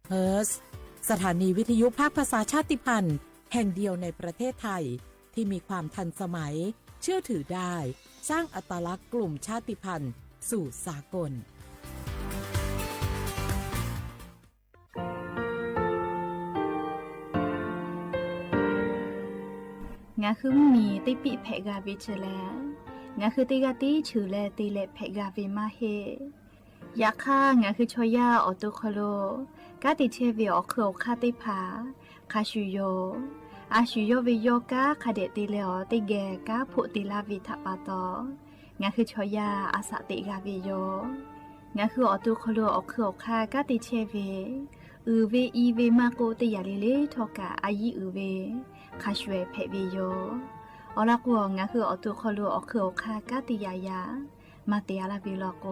เฮิร์สสถานีวิทยุภาคภาษาชาติพันธุ์แห่งเดียวในประเทศไทยที่มีความทันสมัยเชื่อถือได้สร้างอัตลักษณ์กลุ่มชาติพันธุ์สู่สากลงาคือมีติปิเพกาวิเชลงาคือติกาติชื่อแลติเลเพกาวิมาเฮยาค่างาคือชอยาออตุคโลกาติเชวิออคืออคาติผาคาชุโยอาชุโยวิโยกาคาเดติเลอติแกกาพุติลาวิทปาตองาคือชอยาอาสติกาวิโยงาคือออตุคโลออคืออคากาติเชวิเวอีเวมาโกติยาเลเลทอกาอายีเวคาชเวเพวิโยอลักวงาคืออตุคโลอคืออคากาติยายามาเตียลาบิโลโก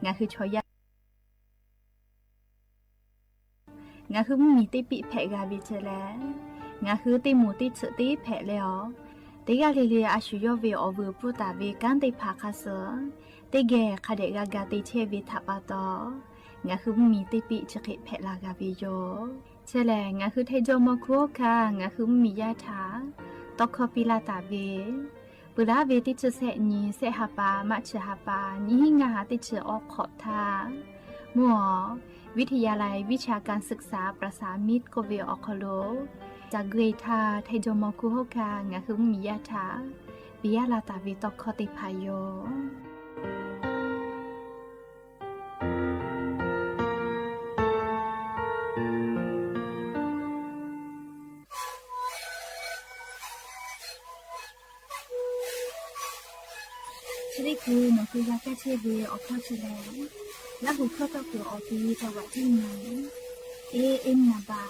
งาคือชอยางาคือมีติปิเพกาบิเจแลงาคือติมูติสติเพเลอติกาลิเลอาชุโยเวอเวปุตาเวกันติภาคาเสติเกคาเดกากาติเชวิทัปาตองาคือมีติปิจกิเพลากาบิโยเชแลงาคือเทโจโมคุคางาคือมียาถาตอกคอปิลาตาเวปุระเวติจเสนีเสหปามัชหปานิหิงาติจออกขอทามัววิทยาลัยวิชาการศึกษาประสามิตรโกเวออคโลจากเกรทาเทโจโมคุโฮคางาคือมียาถาปิยาลาตาเวตอกคอติพายโยชริคือนคือยาแก้เชเวออกข้อเฉลยและหุข้อตะกัวออกทีตะวัดที่ไหนเอ็มนาบา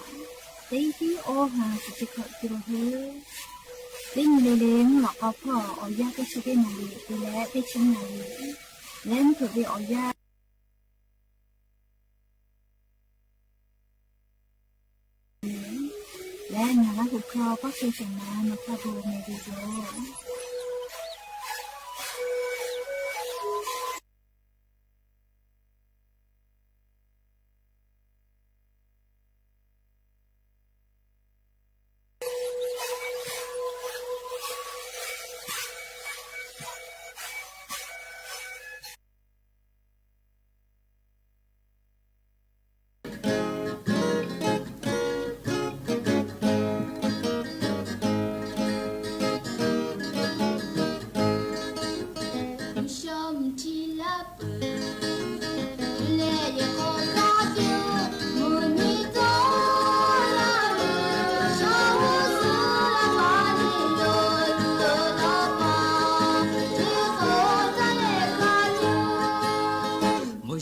เตีที่โอหาสิจิขอกิโลเฮลิงเลเลงหลอกเอาพ่อออยาแก้เชเวนาลีตีและไปชิงนาลีเล่นถูกเวออยาและงานละหุข้อก็เคยส่งมาในพระบูในวิดีโอ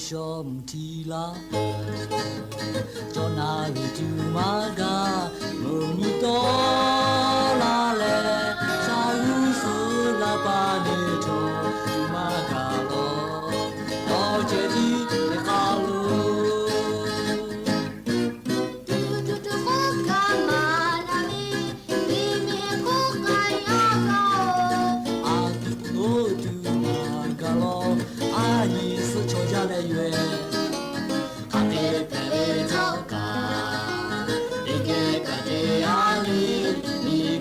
ชมทีลาจอนาริจูมากามุนิโตลาเลชายุสุลาปาเนโตมากาโอโอเจดีคาลูNi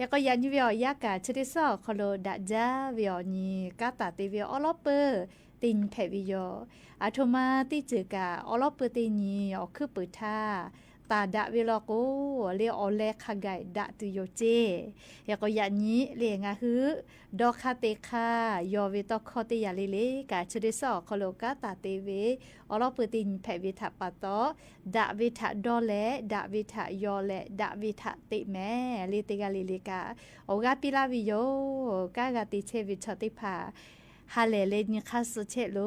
ยก็ยันวิอยากาชดิซอคโลดะจาวิอนีกาตาติวิออลอเปอร์ตินแพวิโยอาโทมาติจืกาออลอเปอร์ตินีอคือปืทาตาดะวิลโกเลียออเลคาไกดะตุโยเจยก็ยันนี้เลียงาฮือดอคาเตคายอวิตอคอติยาลิเลกาชดิซอคโลกาตาเตเวออลอเปอร์ตินแพวิทาปะตอดะวิทาดอเลดะวิทายอเลดะวิทาติแมลิติกาลิลิกาโอกาปิลาวิโยกากาติเชวิชติภาฮาเลเลนิคาสุเชโล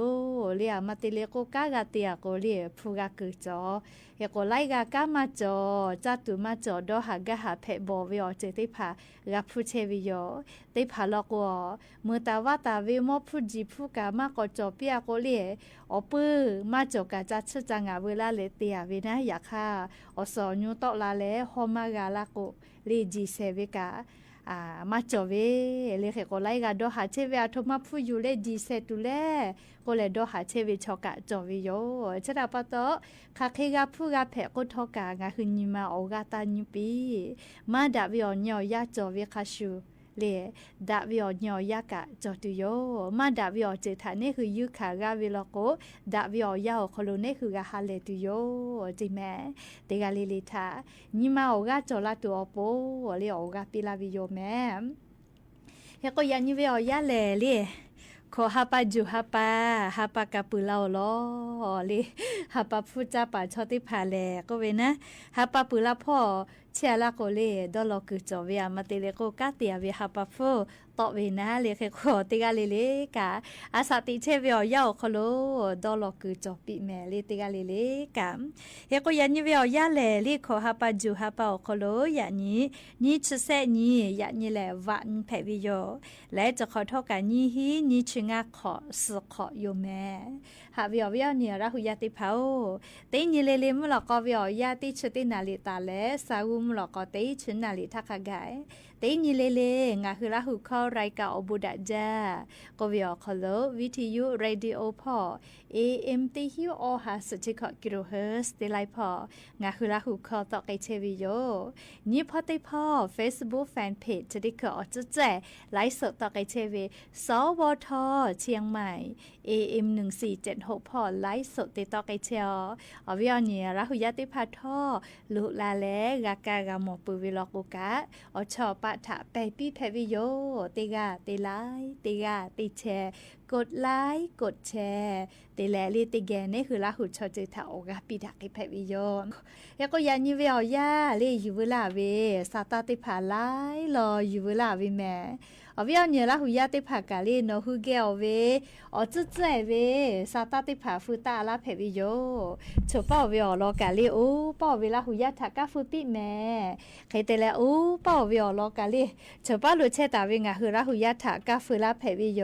เลียมาติเลโกกากาเตียโกเลียพูกากุจอเฮโกไลกากามาจอจัตุมาจอดอหากะหาเพบอวิอเจติภากาพูเชวิโยติภาลอกวมือตาวาตาเวมอพูจิพูกามากอจอเปียโกเลียอปื้อมาจอกาจัดชจังาเวลาเลเตียเวนะอยากค่ะอสอญูตอลาเลฮอมากาลาโกลีจีเซเวกามาจอเวเลเขก็ไล่กาดอหาเชเวอาทมาพูอยู่เลดีเซตุเลก็เลยดอหาเชเวชอกะจอวิโยชะดาปะตอคาเคกาพูกาแผก็ทอกางาคือนิมาโอกาตานิปีมาดาวิอญอยาจอเวคาชูเลดาวิอญอยากะจอตุโยมาดาวิอเจทานี่คือยุคากาวิลโกดาวิอยาคโลเนคือกาฮาเลตุโยจิแมเตกาลิลิทานิมาโอกาจอลาตัวโปเลโอกาปิลาวิโยแมเฮก็ยันนิเวอยาเลขอฮาปาจูฮาปากาปุลาโลเลฮาปาพูจาปาชอติพาเลก็เวนะฮาปาปุลาพ่อเชียลาโกเลดอลกุจอเวียมาเตเลโกกาเตียเวฮาปาฟูตอเวนะเลเคขอติกาเลกาอาสาติเชเวียาคโลดอลกุจอปิแมเลติกาเลกาเฮก็ยันนิเวียาเลขอฮาปาจูฮาปาคโลยะนี้ชเซนี้ยะนี้แลวันแพวิโยและจะขอโทษกันนี้ชงาขอสขอโยแมหาวิอเนี่ยราหุยาติเผาเตนิเลมุลกอวิอยาติชตินาลิตาเลสาวุมลกอเตชนาลิทักกายเตนิเลงาคือราหุเข้ารายกาอบุดาจากวิอคโลวิทยุเรดิโอพอ AM ติฮิวอหาสุจิขกิโลเฮิรตซ์เตไลพองาคือราหุเข้าตอไกเชวิโยนี่พอติพอ Facebook Fan Page จะได้ขอจะแจไลฟ์สดตอไกเชวิสวทเชียงใหม่ AM 1476พอไลฟ์สดติดต่อไกเชียวอวิอเนี่ยราหุยาติพาทอลุลาเลกากากามอปุวิลกุกะอชอปะทะไปปีแพวิโยติกาติไลติกาติแชร์กดไลค์กดแชร์ติแลลิติแกนี่คือราหุชอจิทาโอกาปิดักไอแพวิโยแล้วก็ยันนิเวอยาเลยูเวลาเวซาตาติพาไลรอยูเวลาเวแม่อวิอเนี่ยราหุยาติพากาเลโนฮูเกลเวอจุเจเวซาตาติพาฟูตาลาแพวิโยชป้อเวอลอกาเลโอป้อเวลาหุยาทากาฟูปิแม่ใครแต่ละโอป้อเวอลอกาเลชป้อลุเชตาเวงาคือราหุยาทากาฟูลาแพวิโย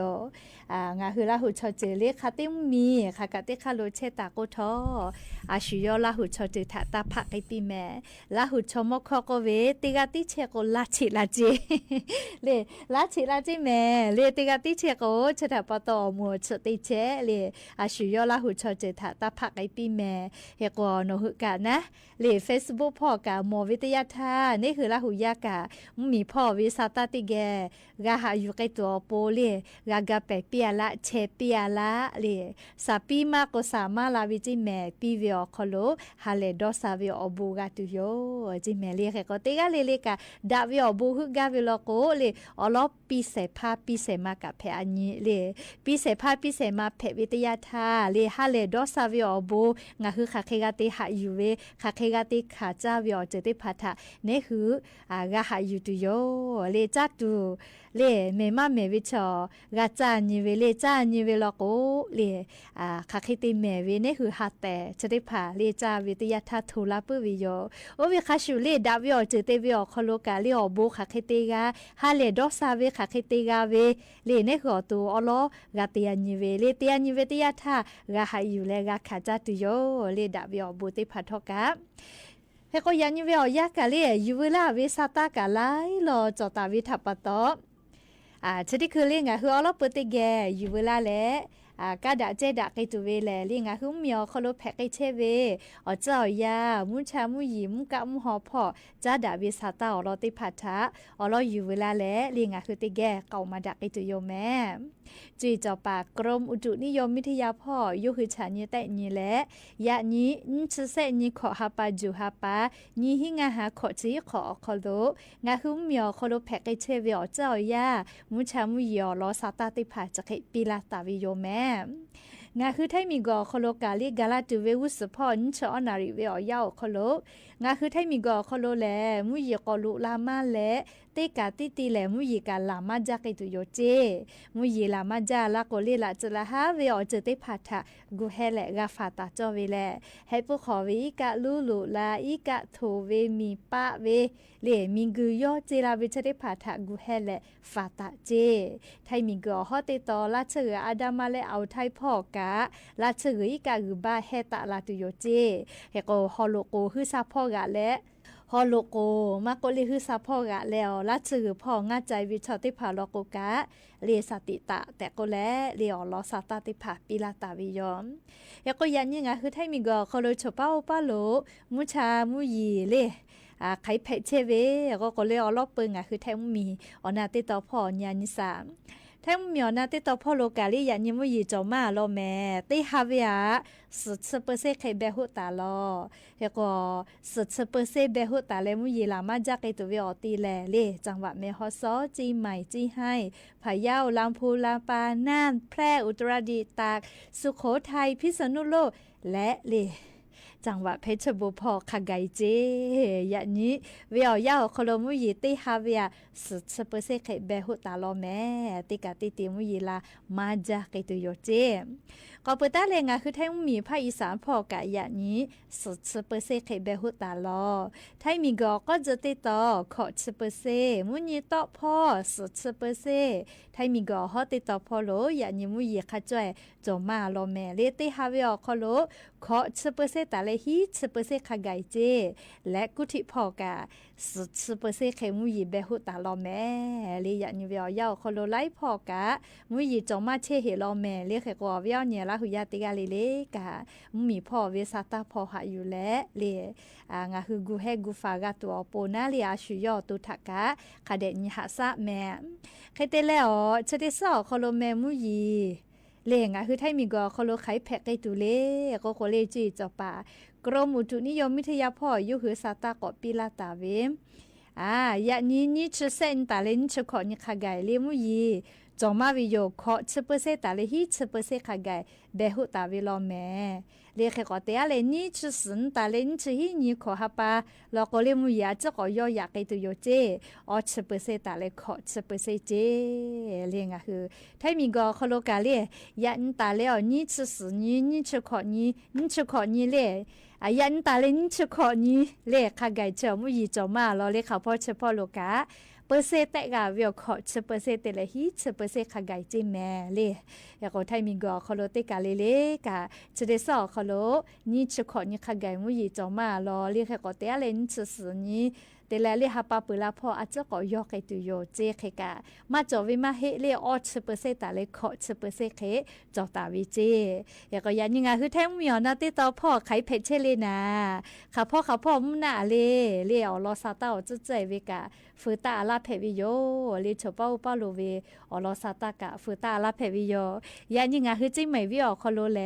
งาคือราหุชอเจเลคาติมีคากาติคาลุเชตาโกทออาชิโยราหุชอเจทาตาพักไอปิแม่ราหุชมคโกเวติกาติเชโกลาชิลาเจเลลาชิลาเจแม่เลติกาติเชโกชะตาปตอมัวชติเชเลอาชิโยราหุชอเจทาตาพักไอปิแม่เฮโกโนหุกะนะเล Facebook พ่อกามวิทยาทานี่คือราหุยากะมีพ่อวิสาตาติแกกาหาอยู่ใกล้ตัวโปเลกากาเปเปียละเชเปียละเลสาปีมาก็สามารถลาวิจิแม่ปีเวอคโลฮาเลดอซาเวอบูกาตุโยจิแม่เลก็ติกาเลกาดาเวอบูฮุกาเวลโกเลอลอปีเสพาปีเสมากะเพอันนี้เลปีเสพาปีเสมาเพวิทยาทาเลฮาเลดอซาเวอบูงาคือคาเคกาติหาอยู่เวคาเคกาติขาจาเวอเจติพัทะนี่คือกาหาอยู่ตุโยเลจัดตุเลเมมาเมวิชอกาจานิเวเลจานิเวลโกเลคาเคติเมเวนี่คือฮัตแต่เจติพาเลจาวิทยาทาทูลาปุวิโยโอเวคาชูเลดาเวอเจติเวอคโลกาเลอบูคาเคติกาฮาเลดอซาเวคาเคติกาเวเลนี่คือตัวอลอกาเตียนิเวเลเตียนิเวติยาทากาหาอยู่เลกาขาจาตุโยเลดาเวอบูติพัทกาเฮก็ยันนิเวอยากาเลยูเวลาเวซาตากาไลรอจอตาวิทัปปะตอชะที่คือเรียกคืออลอปติแกยูเวลาแล กะดะเจดะไกตุเวแลลิงาคือเมียวคอโลแพกไกเชเวอ๋อเจ้ายามุชามุยิมกะมุหอพอจ้าดะเวสาตาอลอติพัทธะอลออยู่เวลาแลลิงาคือติแกเก่ามาดะไกตุโยแม่จีจอปากกรมอุตุนิยมวิทยาพ่อยุคือฉันยแต่นีแลยะนี้ชะเซนีขอฮาปาจูฮาปานีหิงาหาขอจีขอคอโลงาคือเมียวคอโลแพกไกเชเวอ๋อเจ้ายามุชามุยอลอสาตาติพัทจะไกปีลาตาวิโยแม่งาคือไทมีกอคโลกาลิกาลาตูเววุสพอนชอนาริเวอยาวคโลงาคือไทมีกอคโลแลมุยกอลุลามาแลเตกาติติแลมุยกาลามาจากิตุโยเจมุยลามาจาลาโกเลละจละฮาเวอเจติพัทะกูเฮเลกาฟาตาจอเวแลให้ปุขอวิกะลูลุลาอีกะโทเวมีปะเวเลมิงกุยอเจลาเวเจติพัทะกูเฮเลฟาตาเจไทมีกอฮอติตอลาเชออาดามาเลเอาไทพ่อกะลาเชออีกะกุบาเฮตะลาตุโยเจเฮโกฮอโลโกฮือซาพ่อกะและฮอโลโกมาโกลิฮือซาพ่อกะแล้วลาเชอพ่องาใจวิชอติพาโลโกกะเลสติตะแต่ก็และเลอลอสาตาติพาปิลาตาวิยอมเฮโกยันยังงะคือไทมีกอคอโลชอปาโอปาโลมุชามุยีเลใครเพเชเวก็เลยเอาลอบเปิงคือแท้มีอนาติต่อพ่อญาณิสามแท้มีอนาติต่อพ่อโลกาลิยานิมุยจอมาลอแม่ติฮาเวียสุดเปอร์เซไคเบหุตาลอเฮก็สุดเปอร์เซเบหุตาเลมุยลามาจากไอตัวเวอตีแลเลจังหวัดเมฮอซอจีใหม่จีให้พะเยาลำพูลำปางน่านแพร่อุตรดิตถ์ตากสุโขทัยพิษณุโลกและเลจังหวัดเพชรบุรีพอขไกเจอย่างนี้เวียวยาวคโลมุยติฮาเวียสุดเปอร์เซไคเบหุตาลอแม่ติกาติติมุยลามาจากไกตุโยเจก็เปิดตาเลงาคือไทยมีภาคอีสานพอกะอย่างนี้สุดเปอร์เซไคเบหุตาลอไทยมีก็จะติดต่อขอเปอร์เซมุยต่อพ่อสุดเปอร์เซไทยมีก็ฮอติดต่อพ่อโลอย่างนี้มุยขะจ่อยจอมาลอแม่เลติฮาเวียคโลขอเปอร์เซตาเลฮีเปอร์เซขไกเจและกุฏิพอกะสุดเปอร์เซไขมุยเบหุตาลอแม่เลียนเวียวยาวคโลไลพอกะมุยจอมาเชเฮลอแม่เลียขกอเวียวเนี่ยละหุยาติกาเลกะมีพ่อเวสาตาพ่อหาอยู่และเลงาคือกูเฮกูฟากะตัวโปนาเลียชุยอตุทกะคาเดนิหาซะแม่ใครเตแล้วชะติซอคโลแม่มุยเลงคือไทยมีก็คโลไขแพกไกตุเลก็โคเลจีจอปากรมอุตุนิยมวิทยาพ่อยุคือซาตาก็ปิลาตาเวยะนี้ชะเซนตาเลนชะขอนิขะไกเลมุยีจอมาวิโยขอเปอร์เซตาเลฮีเปอร์เซขะไกเบหุตาวิลอแม่เลขก็เตะเลนี้ชะสันตาเลนชะฮีนี่ขอฮาปาแล้วก็เลมุยาจะก็ยอยากไกตุโยเจอเปอร์เซตาเลขอเปอร์เซเจเลงะคือไทมีก็คโลกาเลยันตาเลนี่ชะสันนี่ชะขอนี่ชะขอนี่เลยันตาเลนชะขอนี้เลขะไกเจอมุยจอมาลอเลขะพ่อเฉพาะโลกาเปอร์เซตกะเวียขอเปอร์เซตเลฮีเปอร์เซขะไกเจแม่เลยาก็ไทมีก็คโลเตกาเลกะจะได้สอคโลนี่ชะขอนี่ขะไกมุยจอมาลอเลขะก็เตเลนชะสนี้แต่แล้วเลหาปาปุลาพออาจจะก็ยอกไอตุโยเจเคกะมาจอวิมาเฮเลอเปอร์เซตาเลขอเปอร์เซเคจอตาวิเจยาก็ยันยังไงคือแท้มีอนาติต่อพ่อไขเพชเชเลนาค่ะพ่อมุนาเลอลอซาตาจะใจเวกะฟืตาลาเพวิโยเลชอเป้าโลเวอลอซาตากะฟืตาลาเพวิโยยันยังไงคือจิไม่วิอคโลเล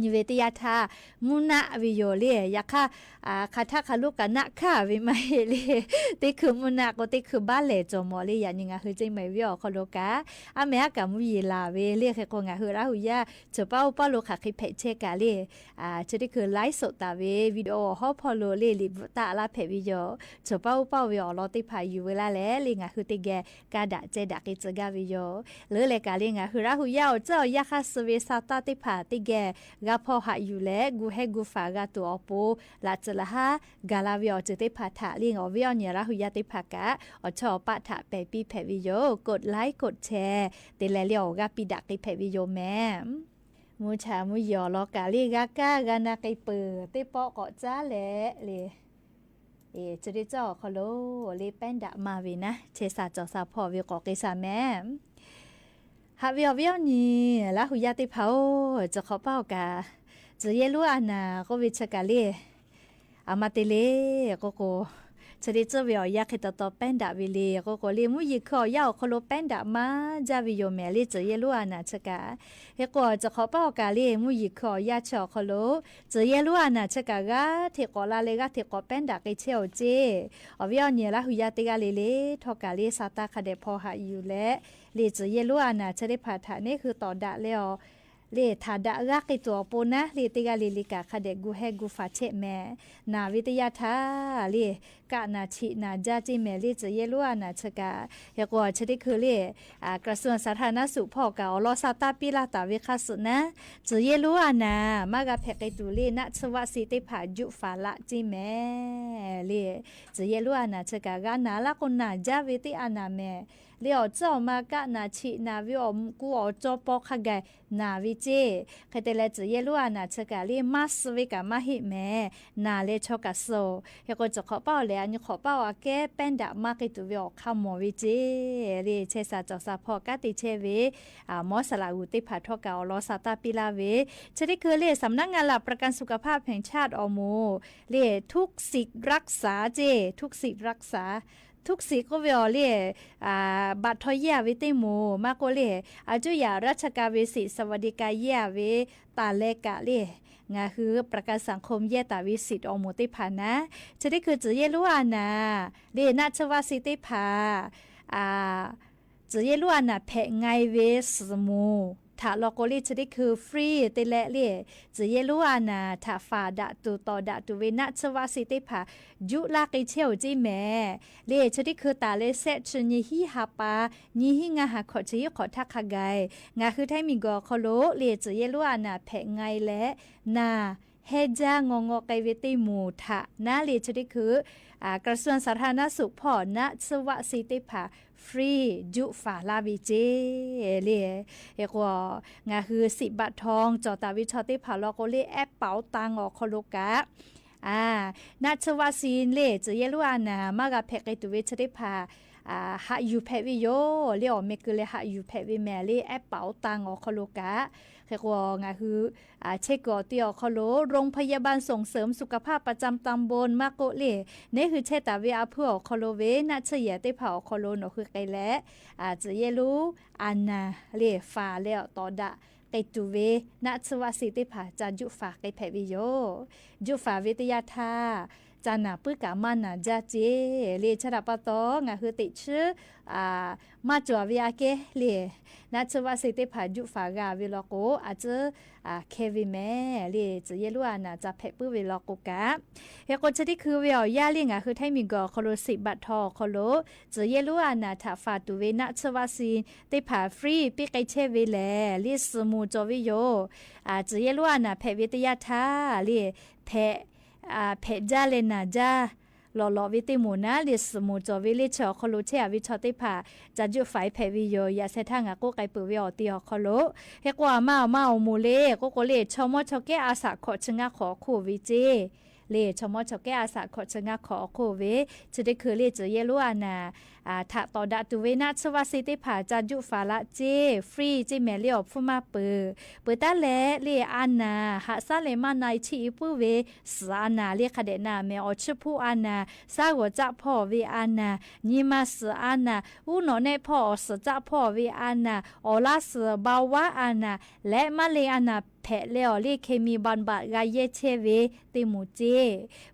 นิเวติยาทามุนาวิโยเลยาค่ะคาทาคาลูกกะนะค่ะวิมาเฮเลติคือมุนาก็ติคือบาเลจอมอเลยานิงาคือจิไม่วิอคโลกะอเมกะมุยลาเวเลเคกงาคือราหุยาจอเป้าโลค่ะคิเพเชกะเลจะได้คือไลฟ์สดตาเววิดีโอฮอพอโลเลลิตาลาเพวิโยจอเป้าวิอลอติพาอยู่เวลาแลลิงาคือติแกกาดะเจดะกิจกาวิโยเลกะลิงาคือราหุยาเจ้ายาคาสเวซาตาติพาติแกกาพอหาอยู่แล้วกูให้กูฝากตัวโปลาจะละฮะกาลาวิอจะได้พาถาลิงอวิอเนี่ยละหุยาติพากะชอปะถาเปปีแพวิโยกดไลค์กดแชร์เตแลเลียวกาปิดักติแพวิโยแม่มูชามูยอลอกาลิกากากานาไกเปิดติปอก็จ้าแหละเลจะได้จ่อคโลเลแป้นดะมาวินะเชสาจอซาพอวิกอกิสาแม่ ฮาเวียวเวียวนี่ละหุยาติเผาจะขอเป้ากาจะเยลูอานาก็วิชกาเลอามาเตเลก็จะได้เจอวิอยากให้ต่อแป้นดาวิเลก็เลยมุยิขอยาวคโลแป้นดามาจาวิโยแมเลจะเยลูอานาชกาเฮก็จะขอเป้ากาเลมุยิขอยาชอคโลจะเยลูอานาชกากาเทกอลาเลกาเทกอแป้นดาไกเชลเจอวิวเนี่ยละหุยาติกาเลทอกาเลซาตาคาเดพอหาอยู่และเลจะเยลูอานาจะได้ผ่าฐานนี่คือต่อดะแล้วเลทาดะรักไอตัวปนะเลติกาลิลิกาคาเดกูเฮกูฟาเชแมนาวิทยาทาเลกะนาชินาจาจิเมเลจะเยลัวนาชกาเฮก็ชะได้คือเลกระทรวงสาธารณสุขพ่อกาอลอซาตาปิลาตาวิคัสนะจะเยลัวนามากะเพกไอตูเลนะชวะสิติผายุฟาละจิเมเลจะเยลัวนาชกากานาละคนนาจาวิติอานาเมเลี้ยวเจ้ามากะนาชินาวิอมกูอจอปอขะไกนาวิเจใครแต่ละจะเยลัวนาชกาลีมาสวิกามาหิแมนาเลชกาโซเฮก็จะขอเป้าแล้วนี่ขอเป้าอาแกเป็นดามากิตุวิอคามวิเจเรเชซาจอซาพอกะติเชเวมอสลาอุติผาทอกาอลอซาตาปิลาเวจะได้คือเลสำนักงานหลักประกันสุขภาพแห่งชาติอโมเลทุกสิทธิ์รักษาเจทุกสิทธิ์รักษาทุกสิก็เวลเลยบัตรทอยาวิติมูมากก็เลยอาจุยาราชการวิสิสวัสดิการเยาวิตาเลกะเลยงาคือประกันสังคมเยตาวิสิตอมุติพานะจะได้คือจะเยลุอานาเรนัชวาสิติพาจะเยลุอานาแพงไงเวสมูถ้าลอกลีจะได้คือฟรีแต่ละเลยจะเยลูอานาถ้าฝาดะตูต่อดะตูเวนัชวาสิติผายุลากิเชลจิแม่เลยจะได้คือตาเลเซชนิฮิฮาปานิฮิงาหาขอจะยขอทักขะไกงาคือไทมิกอคโลเลยจะเยลูอานาแพงไงและนาเฮจางงไกเวติมูทะนาเลจะได้คือกระทรวงสาธารณสุขพ่อนะสวะสิติผาฟรียุฟาลาบิเจเลเอกว่างาคือ10 บาททองจอตาวิชอติผาลอกเลแอปเป๋าตังออกคโลกะนาชวาซีนเลจะเยลุอานามากับเพกไอตุเวชติผาหาอยู่เพวิโยเรียกเมกุเลหาอยู่เพวิแมเลแอปเป๋าตังออกคโลกะเอกว่างาคือเช็คกอติออกคโลโรงพยาบาลส่งเสริมสุขภาพประจำตำบลมาโกเลนี่คือเชตาเวอาเพื่อคโลเวนาเฉยติผาคโลนคือไกและจะเยลูอานาเลฟาแล้วต่อดะไกตูเวนัชวสิติผาจายุฝาไกเพวิโยยุฝาวิทยาธาจานาปุกามานาจาเจเลชราปะตองาคือติชื่อมาจววิอาเกเลนัชวสิติผายุฝากาวิลโกอาจจะเควิแม่เลจะเยลูอานาจะเพปุวิลโกกะเฮโกจะที่คือเวียวยาลิงคือไทมิกอคโล10 บาททอคโลจะเยลูอานาถ้าฟาตุเวนัชวสิติผาฟรีปิไกเชวิแลลิสมูจวิโยจะเยลูอานาเพวิทยาธาเลเพจาเลนาจาลอวิติมูนาลิสมูจวิลิชอคโลเชอวิชอติผาจะจุไฟเพวิโยยาเซทางาโกไกปุวิอติอคโลเฮกว่ามามูเลโกเลชอมอชอเกอาสาขอชงาขอคูวิเจเลชมอชอแกอาสาขอชงาขอโคเวจะได้คือเลจะเยลุอานาถ้าต่อดาตุเวนัชวาสิติผาจายุฟาละเจฟรีเจแมเลียวฟุมาเปตาเลเลอานาหาซาเลมานายชีปุเวสานาเลคเดนาเมอชพูอานาซาวจะพ่อเวอานานิมาสอานาอุโนเนพ่อสจะพ่อเวอานาอลาสบาวาอานาและมาเลอานาแพะเลอเลเคมีบันบะกาเยเชเวติมูเจ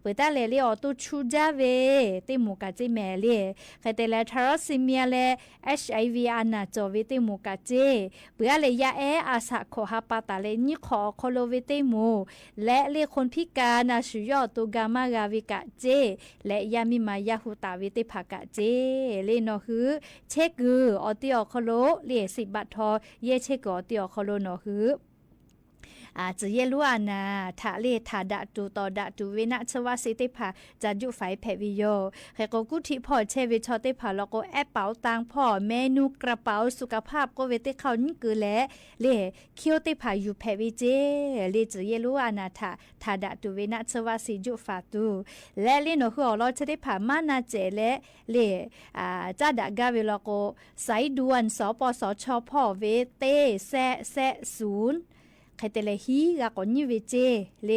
เปตาเลอตุชูจาเวติมูกาจิแมเลคเตเลทาราซิเมียเล HIV อานาจอวิติมูกาเจเปือเลยยาอาสาขอฮาปาตาเลนิขอโคโลวิติมูและเลคนพิการนาชุยอตุกามากาวิกาเจและยามิมายาหุตาวิติภากาเจเลนอฮือเชกืออติอโคโลเล10 บาททอเยเชกอติอโคโลนอฮือ จะเยลัวนาทะเลทาดะตูตอดะตูเวนะชวาสิติภาจะจุไฟแพวิโยเฮโกกุทิพอเชวิชอติภาแล้วก็แอปเป๋าตังพ่อเมนูกระเป๋าสุขภาพก็เวติเขานี่คือแลเลเคียวติภาอยู่แพวิเจเลจะเยลัวนาทาดะตูเวนะชวาสิจุฟาตูและเลโนหัวเราจะได้ผ่ามานาเจและเลจ้าดะกาเวแล้วก็ไซด่วนสปสชพ่อเวเตแซศูนย์ใครแต่ละฮีก็ก่อนยี่เวเจเล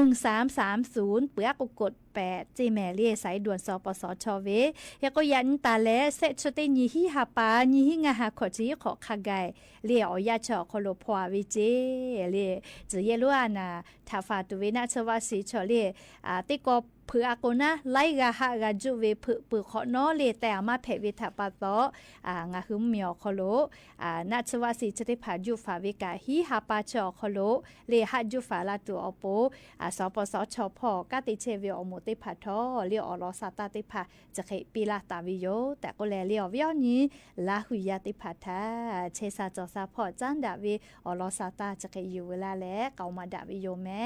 1330เปื้อกกด8เจแม่เลสายด่วนสปสชเวเฮก็ยันตาและเซชเตญีฮีหาปาญีฮีงาหาขอจีขอคาไกเลอยาชอคโลพวาเวเจเลจะเยลัวนาทาฟาตุเวนะชวาสีชอเลติกอเพื่อโกนะไล่กะหะกะจุเวเปือขอน้อเลแต่มาเพวิทาปะตองาหึมเมียวคโลนาชวาสีจะได้ผ่าจุฟาเวกะฮีหาปาชอคโลเลหะจุฟาลาตัวอโปสปสชพกะติเชเวอโมติผาทอเลียวอลอซาตาติผาจะเคปีลาตาวิโยแต่ก็แลเลียววิอนี้ลาหุยาติผาทาเชซาจอซาพอจันดาเวอลอซาตาจะเคอยู่เวลาและเกามาดาวิโยแม่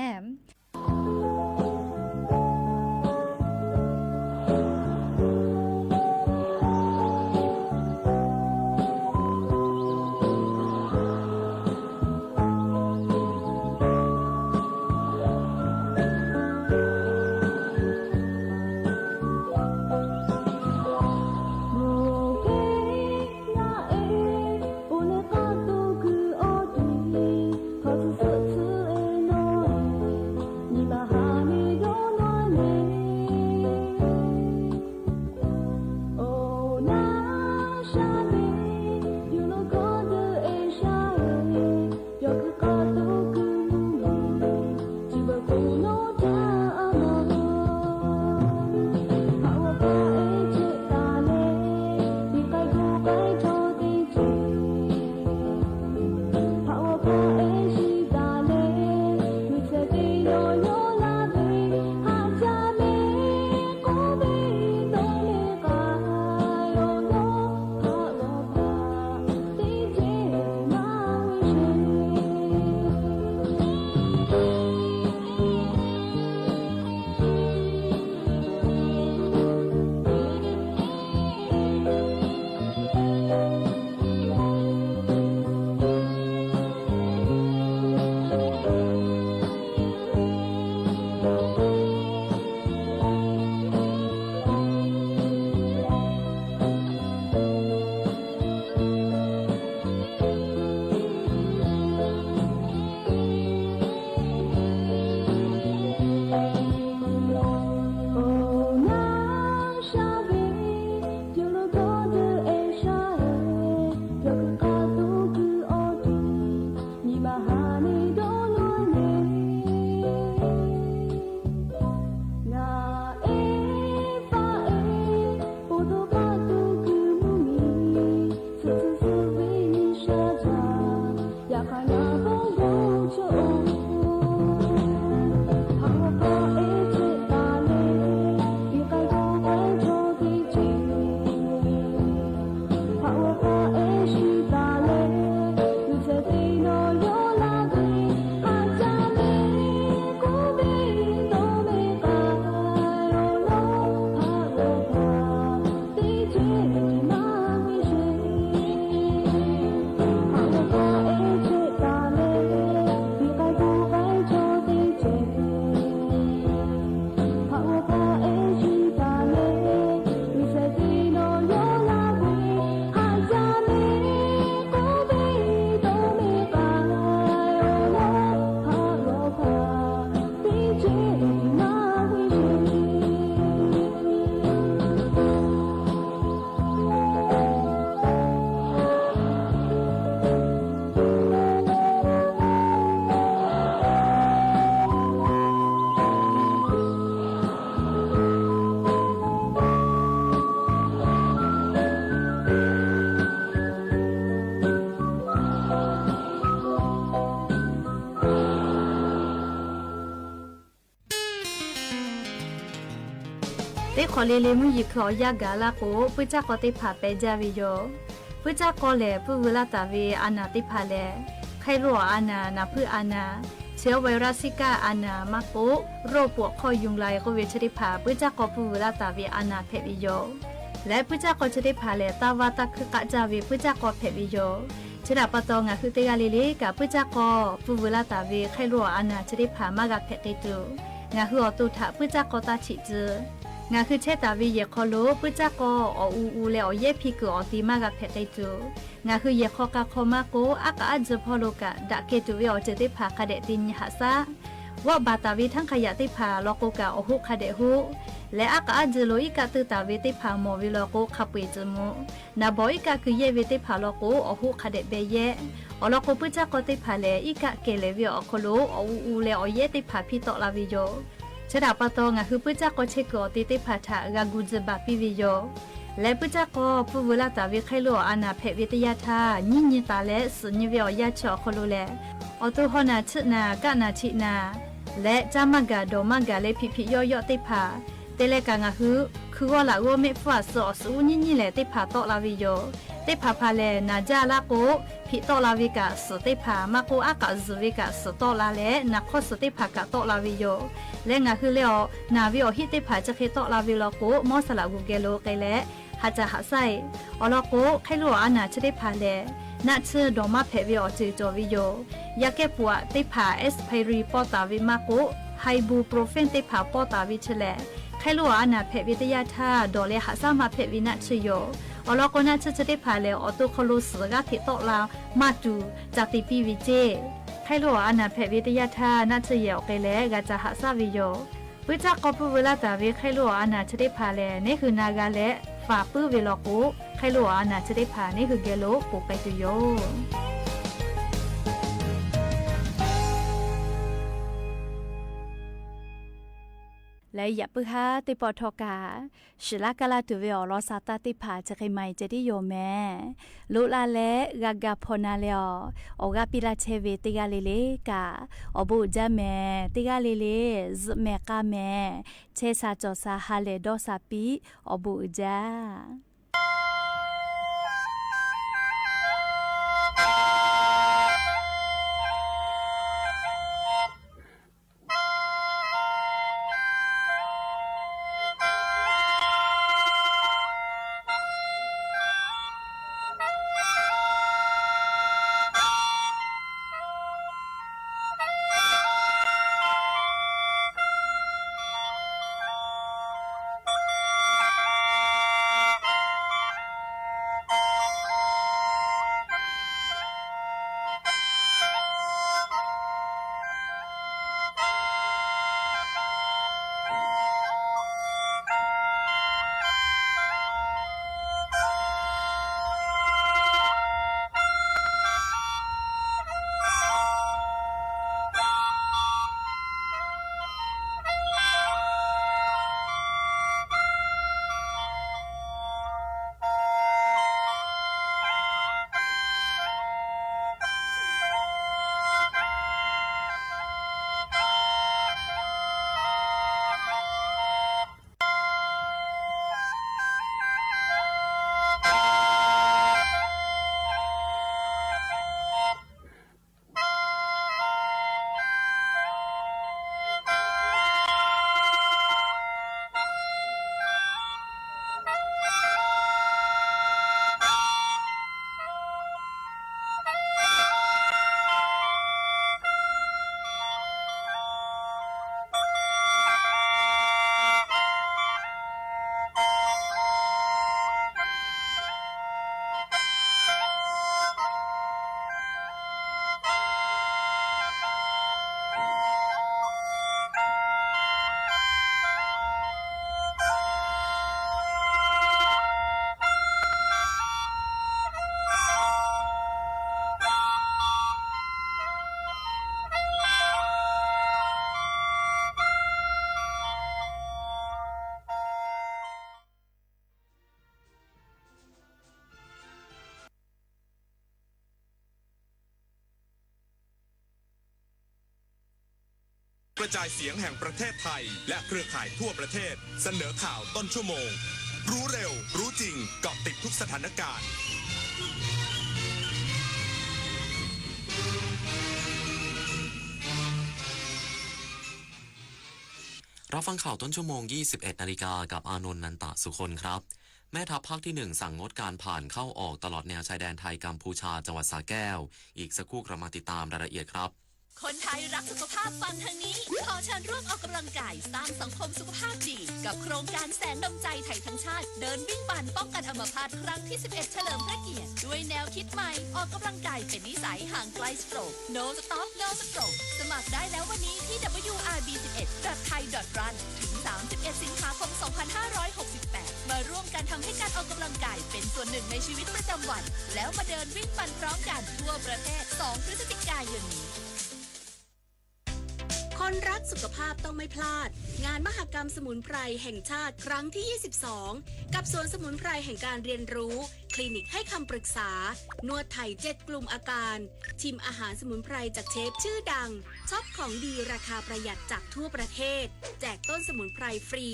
ขอเลมุยิขอยากาลาโกปุจจากอติผาเปจาวิโยปุจจากอเลปุเวลาตาเวอนาติผาเล ไข้หลัวอานานาพืออานาเชื้อไวรัสซิก้าอานามาโกโรคปวดคอยุงลายก็เวชได้ผ่าปื้อจากกอปูลาตาเวอานาเพบิโยและปื้อจากก็จะได้ผ่าและตาวาตาคือกะจาเวปื้อจากกอเพบิโยชดาปะตองะคือเตกาลิลิกับปื้อจากกอปูลาตาเวไข้หลัวอานาจะได้ผ่ามากะเพติตูงะคืออตุถะปื้อจากกอตาฉิจืองะคือเชตาวิเยคอโลปื้อจากกออูและเยพิกอตีมากะเพติตูงะคือเยคอกะคอมาโกอากะอัจพอโลกะดะเกตุเวอจะได้ผ่ากะเดตินหะซาว่าบาตาวิทั้งขยะได้ผ่าลอโกกะอหุคะเดหุและอากาจโลอิกะตือตาเวได้ผ่าหมอวิลอโกขับเวจมูนาบอิกะคือเยเวได้ผ่าลอโกอหุคะเดเบเยอลอโกปุจักก็ได้ผ่าและอิกะเกเลเวอโคโลอูและอเยได้ผ่าพิตอลาวิโยชดาปะตองะคือปุจักก็เชกอติได้ผ่าทะกากุจบะปิวิโยและปุจักก็ปุเวลาตาเวไคโลอานาเพวิทยาทาญิตาและสุญเวอยาชอโคโลและอตุฮอนาชนากะนาชินาและจามกาโดมกาเลพิพิย่อติผาเตเลกางะคือว่าละว่าเมฟาสอสูนี่แหละติผาตอลาวิโยติผาพาเลนาจาลาโกพิตอลาวิกาสติผามาโกอากาซวิกาสตอลาเลนักขสติผากะตอลาวิโยและงะคือเลอนาวิโอฮิติผาจะเคตอลาวิโลโกมอสละกูเกโลไกและหาจะหาไซอลโกไคโลอานาจะได้ผาเลนัชดอมาเพวิอจิจอวิโยยาเกปัวติผาเอสไพรีปอตาวิมาโกไฮบูโปรเฟนติผาปอตาวิเชเลไคลัวอานาเพวิทยาธาดอเลหาซามาเพวินัชโยอลโกนัชจะได้ผาเลออตุคโลสกาติโตลามาจูจากติปีวิเจไคลัวอานาเพวิทยาธานัชเยอเกเลกาจะหาซาวิโยวิจากกอปูเวลาตาวิไคลัวอานาจะได้ผาเลนี่คือนากาเลฝาปื้อเวลโกไคลัวอานาจะได้ผานี่คือเกโลโกไปตุโยและอย่าปื้อฮาติปอทอกาชิลากาลาตุเวอลอซาตาติผาจะใครไม่จะได้โยแม่ลุลาเลกากาพนาเลอโอกาปิลาเชเวติกาเลเลกาอบูจาแม่ติกาเลเลซแม่กาแม่เชซาจอซาฮาเลดอซาปีอบูจากระจายเสียงแห่งประเทศไทยและเครือข่ายทั่วประเทศเสนอข่าวต้นชั่วโมงรู้เร็วรู้จริงเกาะติดทุกสถานการณ์ รับฟังข่าวต้นชั่วโมง 21 นาฬิกากับอานนท์ นันตะสุคนครับแม่ทัพภาคที่ 1สั่งงดการผ่านเข้าออกตลอดแนวชายแดนไทยกัมพูชาจังหวัดสระแก้วอีกสักครู่กลับมาติดตามรายละเอียดครับคนไทยรักสุขภาพฟังทางนี้ขอเชิญร่วมออกกำลังกายสร้างสังคมสุขภาพดีกับโครงการแสงดวงใจไทยทั้งชาติเดินวิ่งปั่นป้องกันอัมพาตครั้งที่ 11 เฉลิมพระเกียรติด้วยแนวคิดใหม่ออกกำลังกายเป็นนิสัยห่างไกลสโตรก No Stop No Stroke สมัครได้แล้ววันนี้ที่ wrb11.thai.run ถึง 31 สิงหาคม 2568 มาร่วมกันทำให้การออกกำลังกายเป็นส่วนหนึ่งในชีวิตประจำวันแล้วมาเดินวิ่งปั่นพร้อมกันทั่วประเทศ 2 พฤศจิกายนนี้คนรักสุขภาพต้องไม่พลาดงานมหกรรมสมุนไพรแห่งชาติครั้งที่ 22 กับสวนสมุนไพรแห่งการเรียนรู้คลินิกให้คำปรึกษานวดไทย7 กลุ่มอาการชิมอาหารสมุนไพรจากเชฟชื่อดังช็อปของดีราคาประหยัดจากทั่วประเทศแจกต้นสมุนไพรฟรี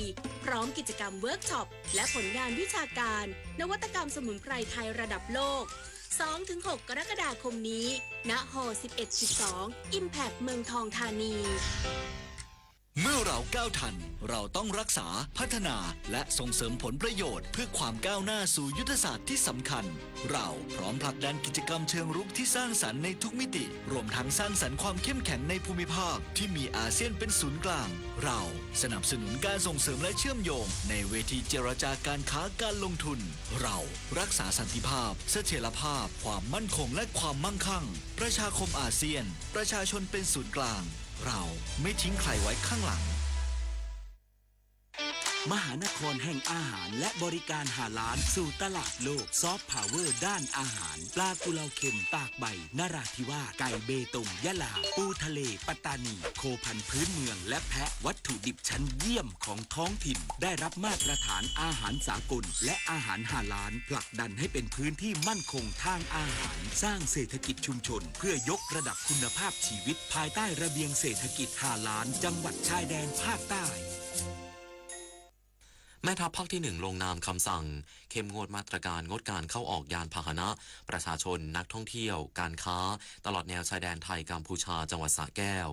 พร้อมกิจกรรมเวิร์กช็อปและผลงานวิชาการนวัตกรรมสมุนไพรไทยระดับโลก 2-6 กรกฎาคมนี้ณหอ 11-12 Impact เมืองทองธานีเมื่อเราก้าวทันเราต้องรักษาพัฒนาและส่งเสริมผลประโยชน์เพื่อความก้าวหน้าสู่ยุทธศาสตร์ที่สำคัญเราพร้อมผลักดันกิจกรรมเชิงรุกที่สร้างสรรค์ในทุกมิติรวมทั้งสร้างสรรค์ความเข้มแข็งในภูมิภาคที่มีอาเซียนเป็นศูนย์กลางเราสนับสนุนการส่งเสริมและเชื่อมโยงในเวทีเจรจาการค้าการลงทุนเรารักษาสันติภาพเสถียรภาพความมั่นคงและความมั่งคั่งประชาคมอาเซียนประชาชนเป็นศูนย์กลางเราไม่ทิ้งใครไว้ข้างหลังมหานครแห่งอาหารและบริการหาล้านสู่ตลาดโลกซอฟต์พาวเวอร์ด้านอาหารปลากุเลาเค็มตากใบนราธิวาสไก่เบตงยะลาปูทะเลปัตตานีโคพันธุ์พื้นเมืองและแพะวัตถุดิบชั้นเยี่ยมของท้องถิ่นได้รับมาตรฐานอาหารสากลและอาหารหาล้านผลักดันให้เป็นพื้นที่มั่นคงทางอาหารสร้างเศรษฐกิจชุมชนเพื่อยกระดับคุณภาพชีวิตภายใต้ระเบียงเศรษฐกิจหาล้านจังหวัดชายแดนภาคใต้แม่ทัพภาคที่ 1ลงนามคำสั่งเข้มงวดมาตรการงดการเข้าออกยานพาหนะประชาชนนักท่องเที่ยวการค้าตลอดแนวชายแดนไทยกัมพูชาจังหวัดสระแก้ว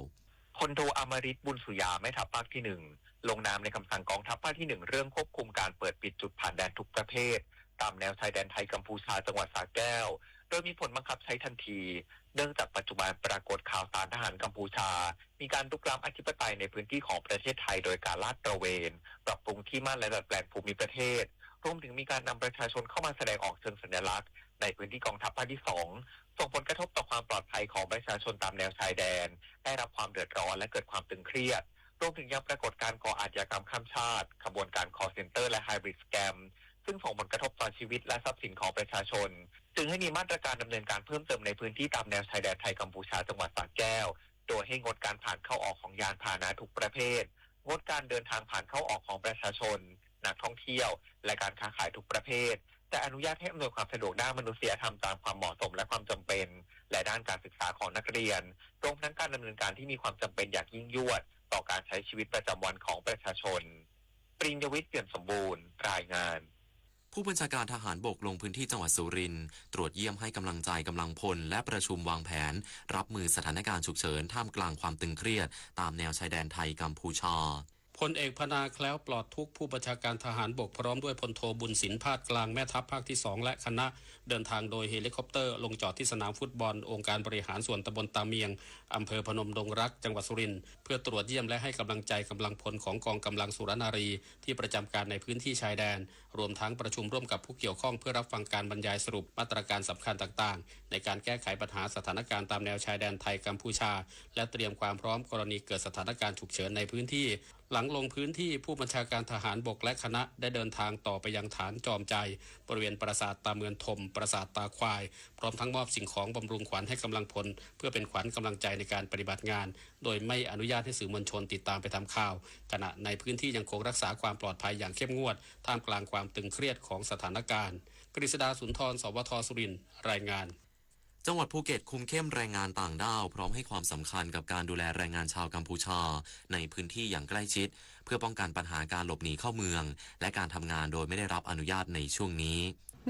พลโทอมฤตบุญสุยาแม่ทัพภาคที่ 1ลงนามในคำสั่งกองทัพภาคที่ 1เรื่องควบคุมการเปิดปิดจุดผ่านแดนทุกประเภทตามแนวชายแดนไทยกัมพูชาจังหวัดสระแก้วโดยมีผลบังคับใช้ทันทีเนื่องจากปัจจุบันปรากฏข่าวสารทหารกัมพูชามีการรุกรานอธิปไตยในพื้นที่ของประเทศไทยโดยการลาดตระเวนปรับปรุงที่มั่นและดัดแปลงภูมิประเทศรวมถึงมีการนำประชาชนเข้ามาแสดงออกเชิงสัญลักษณ์ในพื้นที่กองทัพภาคที่ 2ส่งผลกระทบต่อความปลอดภัยของประชาชนตามแนวชายแดนได้รับความเดือดร้อนและเกิดความตึงเครียดรวมถึงยังปรากฏการก่ออาชญากรรมข้ามชาติขบวนการ call center และ hybrid scam ซึ่งส่งผลกระทบต่อชีวิตและทรัพย์สินของประชาชนจึงให้มีมาตรการดำเนินการเพิ่มเติมในพื้นที่ตามแนวชายแดนไทยกัมพูชาจังหวัดสระแก้วโดยให้งดการผ่านเข้าออกของยานพาหนะทุกประเภทงดการเดินทางผ่านเข้าออกของประชาชนนักท่องเที่ยวและการค้าขายทุกประเภทแต่อนุญาตให้อำนวยความสะดวกด้านมนุษยธรรมตามความเหมาะสมและความจำเป็นและด้านการศึกษาของนักเรียนรวมทั้งการดำเนินการที่มีความจำเป็นอย่างยิ่งยวดต่อการใช้ชีวิตประจำวันของประชาชนปริญญวิทย์เปี่ยมสมบูรณ์รายงานผู้บัญชาการทหารบกลงพื้นที่จังหวัดสุรินทร์ตรวจเยี่ยมให้กำลังใจกำลังพลและประชุมวางแผนรับมือสถานการณ์ฉุกเฉินท่ามกลางความตึงเครียดตามแนวชายแดนไทยกัมพูชาพลเอกพนาแคล้วปลอดทุกข์ผู้บัญชาการทหารบกพร้อมด้วยพลโทบุญสินพาดกลางแม่ทัพภาคที่ 2และคณะเดินทางโดยเฮลิคอปเตอร์ลงจอดที่สนามฟุตบอลองค์การบริหารส่วนตำบลตาเมียงอำเภอพนมดงรักจังหวัดสุรินทร์เพื่อตรวจเยี่ยมและให้กำลังใจกำลังพลของกองกำลังสุรนารีที่ประจำการในพื้นที่ชายแดนรวมทั้งประชุมร่วมกับผู้เกี่ยวข้องเพื่อรับฟังการบรรยายสรุปมาตรการสำคัญต่างๆในการแก้ไขปัญหาสถานการณ์ตามแนวชายแดนไทยกัมพูชาและเตรียมความพร้อมกรณีเกิดสถานการณ์ฉุกเฉินในพื้นที่หลังลงพื้นที่ผู้บัญชาการทหารบกและคณะได้เดินทางต่อไปยังฐานจอมใจบริเวณปราสาทตาเมืองทมปราสาทตาควายพร้อมทั้งมอบสิ่งของบำรุงขวัญให้กำลังพลเพื่อเป็นขวัญกำลังใจในการปฏิบัติงานโดยไม่อนุญาตให้สื่อมวลชนติดตามไปทำข่าวขณะในพื้นที่ยังคงรักษาความปลอดภัยอย่างเข้มงวดท่ามกลางความตึงเครียดของสถานการณ์กฤษดาสุนทรสวทสุรินทร์รายงานจังหวัดภูเก็ตคุมเข้มแรงงานต่างด้าวพร้อมให้ความสำคัญกับการดูแลแรงงานชาวกัมพูชาในพื้นที่อย่างใกล้ชิดเพื่อป้องกันปัญหาการหลบหนีเข้าเมืองและการทำงานโดยไม่ได้รับอนุญาตในช่วงนี้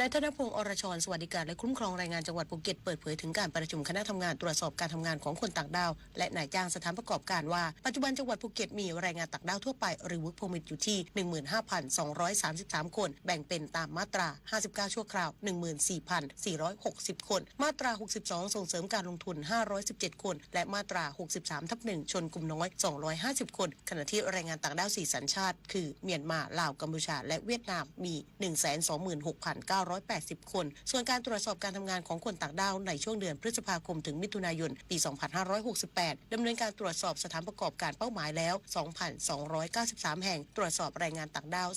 นายธนพงศ์อรชรสวัสดิการและคุ้มครองแรงงานจังหวัดภูเก็ตเปิดเผยถึงการประชุมคณะทำงานตรวจสอบการทำงานของคนต่างด้าวและนายจ้างสถานประกอบการว่าปัจจุบันจังหวัดภูเก็ตมีแรงงานต่างด้าวทั่วไปหรือ Work Permit อยู่ที่ 15,233 คนแบ่งเป็นตามมาตรา59ชั่วคราว 14,460 คนมาตรา62ส่งเสริมการลงทุน517คนและมาตรา63/1ชนกลุ่มน้อย250คนขณะที่แรงงานต่างด้าว4สัญชาติคือเมียนมาลาวกัมพูชาและเวียดนามมี 126,980 คนส่วนการตรวจสอบการทำงานของคนต่างด้าวในช่วงเดือนพฤษภาคมถึงมิถุนายนปี 2568 ดำเนินการตรวจสอบสถานประกอบการเป้าหมายแล้ว 2,293 แห่งตรวจสอบแรงงานต่างด้าว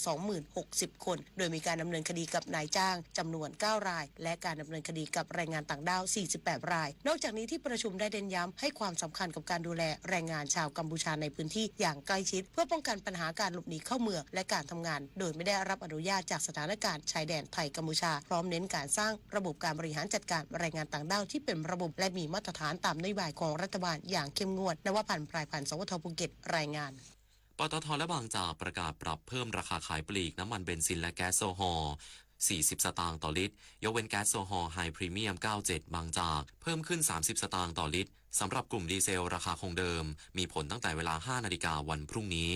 20,060 คนโดยมีการดำเนินคดีกับนายจ้างจำนวน 9 รายและการดำเนินคดีกับแรงงานต่างด้าว 48 รายนอกจากนี้ที่ประชุมได้เน้นย้ำให้ความสำคัญกับการดูแลแรงงานชาวกัมพูชาในพื้นที่อย่างใกล้ชิดเพื่อป้องกันปัญหาการหลบหนีเข้าเมืองและการทำงานโดยไม่ได้รับอนุญาตจากสถานการณ์ชายแดนไทยกัมพูชาพร้อมเน้นการสร้างระบบการบริหารจัดการแรงงานต่างด้าวที่เป็นระบบและมีมาตรฐานตามนโยบายของรัฐบาลอย่างเข้มงวดนวพันธ์พรายพันธ์สวทภูเก็ตรายงานปตท.และบางจากประกาศปรับเพิ่มราคาขายปลีกน้ำมันเบนซินและแก๊สโซฮอล์40 สตางค์ต่อลิตรยกเว้นแก๊สโซฮอล์ไฮพรีเมียม 97 บางจากเพิ่มขึ้น30 สตางค์ต่อลิตรสำหรับกลุ่มดีเซลราคาคงเดิมมีผลตั้งแต่เวลา 5 นาฬิกาวันพรุ่งนี้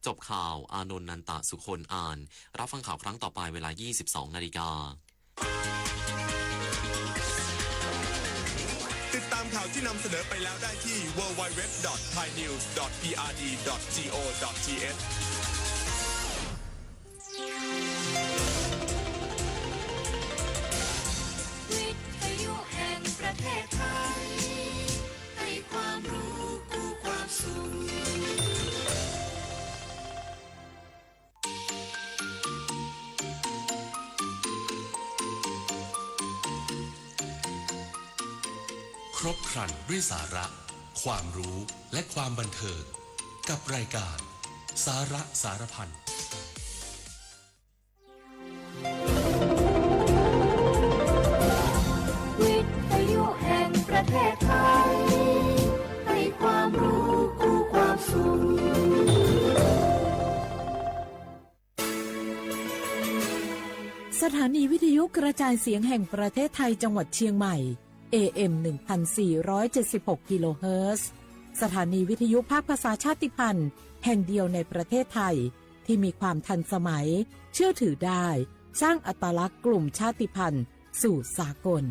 จบข่าวอานนท์นันตะสุคนอ่านรับฟังข่าวครั้งต่อไปเวลา 22 นาฬิกาติดตามข่าวที่นำเสนอไปแล้วได้ที่ www.thainews.prd.go.th วิทยุแห่งประเทศไทยให้ความรู้คู่ความสุขครบครันด้วยสาระความรู้และความบันเทิงกับรายการสาระสารพันวิทยุแห่งประเทศไทยให้ความรู้คู่ความสุขสถานีวิทยุกระจายเสียงแห่งประเทศไทยจังหวัดเชียงใหม่AM 1476 กิโลเฮิรตซ์สถานีวิทยุภาคภาษาชาติพันธุ์แห่งเดียวในประเทศไทยที่มีความทันสมัยเชื่อถือได้สร้างอัตลักษณ์กลุ่มชาติพันธุ์สู่สากล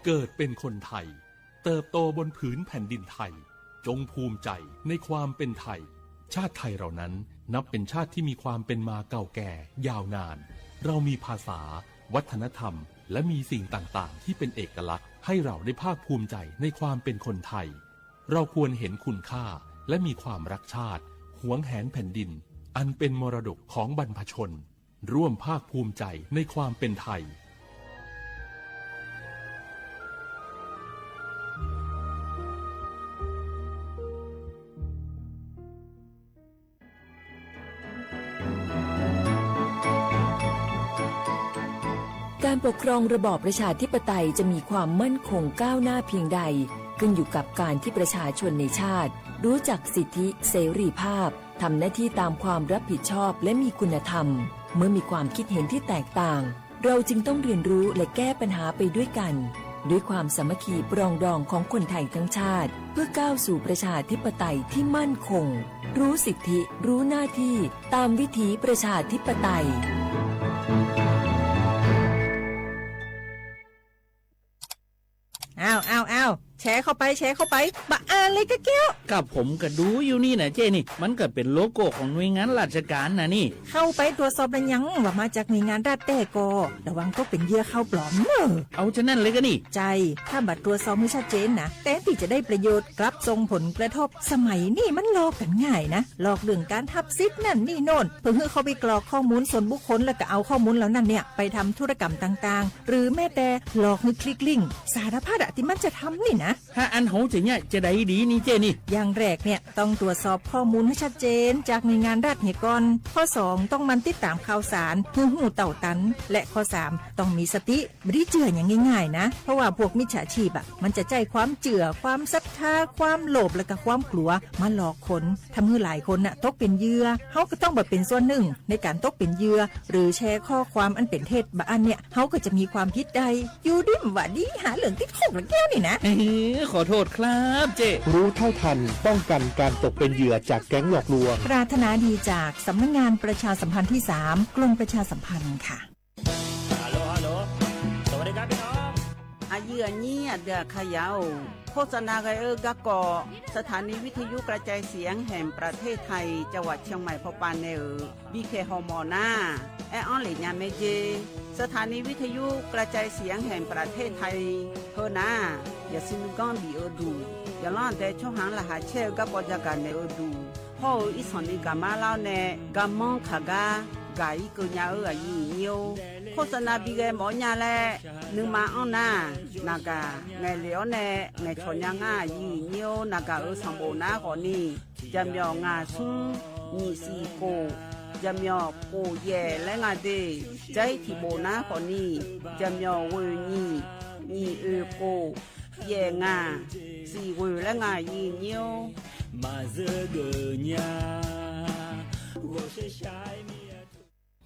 เกิดเป็นคนไทยเติบโตบนผืนแผ่นดินไทยจงภูมิใจในความเป็นไทยชาติไทยเรานั้นนับเป็นชาติที่มีความเป็นมาเก่าแก่ยาวนานเรามีภาษาวัฒนธรรมและมีสิ่งต่างๆที่เป็นเอกลักษณ์ให้เราได้ภาคภูมิใจในความเป็นคนไทยเราควรเห็นคุณค่าและมีความรักชาติหวงแหนแผ่นดินอันเป็นมรดกของบรรพชนร่วมภาคภูมิใจในความเป็นไทยการปกครองระบอบประชาธิปไตยจะมีความมั่นคงก้าวหน้าเพียงใดขึ้นอยู่กับการที่ประชาชนในชาติรู้จักสิทธิเสรีภาพทำหน้าที่ตามความรับผิดชอบและมีคุณธรรมเมื่อมีความคิดเห็นที่แตกต่างเราจึงต้องเรียนรู้และแก้ปัญหาไปด้วยกันด้วยความสามัคคีปรองดองของคนไทยทั้งชาติเพื่อก้าวสู่ประชาธิปไตยที่มั่นคงรู้สิทธิรู้หน้าที่ตามวิถีประชาธิปไตยอ้าวแชร์เข้าไปบะอ่านเลยกะแก้วกับผมก็ดูอยู่นี่นะเจ้นี่มันก็เป็นโลโก้ของหน่วยงานราชการนะนี่เข้าไปตรวจสอบได้ยังว่ามาจากหน่วยงานรัฐแต่ก็ระวังก็เป็นเหยื่อเข้าปลอมเนอะเอาฉะนั้นเลยก็นี่ใจถ้าบัตรตรวจสอบไม่ชัดเจนนะแต่ที่จะได้ประโยชน์กลับส่งผลกระทบสมัยนี่มันหลอกกันง่ายนะหลอกเรื่องการทับซิทนั่นนี่โน่นเพื่อให้เขาไปกรอกข้อมูลส่วนบุคคลแล้วก็เอาข้อมูลเหล่านั้นเนี่ยไปทำธุรกรรมต่างๆหรือแม้แต่หลอกให้คลิกลิงก์สารพัดที่มันจะทำนี่นะ ถ้าอันโหจะเนี่ยจะได้ดีนี่เจนี่อย่างแรกเนี่ยต้องตรวจสอบข้อมูลให้ชัดเจนจากหน่วยงานรัฐเหี่ยก่อนข้อ2ต้องมันติดตามข่าวสารหูเต่าตันและข้อ3ต้องมีสติไม่ได้เจืออย่างง่ายๆนะเพราะว่าพวกมิจฉาชีพมันจะใจความเจือความศรัทธาความโลภและก็ความกลัวมาหลอกคนทำให้หลายคนตกเป็นเหยื่อเฮาก็ต้องแบบเป็นส่วนหนึ่งในการตกเป็นเหยื่อหรือแชร์ข้อความอันเป็นเท็จบางอันเนี่ยเฮาก็จะมีความผิดใดอยู่ดิมว่าดีหาเหลืองติดคุกละแก้วนี่นะขอโทษครับเจรู้เท่าทันป้องกันการตกเป็นเหยื่อจากแก๊งหลอกลวงปรารถนาดีจากสำนักงานประชาสัมพันธ์ที่3กรมประชาสัมพันธ์ค่ะฮัลโหลสวัสดีครับพี่น้องอายุนี้เดือขยาวโฆษณาไกกะกอสถานีวิทยุกระจายเสียงแห่งประเทศไทยจังหวัดเชียงใหม่พปานเนอบีเคฮอมอนาแอออนหลิญาเมเจสถานีวิทยุกระจายเสียงแห่งประเทศไทยเฮนาอย่าซิมก้อนบีอดูอย่าล้อนแต่ช่องหางละหาเชลกับปจักกันเนอดูพ่ออีสอนีกามาเล่าเนกามองขากากายกุญาอายุเนียวโฆษณาบีเกหมอญาแลนึงมาอ้อนนานากาไงเหลียวแน่ไงชนยังง่ายีเนียวนากาสังโบนาก่อนนี่จำยองาซุงนี่สีโกจำยอโกแย่และงาเดใจที่โบนาก่อนนี่จำยอเวนี่โกแย่งาสีเวและงายีเนียวมาเจอเกญา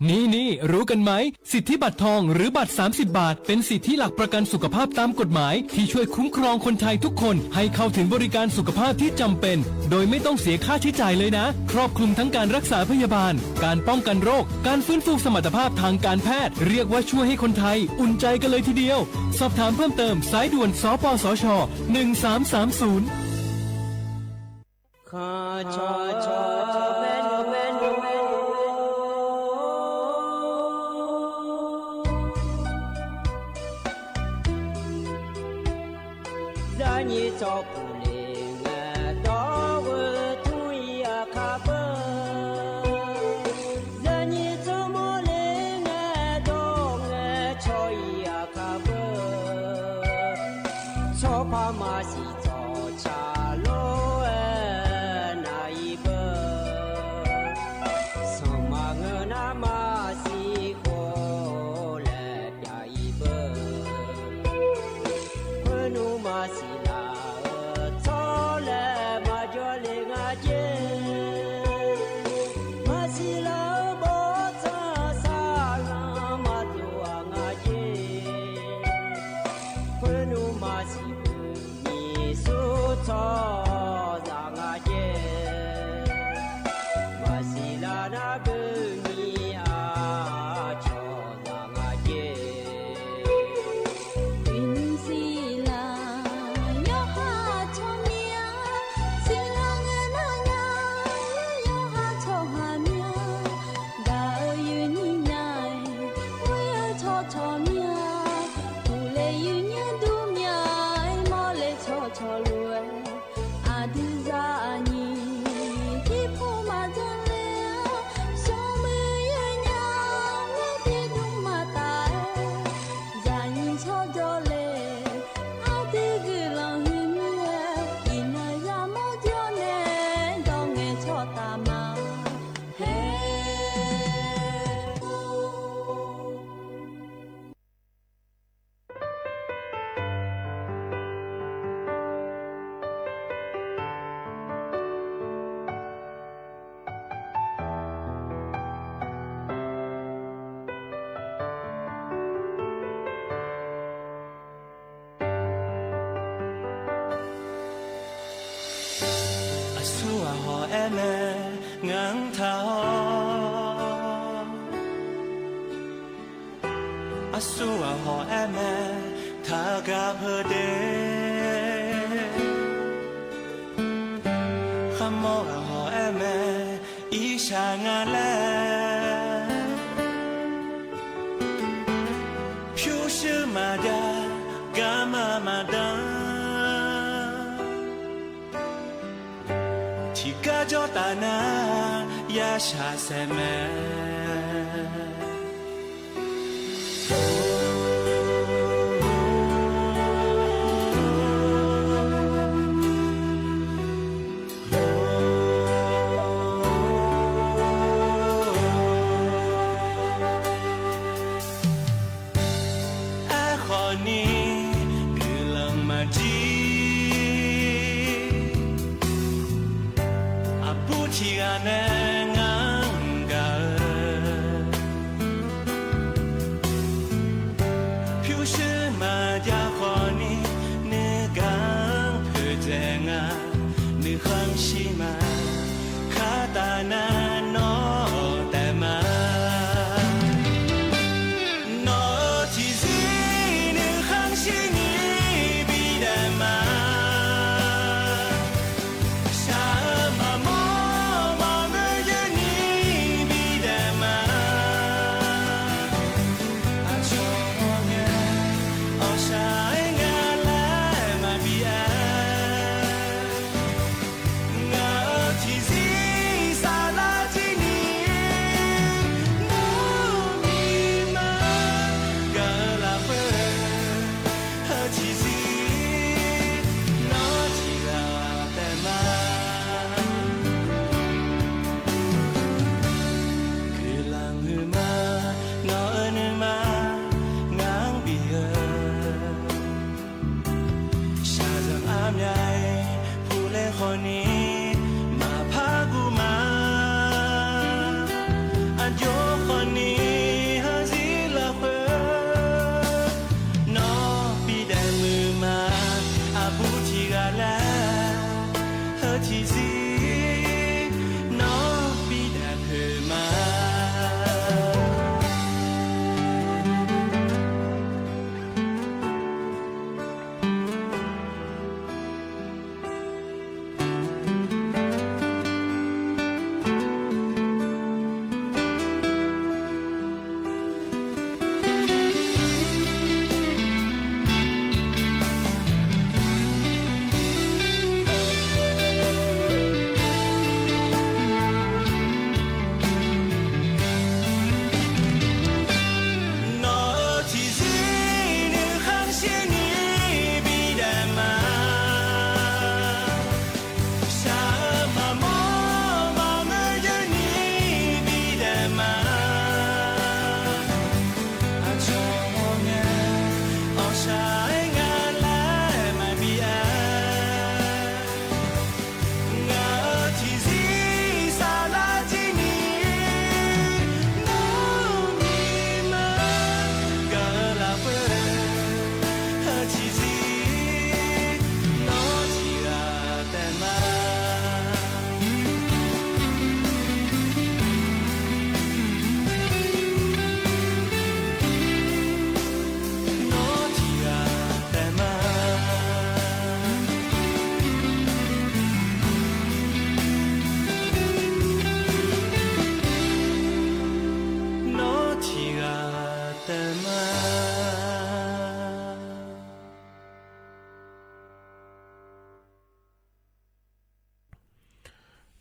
นี่รู้กันไหมสิทธิบัตรทองหรือบัตร30 บาทเป็นสิทธิหลักประกันสุขภาพตามกฎหมายที่ช่วยคุ้มครองคนไทยทุกคนให้เข้าถึงบริการสุขภาพที่จำเป็นโดยไม่ต้องเสียค่าใช้จ่ายเลยนะครอบคลุมทั้งการรักษาพยาบาลการป้องกันโรคการฟื้นฟูสมรรถภาพทางการแพทย์เรียกว่าช่วยให้คนไทยอุ่นใจกันเลยทีเดียวสอบถามเพิ่มเติมสายด่วนสปสช1330你照顾灵啊，到我土呀卡不，让你怎么灵啊，到我朝呀卡不，朝怕马西早茶路啊那一步，上马我那马西过来呀一步，我努马西。Asua ho eme thaga phade khamo ho eme isha ngale pyu shu mada gama mada tika jotana yasha seme 起啊那安个，就是马家伙你那刚和在啊，你很喜欢卡达那诺代码。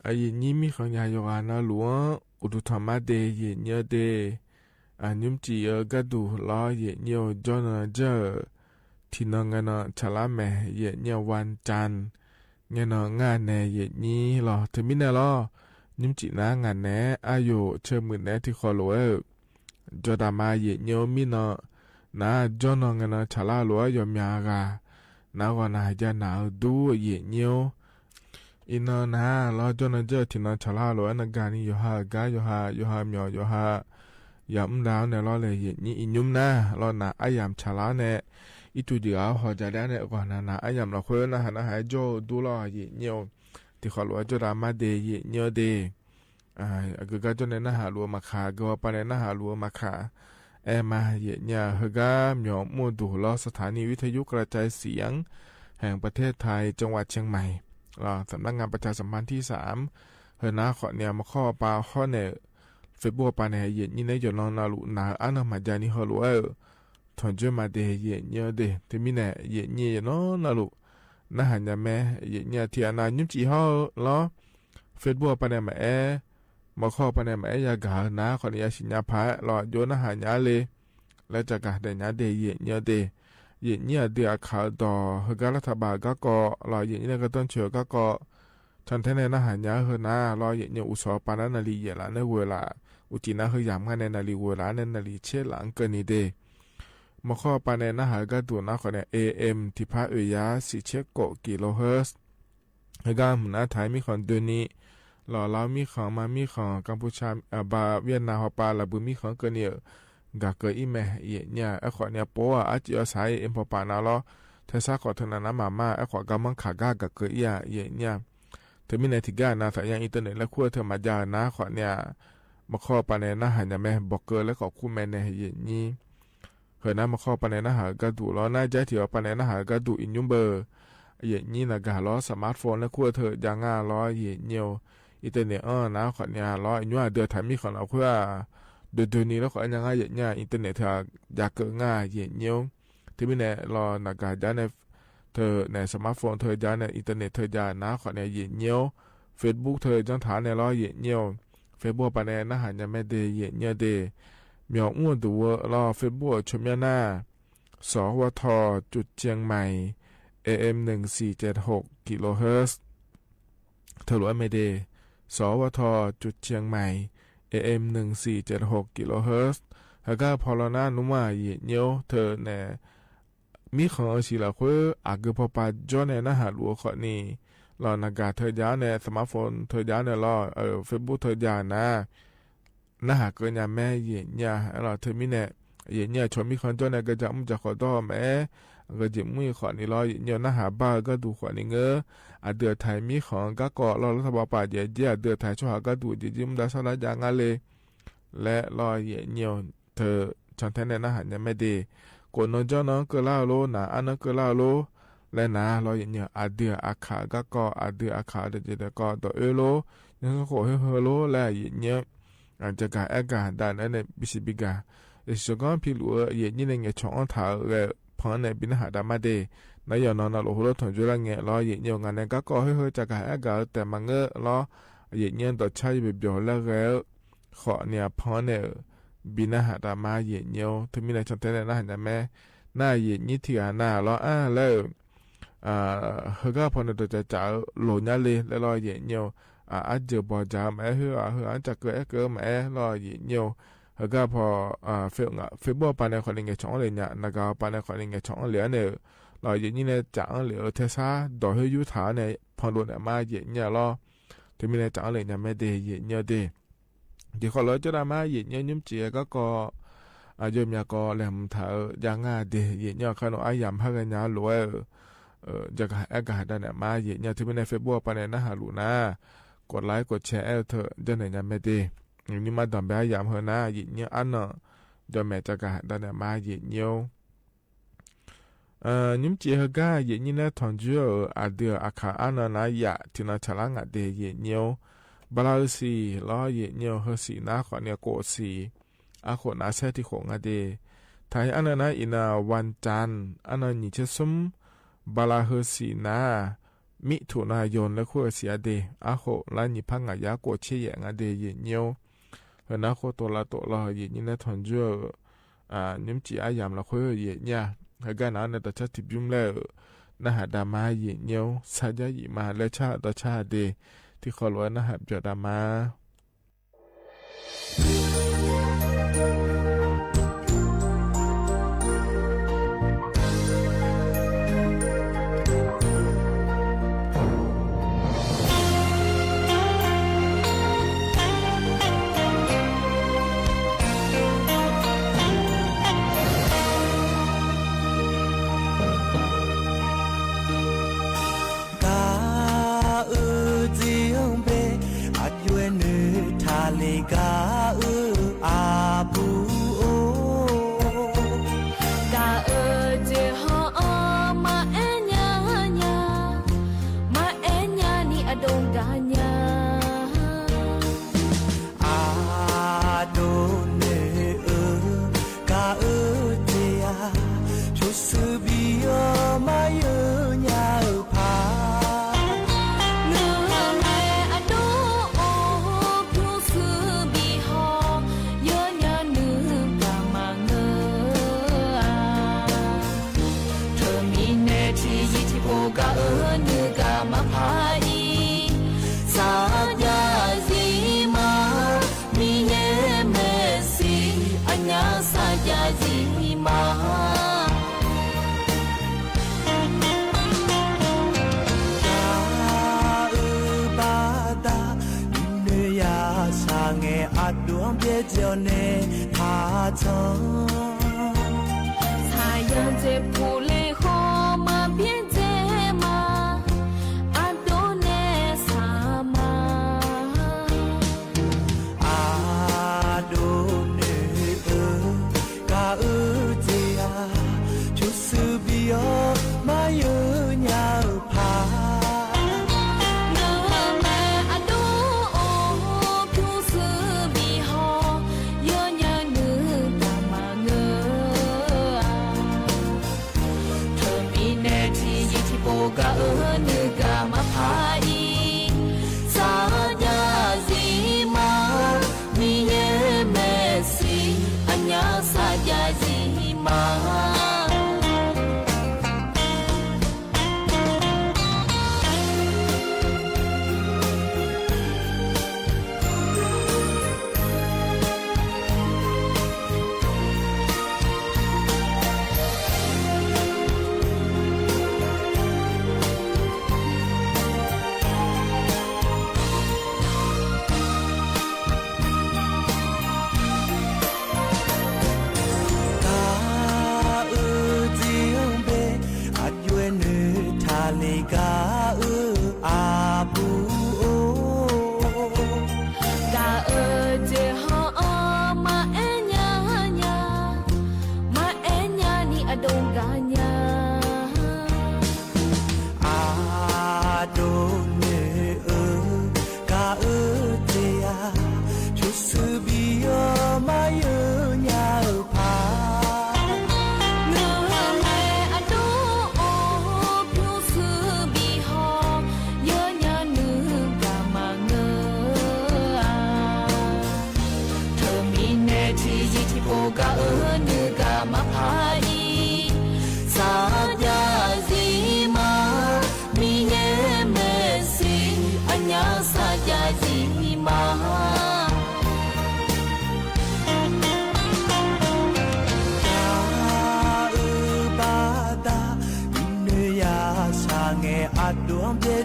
အရင်ညီမိခညာယောဂနာလွန်ဥဒုထမတေယေညတေအညုံချီယဂဒူလာယေညောဂျောနာဂျာတီနငနာချလာမဲယေညဝန်จานငနငါနေယေညီလောတမီနေလောညုံချီနာငါနေအာယိုချေမွနေတီခေါ်လောဂျောဒမာယေညောမီနာနာဂျောနာငနာချလာလောယောမြာကနာဝနာဂျာနာဒူယေညောอินนาลอจนเจอที่นชะลาโลอันกานี่ยหากายหามยอยหายำดาวเนี่ยลอเลยนี่อินุมนะลอนะอายามชะลาเนี่ยอีตุเดียวหอจะได้เนี่ยกว่านะอายามเราเคยนะหาหายโจดูลอเยเนียวที่ขอลัวจรามาเดเยเนียวเดก็ก็จนเนี่ยนะหาลัวมาขาก็ปะเนี่ยนะหาลัวมาขามาเยเนี่ยเฮกามยอมูดูลอสถานีวิทยุกระจายเสียงแห่งประเทศไทยจังหวัดเชียงใหม่สำนักงานประชาสัมพันธ์ที่3เฮนาขอเนี่ยมาข้อปาข้อเนี่ยเฟซบุ๊กปาเนี่ยเย็นนี่ในจนนนาลุนาอันมาจานี่ฮอลัวถอนเจมาเดเย็นเยอะเดที่มีเนี่ยเย็นนี่เนาะนาลุนะหันยาแม่เย็นเนี่ยที่อนายุจีฮอล้อเฟซบุ๊กปาเนี่ยมามาข้อปาเนี่ยมายากานะขอเนี่ยสิญญาพายรอโยนะหันยาเลยแล้วจากการเดญาเดเย็นเยอะเดเย็นเนี่ยเดือดข่าวต่อเฮการัฐบาลก็รอเย็นเนี่ยก็ต้นเชือก็ทันทีในนะหันยาเฮนารอเย็นเนี่ยอุศปานานาลีเยละในเวลาอุจินะเฮยามกันในนาลีเวลาในนาลีเชหลังเกินนี้เดมาข้อปาในนะหาก็ตัวนะขอเนี่ย AM ที่พาเอยาสิเชโกกิโลเฮิรตซ์เฮกาหมุนไทยมีคนตัวนี้ หล่อเรามีของมามีของกัมพูชาบาเวียดนามปาละบุมีของเกเนี่ยกะเกอีแม่เอียเนี่ยไอ้ขอเนี่ยปัวอาจิอาศัยเอ็มพอปานาล้อเธอซาขอเธอนามาม่าไอ้ขอกำมังขากากะเกอีเอียเนี่ยเธอมีในที่กานาสายยังอินเทอร์เน็ตและขั้วเธอมาจานะขอเนี่ยมาข้อปานในนะหันยาแม่บอกเกอและขอคู่แม่ในเอียนี้เฮนะมาข้อปานในนะหากระดูล้อหน้าใจที่ว่าปานในนะหากระดูอินยุมเบอร์เอียนี้นะกะล้อสมาร์ทโฟนและขั้วเธอยางาล้อเอียเนียวอินเทอร์เน็ตนะขอเนี่ยล้ออินยัวเดือดถ่ายมีของเราเพื่อเดือนนี้แล้วขอยังไงเนี่ยอินเทอร์เน็ตเธออยากเกิดง่ายเย็นเยี่ยวที่มีในรอนักการย้ายในเธอในสมาร์ทโฟนเธอย้ายในอินเทอร์เน็ตเธอย้ายนะขอในเย็นเยี่ยวเฟซบุ๊กเธอจังฐานในรอเย็นเยี่ยวเฟซบุ๊กปานในนะหันยังไม่เดเย็นเยี่ยวเดเมียวอ้วนตัวรอเฟซบุ๊กชมยาหน้าสวทจุดเชียงใหม่ AM 1476กิโลเฮิรตซ์เธอรู้ไม่เดสวทจุดเชียงใหม่AM 1476กิโลเฮิรตซ์แล้วก็พอลนานุมาเยเนียวเธอเนี่ยมีของสิละคืออากพอปาจอในนะหาลัวขอนี่รอนากาเธอยาในสมาร์ทโฟนเธอยาในรอFacebook เธอยานะหาเกินยาแม่เยเนี่ยรอเธอมีเนี่ยเยเนี่ยชวนมีคนจอในก็จะมุจะขอต่อแม่ก็จะมุขอนี่รอเยเนี่ยนะหาบ้าก็ดูขอนี่เงอเดือไทยมีของก็เกาะรอรัฐบาลป่าเยเดือไทยช่วยก็ดูจิ้มได้สลายอย่างอะไรและรอเยเนี่ยเธอฉันแทนในนะหันยังไม่ดีกดนจอน้องเกล้าโลนะอันนั้นเกล้าโลและนะรอเยเนี่ยเดืออาขาก็เกาะเดืออาขาเดือก็ต่อโลยังก็ขอให้โลและเยเนี่ยอาจจะการอากาศด้านนั้นบิสิบิกาสกอนพิลัวเยเนี่ยเนี่ยช่องถ่ายและพอในบินหาดามาเดนายนอนเราหัวถงจุลังเงะรอเย็นเยงานก็ก่อให้เฮจากการอากาศแต่มังเงะรอเย็นเย็นต่อใช้แบบเดียวแล้วขอเนี่ยพอเนี่ยบินหาดามาเย็นเยงถึงมีในชั้นเต้นนะเห็นไหมหน้าเย็นยี่ที่หน้ารอแล้วเฮก็พอเนี่ยตัวจะจ่าหล่นยันเลยแล้วรอเย็นเยงอาจจะบอกจ่าแม่เฮอาจจะเกิดแม่รอเย็นเยงเฮก็พอเฟซบุ๊กปานในคนเงี้ยช่องเลยเนี่ยนักปานในคนเงี้ยช่องเลยเนี่ยเราเย็นนี่เนี่ยจังเลยเทซ่าดอกเฮยุถาเนี่ยพอโดนมาเย็นเนี่ยรอถึงมีในจังเลยเนี่ยไม่ได้เย็นเนี่ยเดเดี๋ยวขอเราจะได้มาเย็นเนี่ยยุ่มเจียก็ยมยาก็แหลมถายังง่าเดเย็นเนี่ยขนมอายำพักกันยาหลวยจะอากาศได้เนี่ยมาเย็นเนี่ยถึงมีในเฟซบุ๊กปานในนะหาลูนะกดไลค์กดแชร์เถอะเดี๋ยวไหนเนี่ยไม่ได้อย่างนี้มาดำแบบยำเฮนะเย็นเนี่ยอันเนาะเดี๋ยวแม่จะกาได้เนี่ยมาเย็นเนี่ยนิมจีฮกาเย็นนี่นะทอนจูเดืออาคาอันนั้นยะที่น่าฉลาดเดเย็นเนี่ยบลาสีล้อเย็นเนี่ยเฮสีน่าขอเนี่ยโกสีอาขอน่าเซที่ของเดไทยอันนั้นอินาวันจันอันนั้นนิเชซุมบลาเฮสีน่ามิถุนายนและขั้วเสียเดอาขอลานิพังยาโกเชียงเดเย็นเนี่ยเฮน่าขอตัวละตัวล้อเย็นนี่นะทอนจูนิมจีอายามละขั้วเย็นเนี่ยเฮกันนั้นแต่ชาติบิมแล้วนะฮะดามาเย็นเนียวซาจายิมาและชาต่อชาเดที่ขอล้วนนะฮะเปียดามากาอาบูโอกาเจฮอมาเอญาญามาเอญานี่อดงกาญาอาโดเนกาเจียชุสบิโอมาเยญาพากาเนื้อกามาพาอีสา叫你他曾。太阳在不雷后嘛变在嘛，阿多内萨嘛，阿多内嘎这呀，就是比较嘛有鸟爬。ga ene ga mapai saya zima miye mesi anya saya zima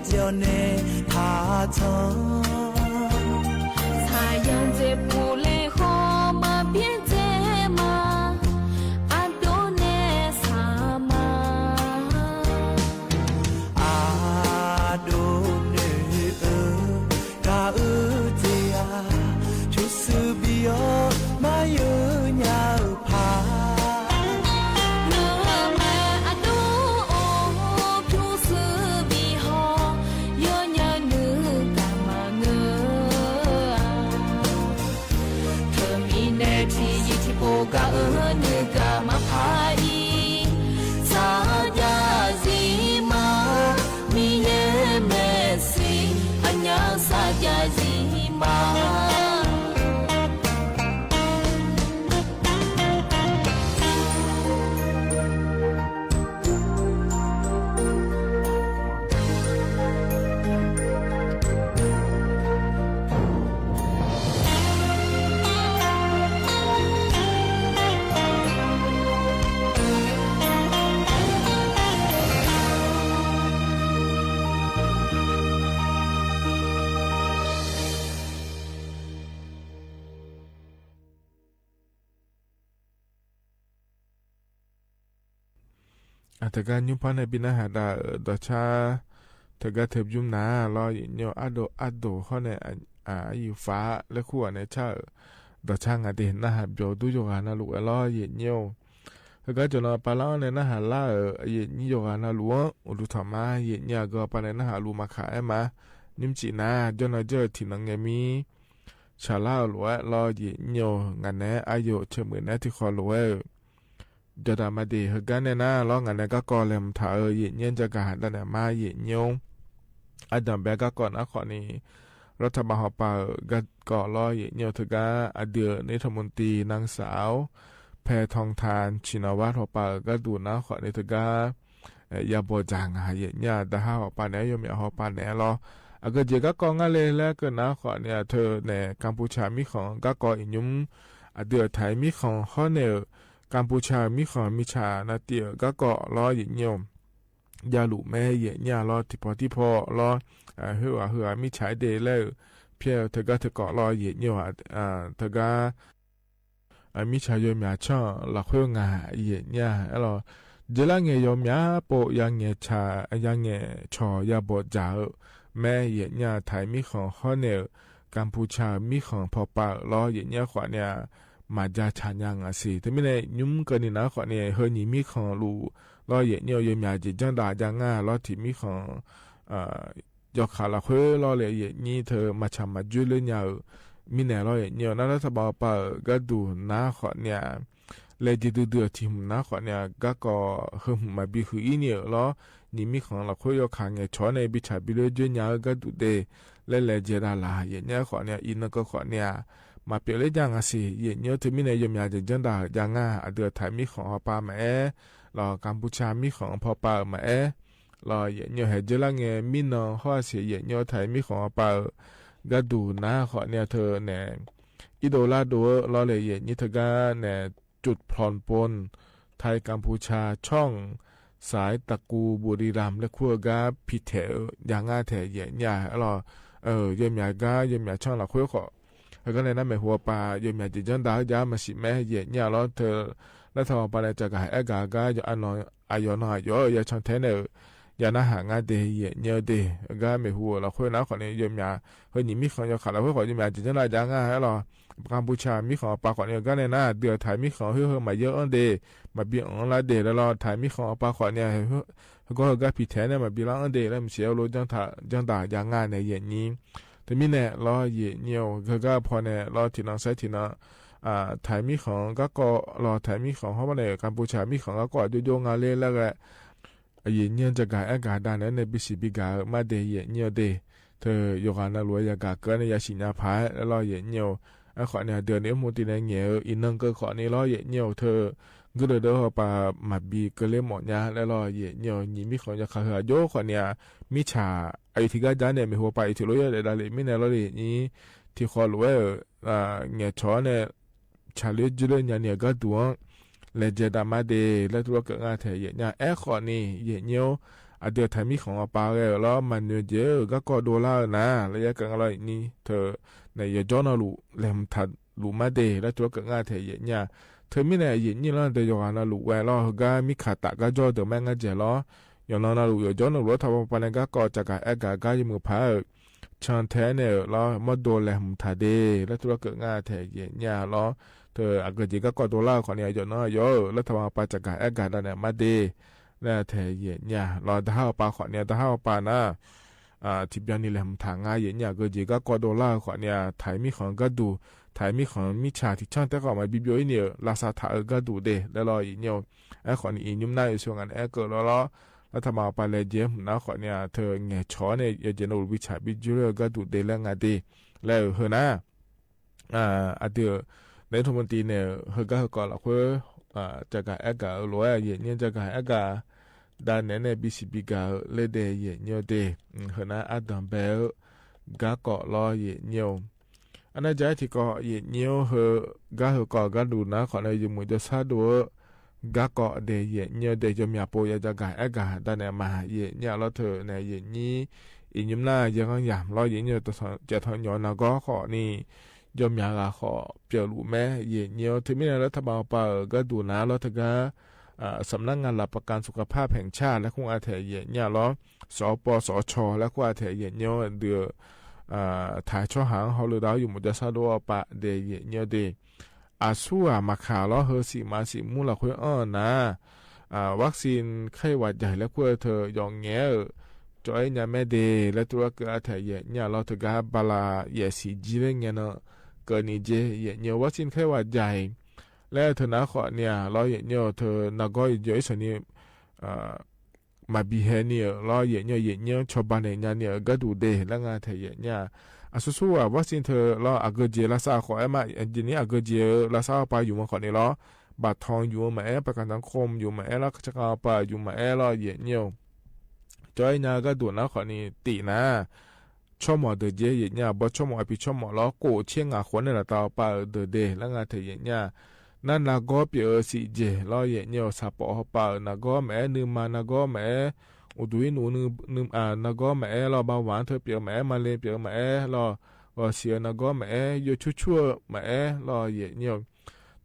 叫你他曾。太阳在不雷后嘛变在嘛，阿多内萨嘛，阿多内嘎这呀，就是比较嘛有鸟爬。ga ene ga mapai saya zima miye mesi anya saya zimaแต่การยุพันในปีหน้าหาดาดอชาแต่การเถิบยุ่มหนารออย่างเนียวอัดโดเข้าในอยู่ฟ้าและขั้วในชาดอช่างอาเดนนะฮะเบียวดูโยกานะลูกรออย่างเนียวแต่การจนปาล้อในนะฮะล่าอย่างนี้โยกานะลูกอุดุธรรมะอย่างเนียก็ปาในนะฮะลูกมาขายมานิมจีน่าจนเจอที่นังเงมีชาล่าลูกรออย่างเนียวงานนี้อายุเชื่อมือนะที่คอลูกจะดามาดีเฮกันเนี่ยนะร้องอันนี้ก็กอเลมถ่ายเย็นเย็นจะกระหันแต่เนี่ยมาเย็นยงอันดับแบก็ก่อนนะขอนี้รัฐบาลป่าก็ก่อรอเย็นเย็นถึงก็อดีตนิธมนตรีนางสาวแพทองทานชินวัตรหัวป่าก็ดูนะขอนี้ถึงก็ยาโบจางหายเย็นเย็นแต่ถ้าหัวป่าเนี่ยยมหัวป่าเนี่ยรอก็เจก็กองอะไรแล้วก็นะขอเนี่ยเธอเนี่ยกัมพูชามีของก็ก่ออินุมอดีตไทยมีของฮอนเนอร์กัมพูชามีของมิชานาเตียก็เกาะล้อหยินยมยาหลุแม่เหยียดยาล้อที่พอล้อเหือมิชายเดลเลอร์ เพียวเธอก็เธอเกาะรอเหยียดเนี่ยเธอก็มิชายมีช่อหลักเพื่องาเหยียดเนี่ยแล้วเจริญเงยมีปอยังเงชายังเงชอยาบดจ่าแม่เหยียดเนี่ยไทยมีของฮอเนลกัมพูชามีของพอปากรอเหยียดเนี่ยขวาเนี่ยมาจาชายังสิแต่ไม่ได้ยุ่มกันนี่นะขวาเนี่ยเฮนี่มีของรูรอเหยียดเนี่ยยมีจิตจังดาจังง่ารอที่มีของยกขาละเพื่อรอเลยเหยียดนี่เธอมาชามาจุเลยเนี่ยมีแนวรอเหยียดเนี่ยนั่นรัฐบาลปาก็ดูนะขวาเนี่ยเลยจะดูเดือดที่หุ่นนะขวาเนี่ยก็เฮิมมาบิคืออีเนี่ยล้อนี่มีของเราคุยกับขางเงชอในบิชาบิเลจเนี่ยก็ดูเดและเลยเจราลาอย่างเนี่ยขวาเนี่ยอินก็ขวาเนี่ยมาเปลี่ยนเลยจังอ่ะสิอย่างเนี่ยถึงมีในยมยาจะจังดาจังอ่ะเดือดไทยมีของปามารอกัมพูชามีของพอปามารออย่างเนี่ยเห็นเจราเงมีน้องข้อเสียอย่างเนี่ยไทยมีของปาก็ดูนะขวาเนี่ยเธอเนี่ยอิโดลาดูรอเลยอย่างนี้เธอก็เนี่ยจุดพรปนไทยกัมพูชาช่องสายตะกูบุรีรัมย์และขั้วกาพิเทลอย่างง่ายแถเหยียดใหญ่เยี่ยมใหญ่ก็เยี่ยมใหญ่ช่องหลักขั้วขอแล้วก็ในนั้นหมายหัวปลาเยี่ยมใหญ่จิตจันดายามาสิแม่เหยียดใหญ่แล้วเธอแล้วทว่าปลาจะกายแอกาก็จะอันนอยอายอนอยอย่าช่องเทนเนอร์อย่าน่าหางานเดียเหยียดเนื้อเดียก็หมายหัวเราขั้วน้าขอเนี่ยเยี่ยมใหญ่เฮ้ยนี่มีของยาขาเราขั้วขอเยี่ยมใหญ่จิตจันดายางง่ายแล้วกัมพูชามีของปลาขอเนี่ยก็ในหน้าเดือดไทยมีของเฮ้ยมาเยอะเดมาเบี้ยงละเดแล้วไทยมีของปลาขอเนี่ยก็ผิดแท้เนี่ยมาเบี้ยงเดแล้วมันเสียรู้จังด่าอย่างง่ายในอย่างนี้แต่มีเนี่ยรอเหยียดเนียวก็พอเนี่ยรอที่น้องใช้ที่น้องไทยมีของก็รอไทยมีของเพราะว่าในกัมพูชามีของก็โยงงานเล่นแล้วแหละเหยียดเนียวจะกายอากาศด้านนั้นในบิสิบิกามาเดเหยียดเนียวเดเธอโยกานรวยยากาเกินในยาชินาพายแล้วรอเหยียดเนียวขอเนี่ยเดือนนี้มูติในเงี้ยอินนังก็ขอนี่ล้อเหยียดเนียวเธอก็เดินปามาบีก็เล่หมดเนี่ยแล้วล้อเหยียดเนียวนี่มีของจะขาดโยขอเนี่ยมิชาไอที่ก็จานเนี่ยมีหัวไปที่รู้ยังได้เลยไม่แน่ล้อเลยนี่ที่ขอรู้ว่าเงี้ยช้อนเนี่ยชาลิจุเลเนี่ยก็ตัวเลเจดามาเดแล้วตัวก็งานเถียเนี่ยขอนี่เหยียดเนียวเดือดไทยมีของปาแล้วมันเยอะก็$นะแล้วยังกันอะไรนี่เธอในยจอนลูเลมทัดลูมาเดแล้วตัวก็ง่ายเถียเนี่ยเธอไม่ในอย่างนี้แล้วเดี๋ยวกันลูแวล้อก็มีขาตะก็จอเดี๋ยวแม่งก็เจล้ออย่างนั้นลูยจอนลูทำปานก็จะกายก็ยังมือพายชันแท้เนี่ยล้อมาโดนเลมทัดเดแล้วตัวก็ง่ายเถียเนี่ยล้อเธอก็จีก็$คนเนี่ยอย่างนั้นเยอะแล้วทำปานจะกายก็ได้เนี่ยมาเดแล้วเถียเนี่ยล้อถ้าปาขอเนี่ยถ้าปานะที่บ้านนี่แหละทางง่ายอย่างเงี้ยก็จีก็$ขอเนี่ยไทยมีของก็ดูไทยมีของมีชาที่ช่างแต่ก็มาบิบอยเนี่ยลาซาถาก็ดูเดแล้วรออีเนี่ยขอนี่อีนุ่มหน้าอยู่ช่วงนั้นก็แล้วทำมาไปเลยเจมนะขอเนี่ยเธอเงี้ยช้อนเนี่ยจะโน้ตวิชาบิจูเลก็ดูเดแล้วงานดีแล้วเฮนะเดี๋ยวในทุกวันทีเนี่ยก็ละเพื่อจะกายก็รวยอย่างเงี้ยจะกายก็ด้านนั้นบิสิบิกาเลเดยเนียวเดเฮนะอดัมเบลกะเกาะลอเยเนียวอันนั้นใจที่เกาะเยเนียวเฮกะเฮเกาะกะดูนะขอในยมุจะซาดูกะเกาะเดยเนียวเดจะมีโปยจะกายด้านนั้นมาเยเนียวแล้วเธอในเยนี้อียุมหน้ายังยามลอเยเนียวจะทอนย้อนนะก็ขอนี่ยมยากะขอเปียวลูแม่เยเนียวถึงไม่ได้รัฐบาลปาก็ดูนะแล้วเธอก็สำนักงานหลักประกันสุขภาพแห่งชาติและคงอาเทเยเนี่ยล้อสปสชและคงอาเทเยเนี่ยเดือถ่ายช่อหางเขาเลยดาวอยู่มุจซาโดปะเดเยเนี่ยเดอาซัวมาขาล้อเฮอสิมาสิมูละคุยนะวัคซีนไข้หวัดใหญ่และเพื่อเธอยองเงี้ยจอยเนี่ยแม่เดและตัวก็อาเทเยเนี่ยเราถึงกับบาลาเยสีจีเรื่องเงี้ยเนาะเกินนี้เจเยเนี่ยวัคซีนไข้หวัดใหญ่แล้วเธอนะขอเนี่ยเราเห็นเนี่ยเธอนักก็เยอะส่วนนี้มาบีเฮเนี่ยเราเห็นเนี่ยชาวบ้านเนี่ยก็ดูเดแล้วงานเธอเนี่ยสู้ๆวัคซีนเธอเราอากาศเจรักษาขอมาจีนี้อากาศเจรักษาไปอยู่มาขอเนี่ยเราบัตรทองอยู่มาประกันสังคมอยู่มาแล้วจะเอาไปอยู่มาเราเห็นเนี่ยจอยเนี่ยก็ดูนะขอนี่ตีนะชอบหมอเดเจเนี่ยบ่ชอบหมอพี่ชอบหมอเราโกเชียงคนเนี่ยต่อไปเดแล้วงานเธอเนี่ยนั่นนักก็เปียสิเจล้อเย่เนี่ยสับปะปะนักก็แม่นึมานักก็แม่อุดุยนูนึนักก็แม่เราเบาหวานเธอเปียแม่มาเลยเปียแม่เรา อเสียนะก็แม่อยู่ชั่วๆแม่รอเย็นเนียว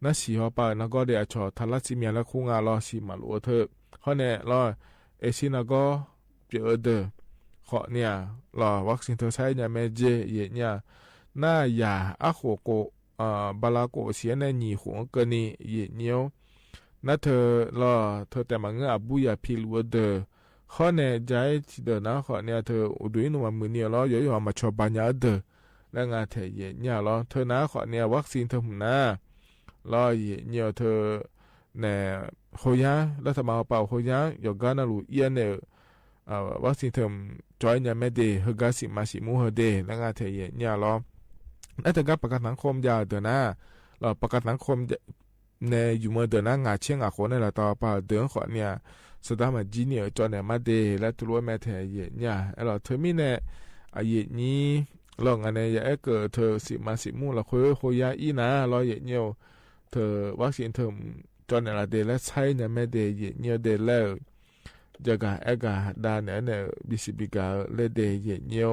นั่นสิฮอปานะก็เดี๋ยวชอทัลลัสิเมียละคุงารอสิมาลัวเธอเขาเนี่ยรอเอซินะก็เจอเดอเขาเนี่ยรอวัคซีนเธอใช้เนี่ยแม่เจเย็นเนี่ยน่ายาอะโคโกบาลาโกเสียในหนีหัวเกินนี่เย็นเนียวนั่นเธอรอเธอแต่มาเงาบุยาพิลัวเดอเขาเนี่ยใจที่เดินนะเขาเนี่ยเธออุดุยนุมันมือเนี่ยรออยู่ๆมาชอบบานยาเดอแล้วงานเธอเย็นเนี่ยรอเธอนะเขาเนี่ยวัคซีนเธอหุ่นนะรอเย็นเนี่ยเธอเนี่ยโฮยารัฐบาลเป่าโฮยาอยู่กันนั่นรู้เอียนเนี่ยวัคซีนเธอจอยเนี่ยไม่ได้เฮกาสิมาสิมูเฮเดแล้วงานเธอเย็นเนี่ยรอนั่นเธอกับประกันสังคมยาเดินนะรอประกันสังคมในอยู่เมื่อเดือนงาเชียงอาคนในละต่อไปเดือนขวเนี่ยสุดท้ายมาจีเนียจอเนี่ยมาเดและตัวแม่เธอเย็นเนี่ยเราเธอมีเนี่ยเย็นนี้ลองอันนี้อย่าเกิดเธอสิมาสิมูเราคุยโฮยาอีนะรอเย็นเนี่ยเธอวัคซีนเธอจอเนี่ยละเดและใช้เนี่ยแม่เดเย็นเนี่ยเดแล้วจะกะกะดานเนี่ยบิสิบิกาเลเดเย็นเนี่ย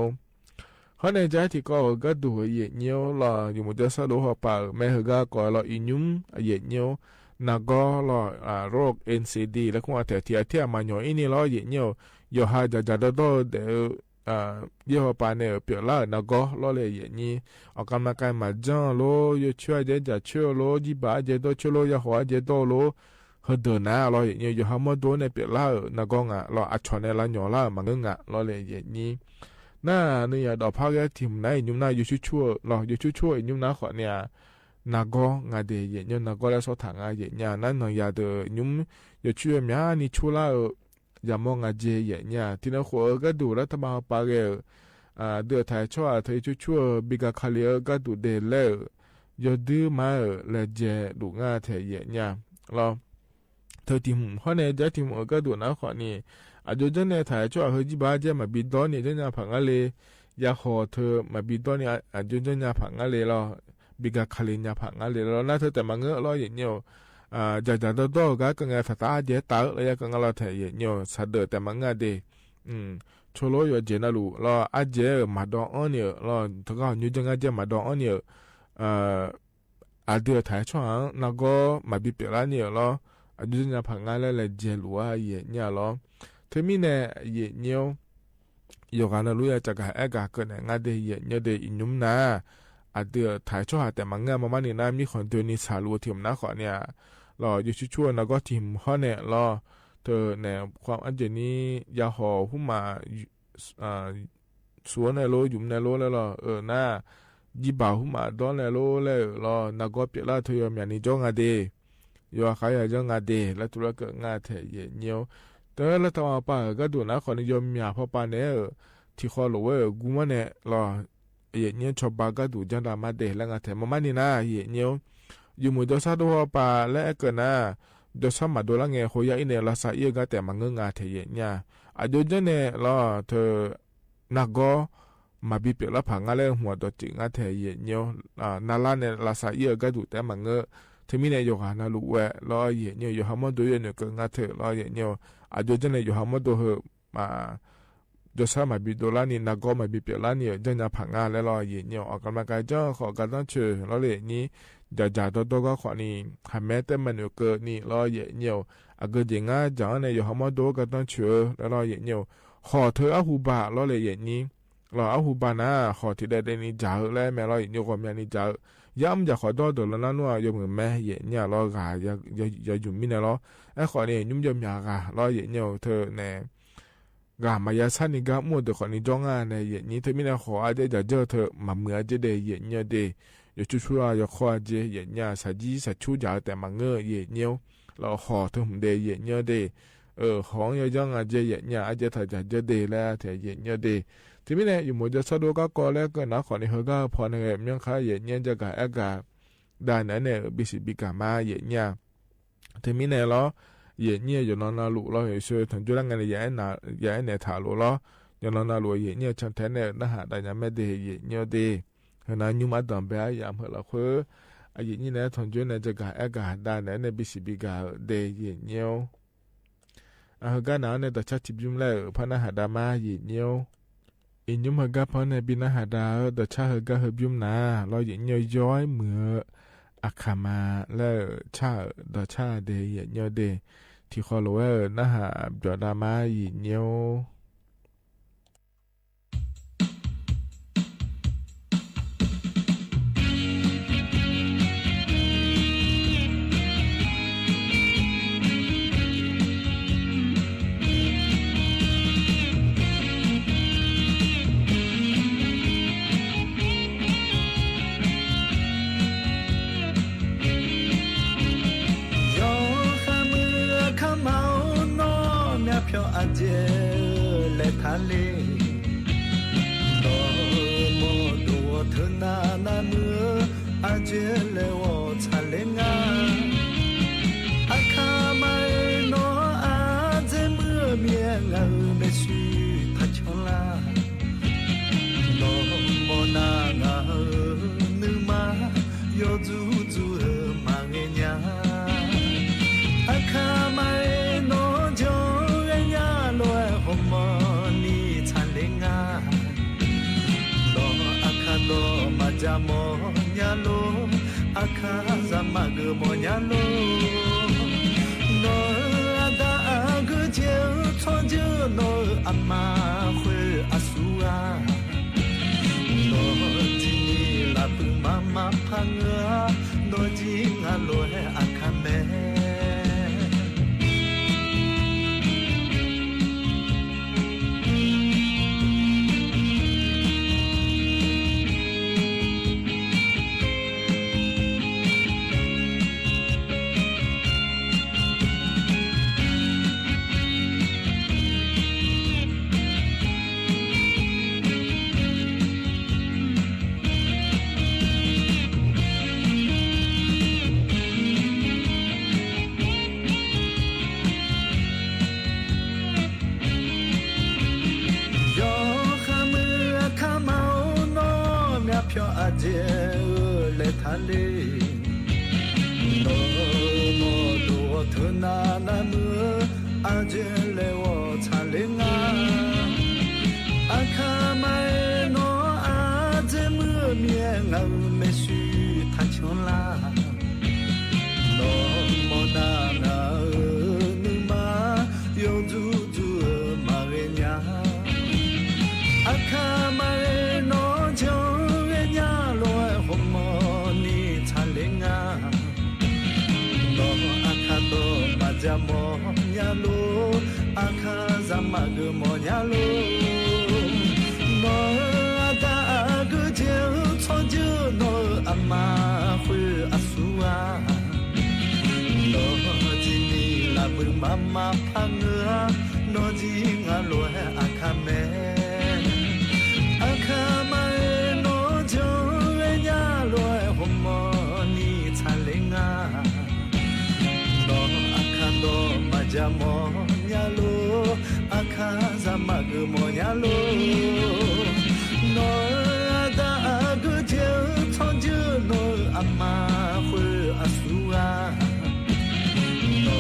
เขาในใจที่ก็ดูเย็นเนี่ยเราอยู่มุจฉาดูหัวปากแม่เฮก็ก็เราอินุ่มเย็นเนี่ยนักก็รอโรค NCD แล้วคงแต่ที่มันอยู่อินี่รอเย็นเนี่ยอยู่หาจะโดเดี๋ยวยี่ห้อปานเนี่ยเปลี่ยนละนักก็รอเลยเย็นนี้ออกกำลังกายมาจังโลอยู่ช่วยเดี๋ยวจะช่วยโลจีบาเดี๋ยวโดช่วยโลยาหัวเดี๋ยวโดโลเฮเดินนะรอเย็นเนี่ยอยู่หามาโดนเนี่ยเปลี่ยนละนักก็งะรออัดชนเนี่ยละหน่อละมันก็งะรอเลยเย็นนี้น่าเนี่ยดอกพักทีมไหนยุ่งน่าอยู่ชั่วๆรออยู่ชั่วๆยุ่งน่าขอเนี่ยนักก็งาเดียเนี่ยนักก็แล้วสอทางงาเดียนั่นนอยาเดยุ่งอยู่ชั่วเมียนี่ชั่วละอย่ามองงาเจียเนี่ยที่นั่นหัวก็ดูแล้วทำมาปากเดือดถ่ายชั่วเธอชั่วบิกาคาเลียก็ดูเดลเลยอยู่ดื้อมาเลยเจดูงาเธอเนี่ยรอเธอทีมเขาเนี่ยจะทีมก็ดูนะขอนี่อาจจะเนี่ยถ่ายชั่วเฮจิบาเจมาบิดดอนเนี่ยจะเนี่ยผังอะไรยาขอเธอมาบิดดอนเนี่ยอาจจะเนี่ยผังอะไรรอบิกาคาลินยาผังอะไรแล้วน่าเธอแต่มาเงอะรออย่างเงี้ยจะโตก็กังไงสตาเจตาเลยกังเราเธออย่างเงี้ยสัตว์แต่มาเงอะเดชโลอยู่เจน่ารู้รออาเจมาดองเนี่ยรอถ้าก็ยูจังอาเจมาดองเนี่ยอาเดือถ่ายช่วงนักก็มาบิเปล่าเนี่ยรออาจจะเนี่ยผังอะไรเลยเจลัวอย่างเงี้ยรอเธอมีเนี่ยอย่างเงี้ยอยู่กันรู้อยากจะกับกาเกินงาเดียเนี่ยเดียอินุ่มนะอาเดือถ่ายชั่วแต่มังเงามานี่นะมีคนเดือนนี้สาลัวทีมนะขอเนี่ยรออยู่ชั่วๆนะก็ทีมเขาเนี่ยรอเธอเนี่ยความอันเจนี้ยาห่อหุ้มมาสวนในโลยุ่มในโลแล้วรอหน้าจีบ่าวหุ้มมาดอนในโลแล้วรอนักก็เปล่าเธอยอมอย่างนี้จ้องอาเดียอยู่ใครอยากจ้องอาเดียแล้วตัวก็งาเธอเงี้ยวแต่แล้วทำมาป่ะก็ดูนะคนนิยมมีพอป่ะเนี่ยที่เขาหลวยกูมันเนี่ยรอเนี่ยชอบบาก็ดูจังดามาเดแล้วงาเถมานี่นะเนี่ยอยู่มือดอซาดูป่ะและเกินนะดอซามาดูละเงี้ยเขาอยากอินเนี่ยลาซาเยก็แต่มันงาเถเนี่ยอายุเจเนี่ยรอเธอนักก็มาบิเปละผังอะไรหัวดอจิงาเถเนี่ยนาลาเนี่ยลาซาเยก็ดูแต่มันเงอที่มีเนี่ยอยู่หานาลูเวรอเนี่ยอยู่หามาดูเนี่ยก็งาเถรอเนี่ยอายุเจเนี่ยอยู่หามาดูเหมาดอซามาบิโดลานี่นักก็มาบิเปล่านี่จังจะผังงานแล้วรอเย็นเนี่ยออกกำลังกายเจ้าขอการต้องเชื่อแล้วเลยนี้จะตัวก็ขอนี่หาแม้แต่มันอยู่เกิดนี่รอเย็นเนี่ยอาเกิดยังไงจังเนี่ยอยู่หามาดูก็ต้องเชื่อแล้วรอเย็นเนี่ยขอเธออาหูบาแล้วเลยเย็นนี้รออาหูบานะขอที่ได้นี่จ่าแล้วแม่รอเย็นเนี่ยก็แม่นี่จ่าย้ำจะขอตัวเดินแล้วนั่นว่าอยู่เหมือนแม่เย็นเนี่ยรอกาอย่าหยุ่มมินแล้วไอ้ขอเนี่ยยุ่มยมยาการอเย็นเนี่ยเธอเนี่ยกามายาสันนี่ก็มั่วตัวคนนี้จ้องอ่ะเนี่ยอย่างนี้เธอไม่ได้ขออาจจะเจอเธอมาเมื่อจะได้อย่างเงี้ยเดอยู่ชั่วๆอย่าขออาจจะอย่างเงี้ยสัจจีสัจชูจ่าแต่มาเงยอย่างเงี้ยเราขอเธอผมเดอย่างเงี้ยเดของอย่าจ้องอาจจะอย่างเงี้ยอาจจะเธอจะเดแล้วแต่อย่างเงี้ยเดที่ไม่ได้อยู่มั่วจะสะดวกก็แล้วก็นักขอนี่เขาก็พอในแบบยังค่าอย่างเงี้ยจะกับได้นั่นเนี่ยบิสิบิกามาอย่างเงี้ยที่ไม่ได้หรอ也เนี่ยอยู่นอนนาลุเราเฉยๆถึงจุดนั้นไงเนี่ยเนี่ยถาลุเราอยู่นอนนาลุเนี่ยฉันแทนเนี่ยนะฮะแต่ยังไม่ได้เนี่ยดีขณะยุ่งมาตอนไปยามเราคือเนี่ยเนี่ยถึงจุดนั้นจะการได้เนี่ยบิสิบิกาเดเนี่ยกันนั้นเนี่ยแต่ชัดทิบยุ่งแล้วพนักหาดามาเนี่ย อินยุมฮกะพอในบินาหาดาดอชาฮกะฮบิมนาลอเยเนยย้อยเหมืออาคามาและชาดอชาเดเยเนเดที่ขอรู้ว่านะฮะจอดามาอีเนียว阿姐来塔里，多么多特那么，阿姐来我查嘞啊，阿卡玛诺阿姐么面啊没许他穷啦，多么那啊你嘛有足足嘛个呀，阿卡玛诺就。Homoni talinga lo akado majamo nyalo akaza magmo nyalo no ada agje chonje no amma hui asua no jini la pu mama phanga no jinga lo he akame阿姐来塔里，诺么多特那么，阿姐来我查里啊，阿卡麦诺阿姐么面啊没许他穷啦，诺么那啊你嘛有足足嘛个呀，阿卡麦诺就。Jamo nyalo akaza magmo nyalo no ada agje chonje no ama hui asua no jini la bu mama phanga no jinga lo he akame akama no jo nya lo homo ni chalenga no majamo nyalo akaza magmo nyalo no ada agje chonje no amma hui asua no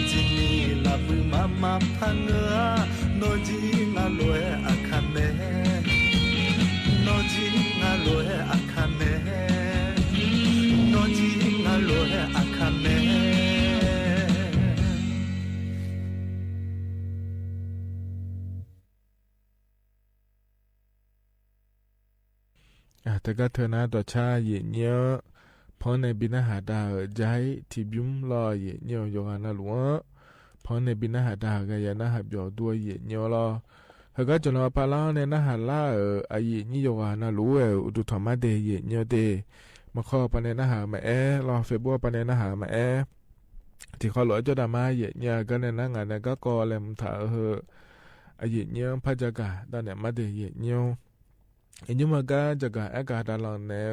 jini la bu mama phanga no jinga lo akame no jinga lo akame no jinga lo akameแต่ก็เธอนะต่อชาเย็นเยอะเพราะในบินาหาดาใจที่บิมรอเย็นเยอะยงานาหลวงเพราะในบินาหาดาก็ยังน่าหับยอด้วยเย็นเยอะรอเขาก็จะรอพาลาในน่าหาล่าอาเย็นนี่ยงานาหลวงอุตุธรรมะเดเย็นเยอะเดมาข้อปนในน่าหามารอเฟบัวปนในน่าหามาที่เขาหลวงเจ้าดามาเย็นเยอะก็ในนั่งงานก็กอแลมถาอาเย็นเยอะพระจักรตอนเนี่ยมาเดเย็นเยอะอันนี้มันก็จะการอากาศตลอดแนว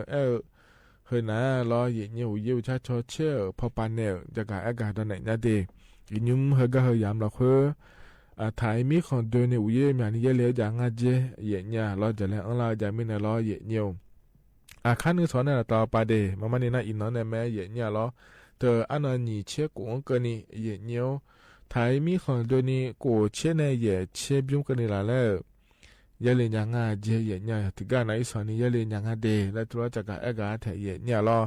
เฮ้ยนะรอเย็นเยอะยิ่งชาชอเชื่อพอปานแนวจะการอากาศตอนไหนนะเด็กอันนี้มันก็เฮยามเราคือถ่ายมีของเดินในอุ้ยมันนี่เลี้ยอย่างงั้นเจเย็นเนี่ยรอจะแล้วเราจะไม่ในรอเย็นเยอะขั้นนึงสอนเนี่ยต่อไปเดมันนี่นะอินนอนในแม่เย็นเนี่ยรอเธออันนั้นนี่เชื่อกูกันนี่เย็นเยอะถ่ายมีของเดินนี่กูเชื่อในเย็นเชื่อบิ้มกันนี่ละแล้วย ยะเลญางาเจเยเนี่ยถึงกาไหนสอนนี่ยะเลญางาเดและตัวจักะเอกาแทเยเนี่ยรอ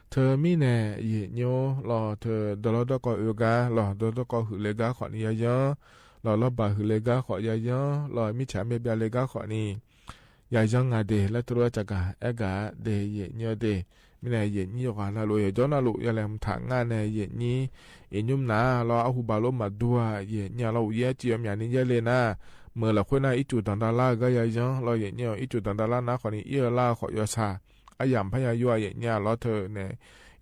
เธอมีแน่เยโยรอเธอดลดก็เอการอดลดก็หือเลกาขอนี่ยะรอบ่าหือเลกาขอยะรอมิฉาเมเบียเลกาขอนี่ยะยังาเดและตัวจักะเอกาเดเยเนี่ยเดมีแน่เยนี่กว่านะโลยจอนะโลยะแลมถางงานแน่เยนี่เอยุมนารออะหูบาโลมาดัวเยเนี่ยเราเยจิยมยานี่ยะเลนะเมื่อละคนน่ะอีจุดันดาลาก็ยะยังรอเยเนี่ยอีจุดันดาลานะขอนี่เอียลาขอยอชาอายามพยายัวเยเนี่ยรอเธอเนี่ย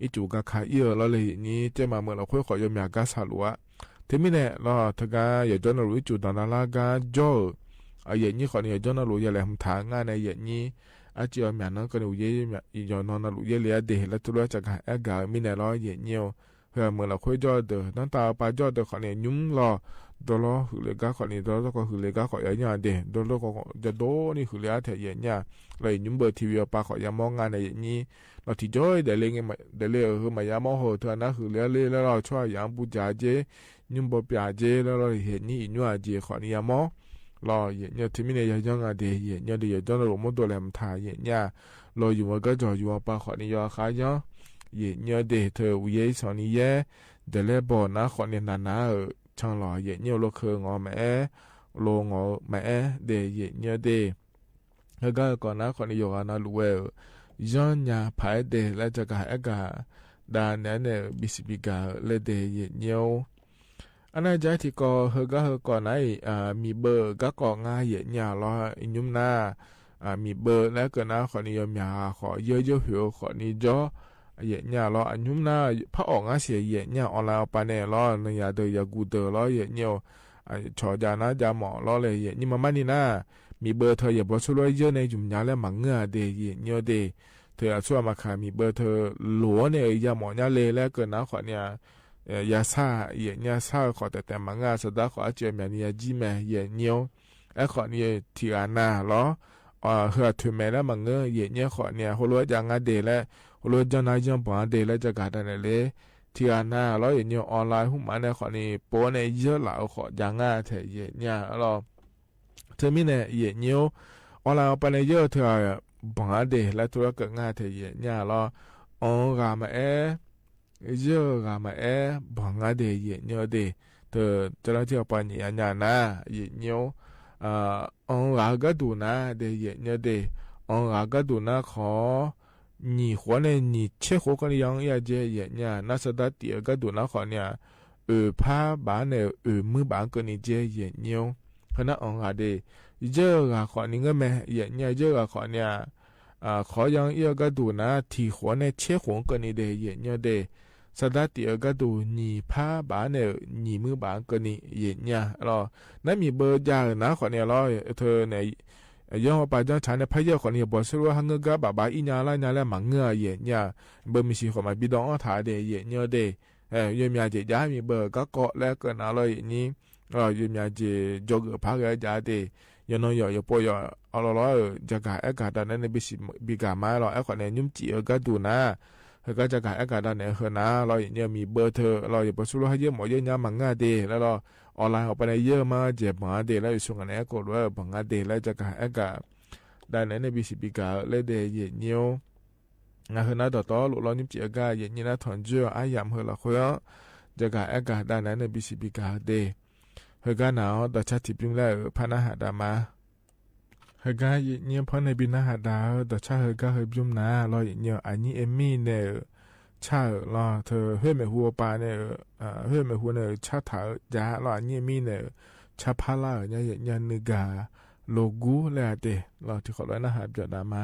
อีจูกะคาเอียรอเลยนี่เจมาเมื่อละค่อยขอยอมยากาสาลัวเทมิเนี่ยรอทกาเยจอนะโลอีจุดันดาลากาจอเยนี่ขอนี่จอนะโลยะแลมถางงานในเยนี่อาจจะมีอันนั้นก็ดูเยี่ยมอีกอย่างนั้นดูเยี่ยเลยเดี๋ยวแล้วตัวจากเอกามีในร้อยเยี่ยมเพื่อเมื่อเราคุยจอดเดินนั่งตาไปจอดเดินขอเนี่ยยุ่งรอตัวล้อหือเล็กขอเนี่ยตัวล้อก็หือเล็กขออย่างเงี้ยเดี๋ยวตัวล้อก็จะโดนี่หือเล็กแถวอย่างเงี้ยเลยยุ่งเบอร์ทีวีปาขอยามองงานในอย่างนี้เราที่จอยเดี๋ยวเลี้ยงเดี๋ยวเลี้ยงคือมายามองหัวเธอนะหือเลี้ยงแล้วเราช่วยยามปูจ่าเจยุ่งเบอร์ปีอาเจแล้วเราเห็นนี่ยุ่งอาเจขอเนี่ยยามองรอเยี่ยที่มีในยังอาเดียเยี่ยเดี๋ยวจอนเราไม่ตัวแหลมทายเยี่ยรออยู่ว่าก็จออยู่ว่าปาขอนี่ยาขายยังเยี่ยเดี๋ยวเธอวิ่งสอนนี่เย่เดี๋ยวเล่บ่อนะขอเนี่ยนานๆช่างรอเยี่ยเราเคยงอแม่โลงอแม่เดี๋ยวเยี่ยเดี๋ยวแล้วก็ก่อนนะขอนี่ยานะรู้ว่าย้อนยาภายเดี๋ยวแล้วจะกหายกาดานเนี่ยบิสบิกาเลเดี๋ยวเยี่ยอันนั้นใจที่ก็เฮก็เฮก่อนไหนมีเบอร์ก็ก่อง่ายอย่างเนี่ยรอยุ่มหน้ามีเบอร์แล้วก็นะขอนิยมยาขอเยอะๆหัวขอนิจออย่างเนี่ยรอยุ่มหน้าพระออกง่ายเสียอย่างเนี่ยออนไลน์ไปเนี่ยรอในยาเดยากูเดอรออย่างเนี่ยชอจานะจาหมอรอเลยอย่างนี้มานี่นะมีเบอร์เธออย่าบอกช่วยเยอะในจุ่มยาแล้วมังเงาเดยเนี่ยเดเธอช่วยมาขายมีเบอร์เธอหลัวเนี่ยยาหมอเนี่ยเลยแล้วก็นะขอเนี่ยยาซาเยี่ยซาขอแต่มังงาสุดาขออาจจะมีอันนี้จีแม่เยี่ยเนียวขอเนี่ยที่อานาล้อเหือถุแม่แล้วมังเงยเยี่ยขอเนี่ยหัวรัวจังอาเดแล้วหัวรัวจังนายจังปอนเดแล้วจะการอะไรเลยที่อานาล้อเยี่ยออนไลน์หุ่มอันเนี่ยขอนี่โป้เนี่ยเยอะหลายขอจังอาเถเยี่ยล้อเธอมีเนี่ยเยี่ยออนไลน์ไปเนี่ยเยอะเธอปอนเดแล้วตัวก็งาเถเยี่ยล้อรามเยอะกามาบังอาเดยเนียวเดเธอจะเล่าที่ปัญญาญาณนะเนียวรากระดูนะเดยเนียวเดรากระดูนะขอ你活呢你切活个样也这也呢那是的第二个度那好呢怕把呢没把个你这也牛可能啊的这个好你个没也呢这个好呢ขอยัง一个度呢体活呢切活个你的也呢的สดา第二个度你怕把呢你没把个你也呢咯那มีเบอร์ยานะขอเนี่ย咯เธอเนี่ยย้อนไปจังฉันเนี่ยพะเยาขอเนี่ยบ่ซื้อว่าหังกะบาบาอีญาละญาละมังเงยเยเนี่ยเบอร์มีสิขอมาบิดองถ่ายเดเยเนี่ยเดยมยาเจยามีเบอร์ก็เกาะแล้วก็นะเลยนี่ยมยาเจจกพากะจาเดยอนอยปอยเอาละจะกะอากาศนั้นในบิกามาเราขอเนี่ยยุ่มจีก็ดูนะก็จะกะอากาศนั้นเฮนะเราเนี่ยมีเบอร์เธอเราอย่าบ่ซื้อว่าเยอะหมอเยอะญามังงะเดแล้วเราออนไลน์ออกไปในเยอะมาเจ็บมาเดแล้วอยู่ส่งกันแอก็รู้ว่าบังอาเดแล้วจะกะอากาศได้ในบิสิบิกาเลยเดเยเนียวนะเฮนะต่อลุเรายุ่มจีอากาศเยนี่นะถอนเจออายามเฮละค่อยจะกะอากาศได้ในบิสิบิกาเดเฮกันหนาวต่อชาติพิมพ์แล้วพานะหาดามาเฮกันเยนี่พอในบินะหาดาต่อชาเฮกันเฮบิมนะเราเยนี่อันนี้เอมี่เนี่ยชาล่ะเธอเฮ้ยไม่หัวปาเนี่ยเฮ้ยไม่หัวเนี่ยชาถาจ้าล่ะนี่มีเนี่ยชาพาล่าเนี่ยยันนึกาโลกูเลยเดล่ะที่ขอร้อยนะหาบจดามา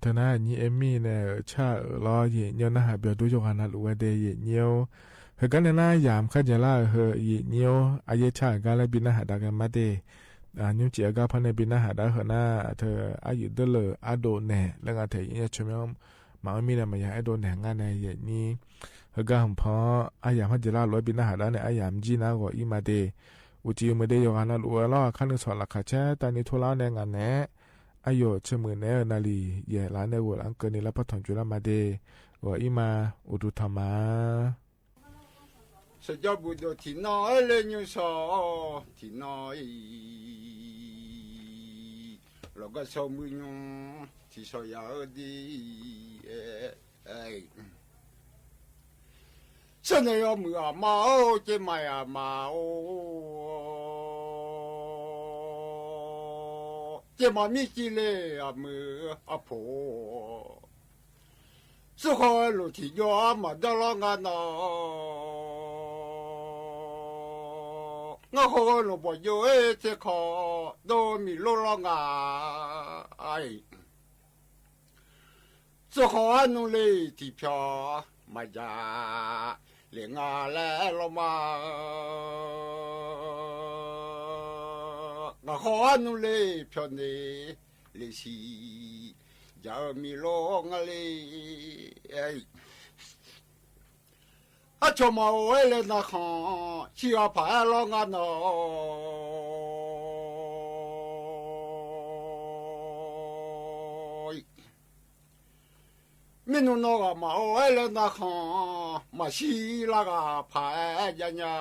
เธอหน้านี่เอมี่เนี่ยชาลอเยนะหาเบียดูจกันนะลูกเดยเนียวเฮกันเนี่ยนะยามขัดจะล่าเฮเยเนียวอายชากันแล้วบินหาดากันมาเดนิมจีก็พันในบินหาดาเฮน่าเธออายุเดลอาโดเน่แล้วก็เธอเนี่ยชมยมามีเนี่ยมาอยากให้โดนแหงงานในเยนี้เฮกันพออายามขัดจะล่าลอยบินหาดาเนี่ยอายามจีน่าก็อีมาเดอุจิมาเดยกันนะลูกแล้วขั้นหนึ่งสอนหลักขัดแช่ตอนนี้ทุล้าในงานเนี่ยอายุเชื่อมือเนอนาลีเย่ร้านในวัวหลังเกินนี่แล้วพอถอนจุลมาเดว่าอีมาอุดุธรรมาสยบุตรที่น้อยเลยนิสอที่น้อยเราก็สมุยงที่สอยาวดีฉันยอมมือมาโอเจไม่มาโอเจมามีกิเลมือโผสุขลุที่ยอมมาดลงานงาโหลบ่อยู่เจขอโดมีโลลงาไอสุขนุลีที่พอมาจาเลี้ยงาแล้วลมางาขอนุลีพอนี้ลิชีจะมีโลงาลีอาชมาเวเลนะขันชีอาพาลงานอมินุนกมาเวเลนะขันมาชีลากาพายัญญา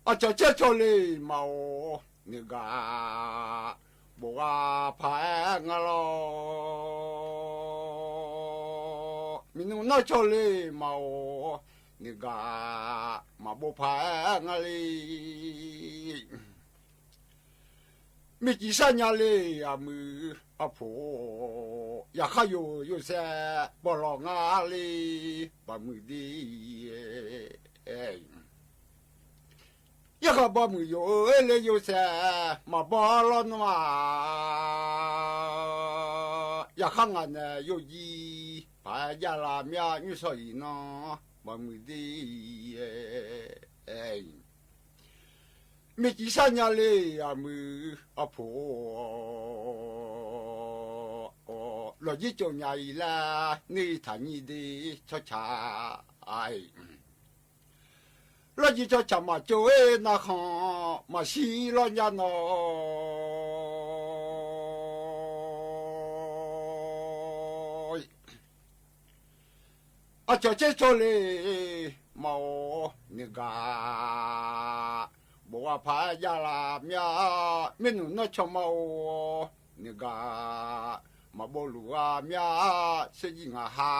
อาจจะเจอเลยมาเนกาบัวพายงาลอมินุน่าชลีมาโอนิกามาบัวพายงาลีมิจิสัญญาลีอามืออาโผอยากขยุยุเสบลองาลีบะมือดีอยากบ่มือโยเลยโยเสมาบ่ลอนว่าอยากข้างานเนี่ยโยยีพายาลามีอยู่สอยน้อบ่มือดีมีกี่สัญญาเลยอามืออาโผเรายิ่งจงใหญ่ละนี่ฐานนี้ดีช้าๆไอเราจะจะจำมาโจเอนะฮะมาชีลอนยานอยอาจจะเจโจเลมาโอนิกาบัวพายาลามีมินุนชมาโอนิกามาบลูอามีเสจิงาฮา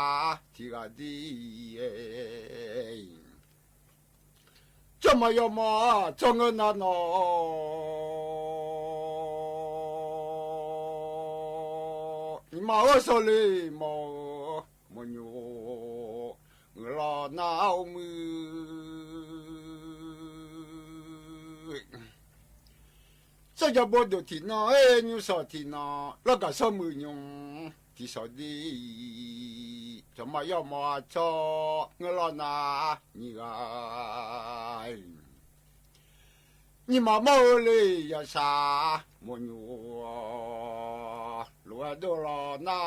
ทิกาดีจะมาอย่ามาจงเงินนอมาเอาสลีมามันอยู่รอหนาวมือจะบอกดูที่น้อยอยู่สอที่น้อแล้วก็สมือยงที่สอดีจะมาอย่ามาจอเงินรอหนานี่ไงนี่มาเมาเลยอย่าสามันอยู่ลัวดูรอหนา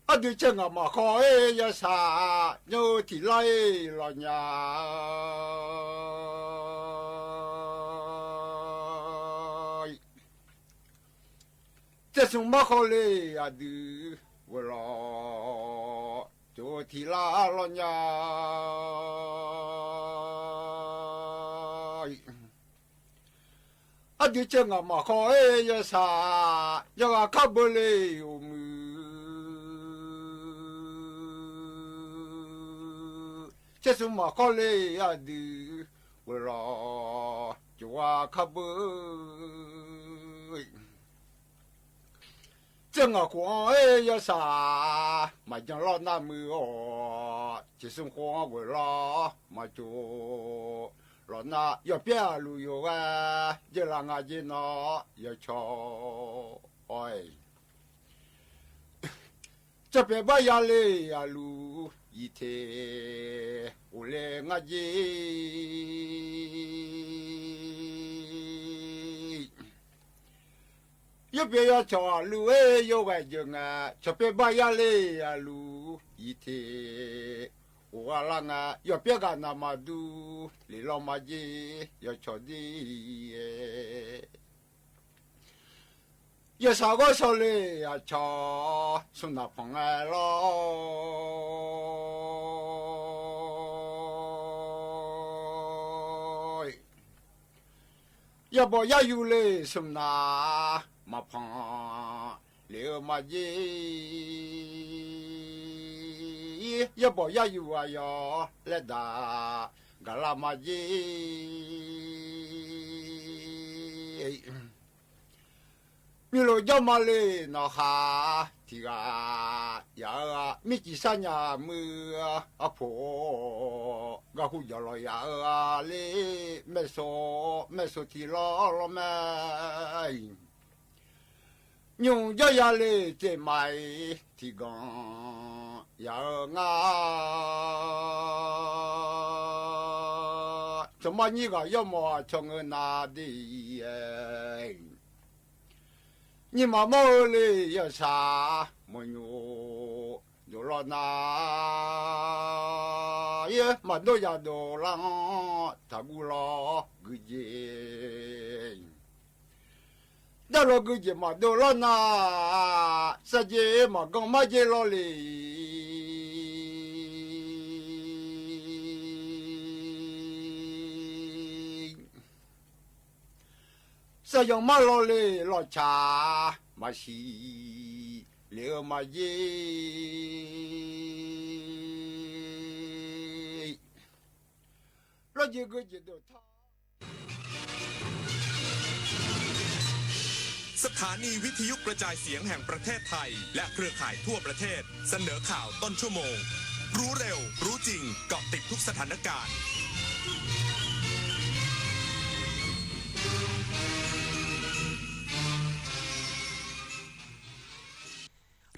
อดีตจังมาขอเอยาสาโยที่ไล่ลอยาจะส่งมาขอเลยอดีเวลาโจที่ลาลอยาอดีตจังมาขอเอยาสาโยอาคับเลยอุมือจะสมัครเลยอดีเวลาจะว่าขับ正啊光哎要啥，嘛将老那么哦，就是光为了嘛就老那要别路有啊，就让俺就那要瞧哎，这边把压力呀路一天，我来俺就。要不要找路哎，有个人啊，这边把压力啊路一天，我让啊，要别个那么多，你老妈子要找的，要啥个手里要找，送那朋友咯，要不要有嘞送那。嘛胖了嘛耶，也不也有啊呀，来打个啦嘛耶，米罗要嘛嘞那哈提个呀，米几三呀么啊婆，个胡要了呀嘞，没说提了没。用家家里在买提供呀啊，怎么你个要么从哪里耶？你妈妈里有啥没有？有了那也蛮多呀多啦，他不了个耶。到了个节嘛，到了那世界嘛，刚嘛接了哩，这样嘛了哩，老茶嘛是了嘛耶，了这个节都他。สถานีวิทยุกระจายเสียงแห่งประเทศไทยและเครือข่ายทั่วประเทศเสนอข่าวต้นชั่วโมงรู้เร็วรู้จริงเกาะติดทุกสถานการณ์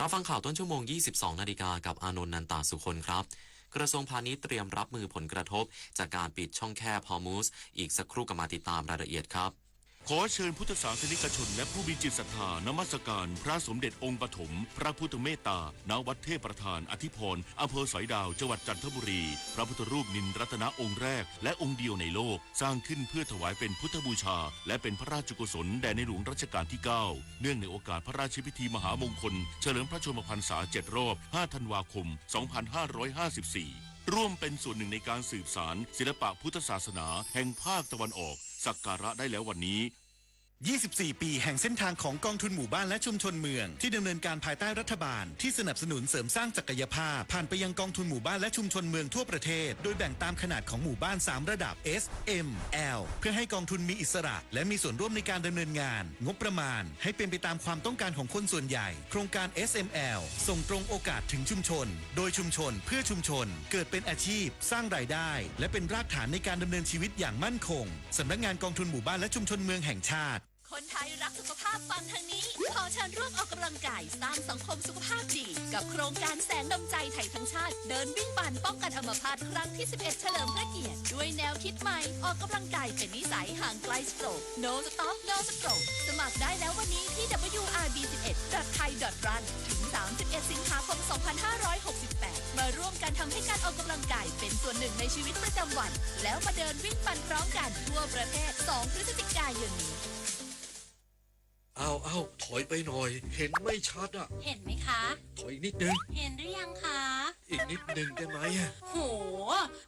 รับฟังข่าวต้นชั่วโมง 22 นาฬิกากับอานนท์ นันตาสุคนครับ กระทรวงพาณิชย์เตรียมรับมือผลกระทบจากการปิดช่องแคบฮอร์มุซอีกสักครู่กับมาติดตามรายละเอียดครับ ขอเชิญพุทธศาสนิกชนและผู้มีจิตศรัทธานมัสการพระสมเด็จองค์ปฐมพระพุทธเมตตาณวัดเทพประธานอธิพรอำเภอสอยดาวจังหวัดจันทบุรีพระพุทธรูปนินรัตนองค์แรกและองค์เดียวในโลกสร้างขึ้นเพื่อถวายเป็นพุทธบูชาและเป็นพระราชกุศลแด่ในหลวงรัชกาลที่ 9 เนื่องในโอกาสพระราชพิธีมหามงคลเฉลิมพระชนมพรรษา7 รอบ 5 ธันวาคม 2554 ร่วมเป็นส่วนหนึ่งในการสืบสานศิลปะพุทธศาสนาแห่งภาคตะวันออกสักการะได้แล้ววันนี้24 ปีแห่งเส้นทางของกองทุนหมู่บ้านและชุมชนเมืองที่ดำเนินการภายใต้รัฐบาลที่สนับสนุนเสริมสร้างศักยภาพผ่านไปยังกองทุนหมู่บ้านและชุมชนเมืองทั่วประเทศโดยแบ่งตามขนาดของหมู่บ้าน3ระดับ S M L เพื่อให้กองทุนมีอิสระและมีส่วนร่วมในการดำเนินงานงบประมาณให้เป็นไปตามความต้องการของคนส่วนใหญ่โครงการ SML ส่งตรงโอกาสถึงชุมชนโดยชุมชนเพื่อชุมชนเกิดเป็นอาชีพสร้างรายได้และเป็นรากฐานในการดำเนินชีวิตอย่างมั่นคงสำนักงานกองทุนหมู่บ้านและชุมชนเมืองแห่งชาติคนไทยรักสุขภาพฟังทางนี้ขอเชิญร่วมออกกำลังกายสร้างสังคมสุขภาพดีกับโครงการแสงดำใจไทยทั้งชาติเดินวิ่งปั่นป้องกันอัมพาตครั้งที่ 11 เฉลิมพระเกียรติด้วยแนวคิดใหม่ออกกำลังกายเป็นนิสัยห่างไกลสโตรก No Stop No Stroke สมัครได้แล้ววันนี้ที่ wrb11.thai.run ถึง 31 สิงหาคม 2568 มาร่วมกันทำให้การออกกำลังกายเป็นส่วนหนึ่งในชีวิตประจำวันแล้วมาเดินวิ่งปั่นพร้อมกันทั่วประเทศ 2 พฤศจิกายนนี้เอาถอยไปหน่อยเห็นไม่ชัดอ่ะเห็นไหมคะ ถอยอีกนิดนึงเห็นหรือยังคะอีกนิดนึงได้ไหมโห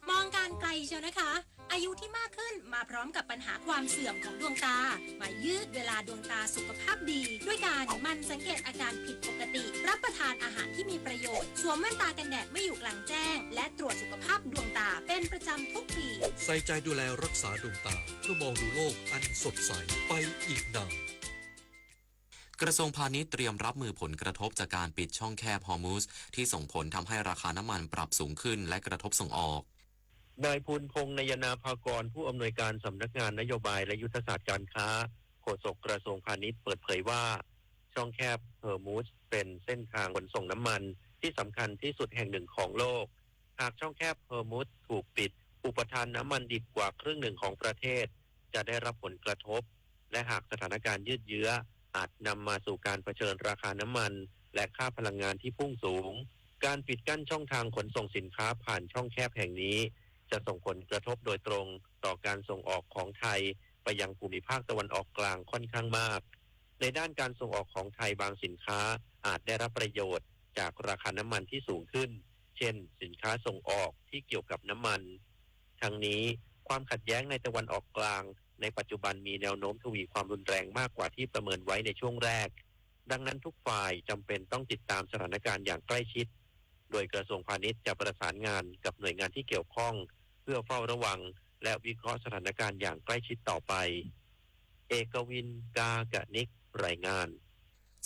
มองการไกลเชียวนะคะอายุที่มากขึ้นมาพร้อมกับปัญหาความเสื่อมของดวงตามายืดเวลาดวงตาสุขภาพดีด้วยการมันสังเกตอาการผิดปกติรับประทานอาหารที่มีประโยชน์สวมแว่นตากันแดดไม่อยู่กลางแจ้งและตรวจสุขภาพดวงตาเป็นประจำทุกปีใส่ใจดูแลรักษาดวงตาเพื่อมองดูโลกอันสดใสไปอีกนาน กระทรวงพาณิชย์เตรียมรับมือผลกระทบจากการปิดช่องแคบฮอร์มุซที่ส่งผลทำให้ราคาน้ำมันปรับสูงขึ้นและกระทบส่งออกนายภูลพงษ์นยนาภากรผู้อำนวยการสำนักงานนโยบายและยุทธศาสตร์การค้าโฆษกกระทรวงพาณิชย์เปิดเผยว่าช่องแคบฮอร์มุซเป็นเส้นทางขนส่งน้ำมันที่สำคัญที่สุดแห่งหนึ่งของโลกหากช่องแคบฮอร์มุซถูกปิดอุปทานน้ำมันดิบกว่าครึ่งหนึ่งของประเทศจะได้รับผลกระทบและหากสถานการณ์ยืดเยื้ออาจนำมาสู่การเผชิญราคาน้ำมันและค่าพลังงานที่พุ่งสูงการปิดกั้นช่องทางขนส่งสินค้าผ่านช่องแคบแห่งนี้จะส่งผลกระทบโดยตรงต่อการส่งออกของไทยไปยังภูมิภาคตะวันออกกลางค่อนข้างมากในด้านการส่งออกของไทยบางสินค้าอาจได้รับประโยชน์จากราคาน้ำมันที่สูงขึ้นเช่นสินค้าส่งออกที่เกี่ยวกับน้ำมันทั้งนี้ความขัดแย้งในตะวันออกกลางในปัจจุบันมีแนวโน้มทวีความรุนแรงมากกว่าที่ประเมินไว้ในช่วงแรกดังนั้นทุกฝ่ายจำเป็นต้องติดตามสถานการณ์อย่างใกล้ชิดโดยกระทรวงพาณิชย์จะประสานงานกับหน่วยงานที่เกี่ยวข้องเพื่อเฝ้าระวังและวิเคราะห์สถานการณ์อย่างใกล้ชิดต่อไปเอกวินกากะนิกรายงาน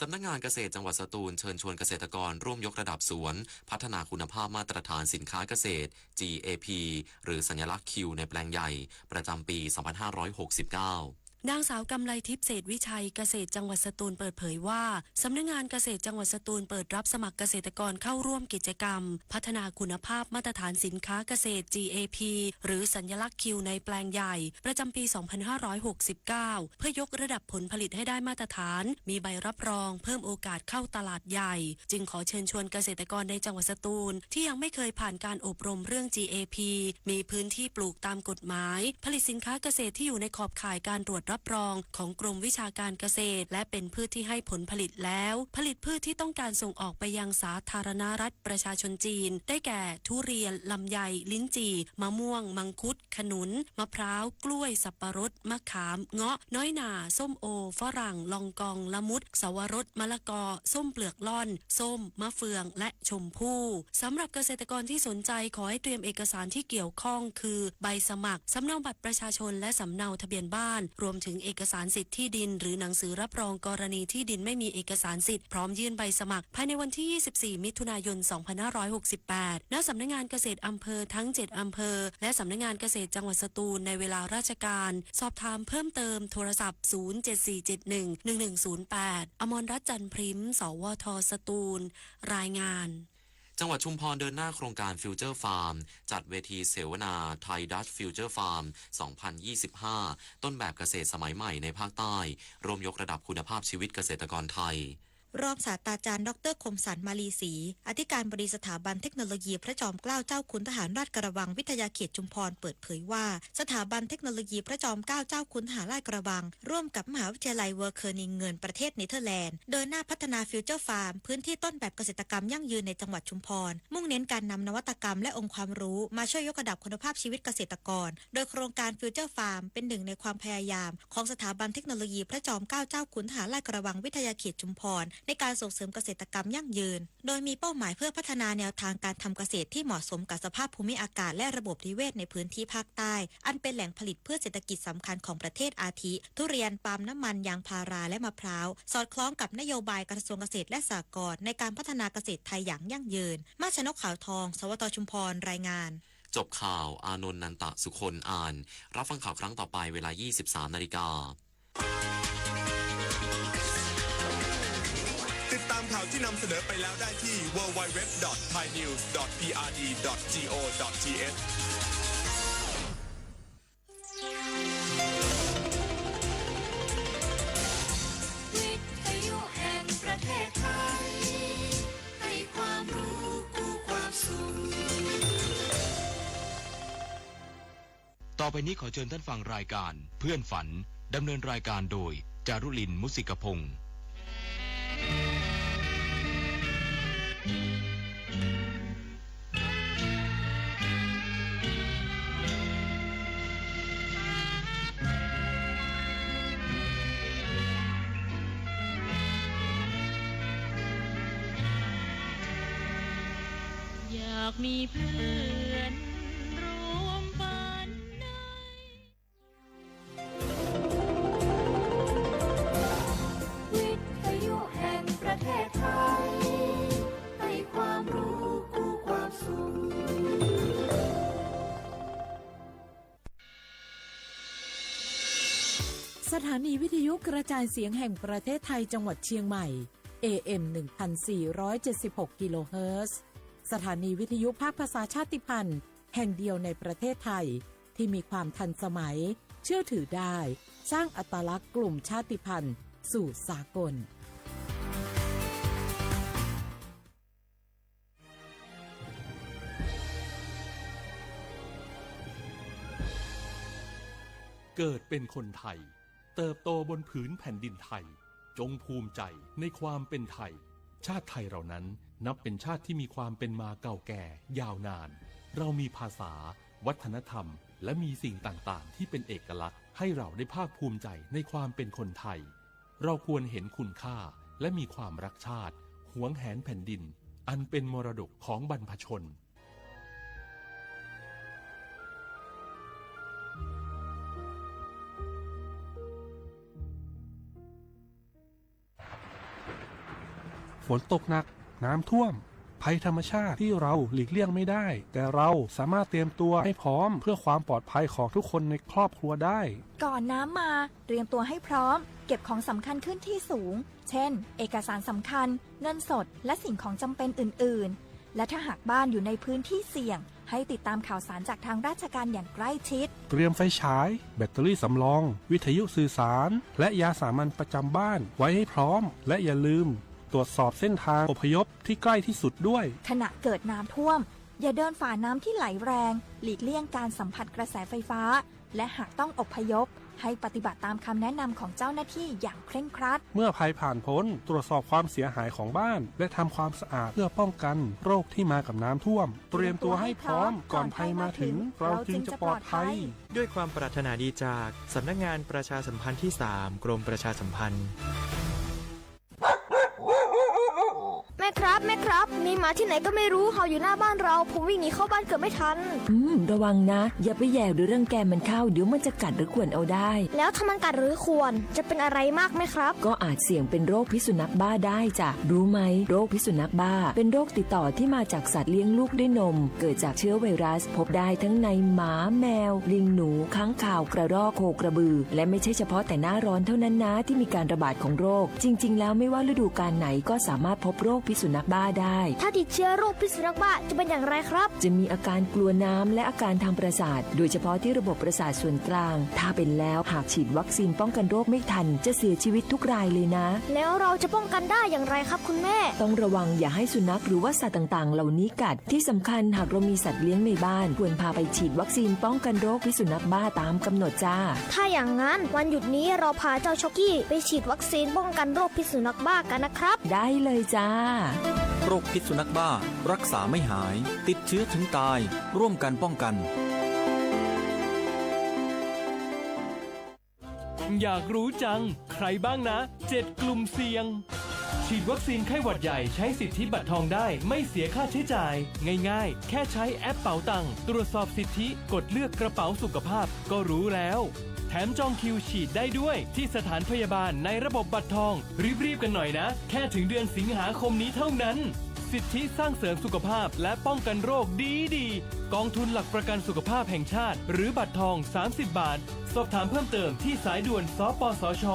สำนักงานเกษตรจังหวัดสตูลเชิญชวนเกษตรกรร่วมยกระดับสวนพัฒนาคุณภาพมาตรฐานสินค้าเกษตร GAP หรือสัญลักษณ์ Q ในแปลงใหญ่ประจำปี 2569นางสาวกำไลทิพย์เศรษฐวิชัยเกษตรจังหวัดสตูลเปิดเผยว่าสำนักงานเกษตรจังหวัดสตูลเปิดรับสมัครเกษตรกรเข้าร่วมกิจกรรมพัฒนาคุณภาพมาตรฐานสินค้าเกษตร GAP หรือสัญลักษณ์ Q ในแปลงใหญ่ประจำปี 2569 เพื่อยกระดับผลผลิตให้ได้มาตรฐานมีใบรับรองเพิ่มโอกาสเข้าตลาดใหญ่จึงขอเชิญชวนเกษตรกรในจังหวัดสตูลที่ยังไม่เคยผ่านการอบรมเรื่อง GAP มีพื้นที่ปลูกตามกฎหมายผลิตสินค้าเกษตรที่อยู่ในขอบข่ายการตรวจรับรองของกรมวิชาการเกษตรและเป็นพืชที่ให้ผลผลิตแล้วผลิตพืชที่ต้องการส่งออกไปยังสาธารณรัฐประชาชนจีนได้แก่ทุเรียนลำไยลิ้นจี่มะม่วงมังคุดขนุนมะพร้าวกล้วยสับปะรดมะขามเงาะน้อยหน่าส้มโอฝรั่งลองกองละมุดสวรสมะละกอส้มเปลือกล่อนส้มมะเฟืองและชมพู่สำหรับเกษตรกรที่สนใจขอให้เตรียมเอกสารที่เกี่ยวข้องคือใบสมัครสำเนาบัตรประชาชนและสำเนาทะเบียนบ้านรวมถึงเอกสารสิทธิ์ที่ดินหรือหนังสือรับรองกรณีที่ดินไม่มีเอกสารสิทธิ์พร้อมยื่นใบสมัครภายในวันที่ 24 มิถุนายน 2568 ณ สำนักงานเกษตรอำเภอทั้ง 7 อำเภอและสำนักงานเกษตรจังหวัดสตูลในเวลาราชการสอบถามเพิ่มเติมโทรศัพท์ 074711108 อมรรัตน์จันทร์พริมสวท.สตูลรายงานจังหวัดชุมพรเดินหน้าโครงการฟิวเจอร์ฟาร์มจัดเวทีเสวนาไทยดัชฟิวเจอร์ฟาร์ม 2025 ต้นแบบเกษตรสมัยใหม่ในภาคใต้รวมยกระดับคุณภาพชีวิตเกษตรกรไทย รองศาสตราจารย์ดร.คมสันต์มาลีศรีอธิการบดีสถาบันเทคโนโลยีพระจอมเกล้าเจ้าคุณทหารราชกระบังวิทยาเขตชุมพรเปิดเผยว่าสถาบันเทคโนโลยีพระจอมเกล้าเจ้าคุณทหารราชกระบังร่วมกับมหาวิทยาลัยเวอร์เคอร์นิงเงินประเทศเนเธอร์แลนด์เดินหน้าพัฒนาฟิวเจอร์ฟาร์มพื้นที่ต้นแบบเกษตรกรรมยั่งยืนในจังหวัดชุมพรมุ่งเน้นการนำนวัตกรรมและองค์ความรู้มาช่วยยกระดับคุณภาพชีวิตเกษตรกรโดยโครงการฟิวเจอร์ฟาร์มเป็นหนึ่งในความพยายามของสถาบันเทคโนโลยีพระจอมเกล้าเจ้าคุณทหารราชกระบังวิทยาเขตชุมพรในการส่งเสริมเกษตรกรรมยั่งยืนโดยมีเป้าหมายเพื่อพัฒนาแนวทางการทำเกษตรที่เหมาะสมกับสภาพภูมิอากาศและระบบนิเวศในพื้นที่ภาคใต้อันเป็นแหล่งผลิตพืชเศรษฐกิจสำคัญของประเทศอาทิทุเรียนปาล์มน้ำมันยางพาราและมะพร้าวสอดคล้องกับนโยบายกระทรวงเกษตรและสหกรณ์ในการพัฒนาเกษตรไทยอย่างยั่งยืนมาชนกขาวทองสวทชุมพรรายงานจบข่าวอานนท์นันตะสุคนอ่านรับฟังข่าวครั้งต่อไปเวลา 23:00 นติดตามข่าวที่นำเสนอไปแล้วได้ที่ www.thainews.prd.go.thวิทยุแห่งประเทศไทยให้ความรู้กู้ความสุขต่อไปนี้ขอเชิญท่านฟังรายการเพื่อนฝันดำเนินรายการโดยจารุลินมุสิกพงศ์อยากมีเพื่อนร่วมฝันวิทยุ สถานีวิทยุกระจายเสียงแห่งประเทศไทยจังหวัดเชียงใหม่ AM 1476 กิโลเฮิรตซ์สถานีวิทยุภาคภาษาชาติพันธุ์แห่งเดียวในประเทศไทยที่มีความทันสมัยเชื่อถือได้สร้างอัตลักษณ์กลุ่มชาติพันธุ์สู่สากลเกิดเป็นคนไทยเติบโตบนผืนแผ่นดินไทยจงภูมิใจในความเป็นไทยชาติไทยเรานั้นนับเป็นชาติที่มีความเป็นมาเก่าแก่ยาวนานเรามีภาษาวัฒนธรรมและมีสิ่งต่างๆที่เป็นเอกลักษณ์ให้เราได้ภาคภูมิใจในความเป็นคนไทยเราควรเห็นคุณค่าและมีความรักชาติหวงแหนแผ่นดินอันเป็นมรดกของบรรพชนฝนตกหนักน้ำท่วมภัยธรรมชาติที่เราหลีกเลี่ยงไม่ได้แต่เราสามารถเตรียมตัวให้พร้อมเพื่อความปลอดภัยของทุกคนในครอบครัวได้ก่อนน้ำมาเตรียมตัวให้พร้อมเก็บของสำคัญขึ้นที่สูงเช่นเอกสารสำคัญเงินสดและสิ่งของจำเป็นอื่นๆและถ้าหากบ้านอยู่ในพื้นที่เสี่ยงให้ติดตามข่าวสารจากทางราชการอย่างใกล้ชิดเตรียมไฟฉายแบตเตอรี่สำรองวิทยุสื่อสารและยาสามัญประจำบ้านไว้ให้พร้อมและอย่าลืมตรวจสอบเส้นทางอพยพที่ใกล้ที่สุดด้วยขณะเกิดน้ำท่วมอย่าเดินฝ่าน้ำที่ไหลแรงหลีกเลี่ยงการสัมผัสกระแสไฟฟ้าและหากต้องอพยพให้ปฏิบัติตามคำแนะนำของเจ้าหน้าที่อย่างเคร่งครัดเมื่อภัยผ่านพ้นตรวจสอบความเสียหายของบ้านและทำความสะอาดเพื่อป้องกันโรคที่มากับน้ำท่วมเตรียมตัวให้พร้อมก่อนภัยมาถึงเราจึงจะปลอดภัยด้วยความปรารถนาดีจากสำนักงานประชาสัมพันธ์ที่ 3 กรมประชาสัมพันธ์แม่ครับมีหมาที่ไหนก็ไม่รู้เห่าอยู่หน้าบ้านเราผมวิ่งหนีเข้าบ้านเกือบไม่ทันระวังนะอย่าไปแย่หรือรังแกมันเข้าเดี๋ยวมันจะกัดหรือข่วนเอาได้แล้วถ้ามันกัดหรือข่วนจะเป็นอะไรมากไหมครับก็อาจเสี่ยงเป็นโรคพิษสุนัขบ้าได้จ้ะรู้ไหมโรคพิษสุนัขบ้าเป็นโรคติดต่อที่มาจากสัตว์เลี้ยงลูกด้วยนมเกิดจากเชื้อไวรัสพบได้ทั้งในหมาแมวลิงหนูค้างคาวกระรอกโคกระบือและไม่ใช่เฉพาะแต่หน้าร้อนเท่านั้นนะที่มีการระบาดของโรคจริงๆแล้วไม่ว่าฤดูกาลไหนก็สามารถพบโรคพิษสุนัขบ้าได้ถ้าติดเชื้อโรคพิษสุนัขบ้าจะเป็นอย่างไรครับจะมีอาการกลัวน้ำและอาการทางประสาทโดยเฉพาะที่ระบบประสาทส่วนกลางถ้าเป็นแล้วหากฉีดวัคซีนป้องกันโรคไม่ทันจะเสียชีวิตทุกรายเลยนะแล้วเราจะป้องกันได้อย่างไรครับคุณแม่ต้องระวังอย่าให้สุนัขหรือว่าสัตว์ต่างๆเหล่านี้กัดที่สำคัญหากเรามีสัตว์เลี้ยงในบ้านควรพาไปฉีดวัคซีนป้องกันโรคพิษสุนัขบ้าตามกำหนดจ้าถ้าอย่างนั้นวันหยุดนี้เราพาเจ้าช็อกกี้ไปฉีดวัคซีนป้องกันโรคพิษสุนัขบ้ากันนะครับได้เลยจ้าโรคพิษสุนัขบ้ารักษาไม่หายติดเชื้อถึงตายร่วมกันป้องกันอยากรู้จังใครบ้างนะ7กลุ่มเสี่ยงฉีดวัคซีนไข้หวัดใหญ่ใช้สิทธิบัตรทองได้ไม่เสียค่าใช้จ่ายง่ายๆแค่ใช้แอปเป๋าตังค์ตรวจสอบสิทธิกดเลือกกระเป๋าสุขภาพก็รู้แล้วแถมจองคิวฉีดได้ด้วยที่สถานพยาบาลในระบบบัตรทองรีบๆกันหน่อยนะแค่ถึงเดือนสิงหาคมนี้เท่านั้นสิทธิสร้างเสริมสุขภาพและป้องกันโรคดีกองทุนหลักประกันสุขภาพแห่งชาติหรือบัตรทอง30 บาทสอบถามเพิ่มเติมที่สายด่วนสปสช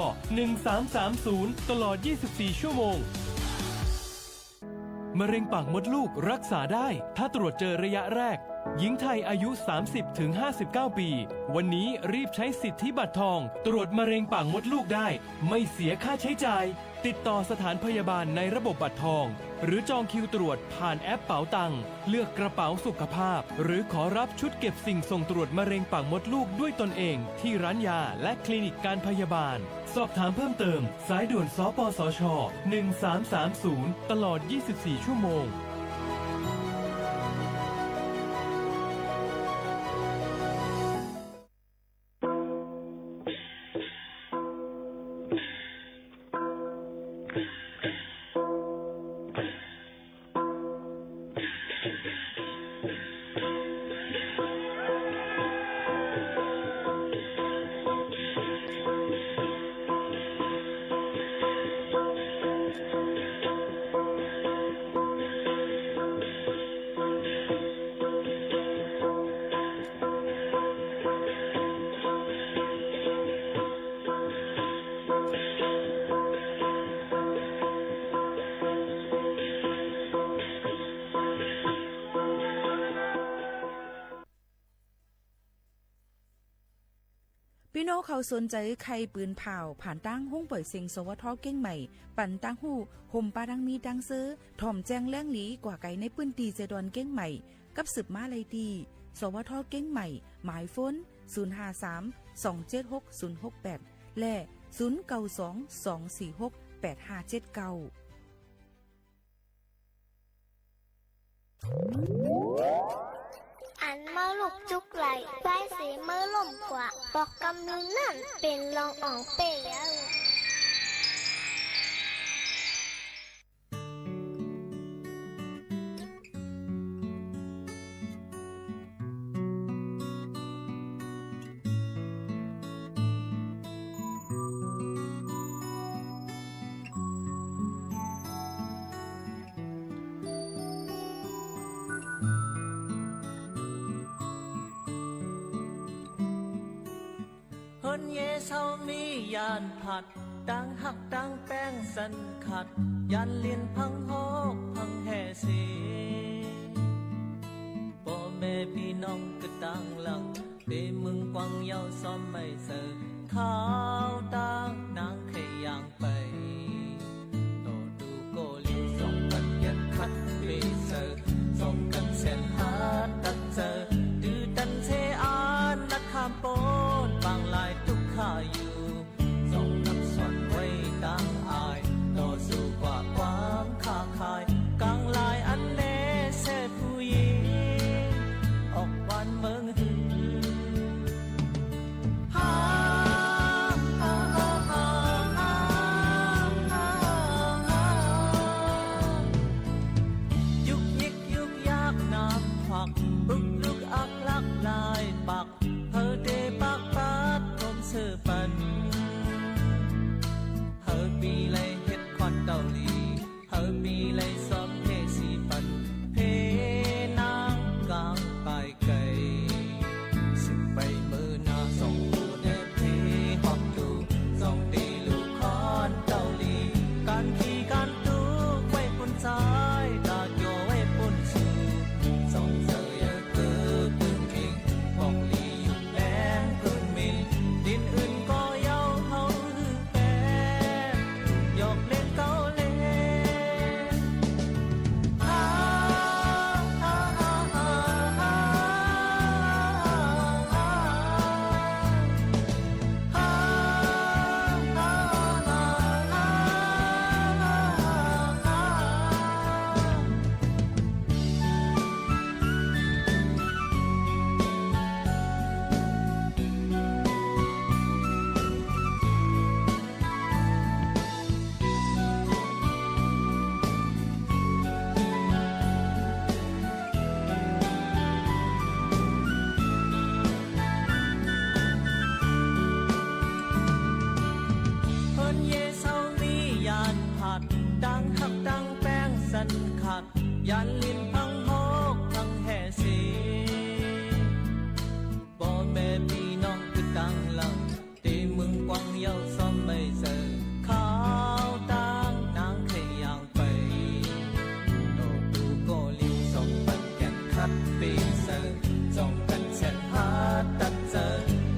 1330ตลอด24ชั่วโมงมะเร็งปากมดลูกรักษาได้ถ้าตรวจเจอระยะแรกหญิงไทยอายุ 30-59 ปีวันนี้รีบใช้สิทธิบัตรทองตรวจมะเร็งปากมดลูกได้ไม่เสียค่าใช้จ่ายติดต่อสถานพยาบาลในระบบบัตรทองหรือจองคิวตรวจผ่านแอปเป๋าตังค์เลือกกระเป๋าสุขภาพหรือขอรับชุดเก็บสิ่งส่งตรวจมะเร็งปากมดลูกด้วยตนเองที่ร้านยาและคลินิกการพยาบาลสอบถามเพิ่มเติมสายด่วนสปสช1330ตลอด24ชั่วโมง น้องเขาสนใจใครปืนเผาผ่านตั้งห้องเปิดเสียงสวทเก้งใหม่ปั่นตั้งหูห่มปาดังมีดังซื้อถ่อมแจ้งแล้งหลีกว่าไก่ในปื้นตีเจดอนเก้งใหม่กับสืบมาเลยดีสวทเก้งใหม่หมายฟ้น053-276-068และ092-246-8579อันมาลูกจุกไหลไฟสีมือล่มกว่าบอกกำนึงนั่นเป็นรองอ่องเปียงเย่เศร้ามียานผัดดังหักดังแป้งสันขัดยันเลียนพังหอกพังแห่สีพ่อแม่พี่น้องก็ดังหลังเดมึงกวางเยาซ้อมไม่เสิร์ข้าวดังนางขยางไปโตดูโกลิวส่งกันยันคัดเบเซอร์ส่งกันเส้นหาตัดเจอดื้อดันเทอานนักข้ามโปนบางลายข้าอยู่ส่งน้ำสอนไว้ตั้งอายต่อสู้กว่าความค้าขายกลางลายอันเน่เสพผู้หญิงออกวันเมืองหือยุกยิกยุกยากน้ำผักบึกลุกอักลักลายปักเฮเดปักปัดสือปันเฮอปีไลเฮ็ดควันเกาหลีเฮอปีไลซ้อมเทสีปันเพนางกลางปลายไก่สิไปมือหน้าส่งดูเดเพฮอกดูส่งตีลูกคอนเกาหลีการขี่การตู้ไว้ปุ่นซ้ายตาโยไว้ปุ่นชื่อส่งเสยเกอปืนเองบอกลีอยู่แลนปืนมินดินอื่นก็เย้าเขาแปรหยอกเล่นเก่าเล่นดังหักดังแป้งสันขัดยันลิ้นพังหอกพังแห่สีบ่แม่พี่น้องคือดังหลังตีมึงกวางเยาซ้อมไม่เสิร์ข้าวดังนางขยางไปโตดูโกลิวส่งปันแก่นคัดปีเสิร์ส่งกันเส้นหาตัดเจอ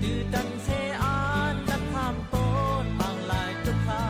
ดื้อดันเทอานนักข้ามโปนบางลายทุกข้า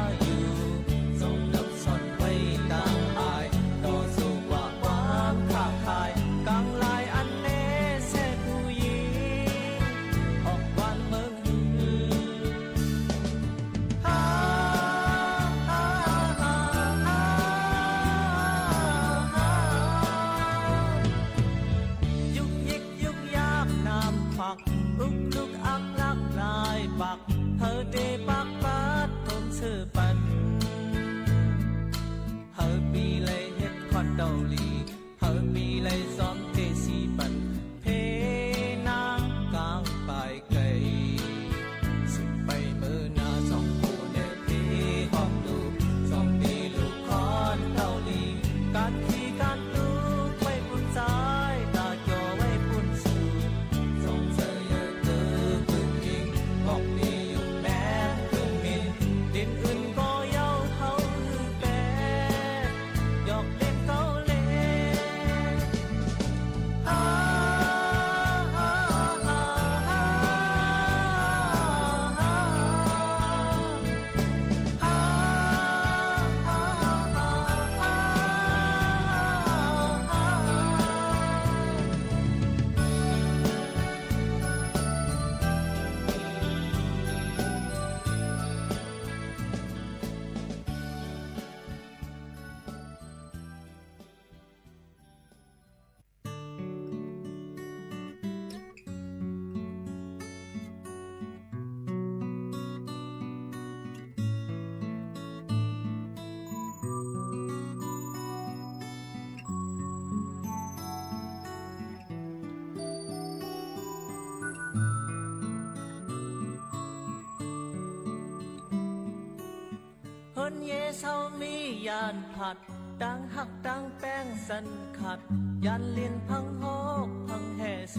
นเยเศร้ามียานผัดดังหักดังแป้งสันขัดยันเลียนพังหอกพังแห่เส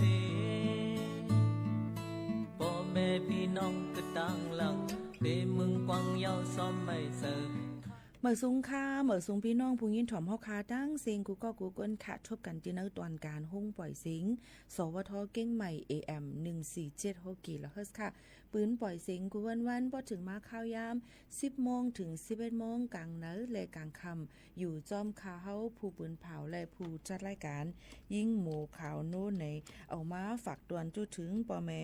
พ่อแม่พี่น้องก็ต่างหลังเปมึงกวางยาวซ้อมไม่เสิร์ เหมือสูงค่ะเหมือสูงพี่น้องผู้ยินถ่อมเฮาคาตั้งเสียงกูก็กูก้นค่ะทบกันที่ในตอนการห้องปล่อยเสียงสวทเก้งใหม่ AM 1476กิโลเฮิรตซ์ค่ะปืนปล่อยเสียงกูวันพอถึงมาข้าวยาม10 โมงถึง 11 โมงกลางเนื้อและกลางค่ำอยู่จอมคาเฮาผู้ปืนเผาและผู้จัดรายการยิ่งหมูขาวโน่นในเอามาฝากตวนจุถึงปอแม่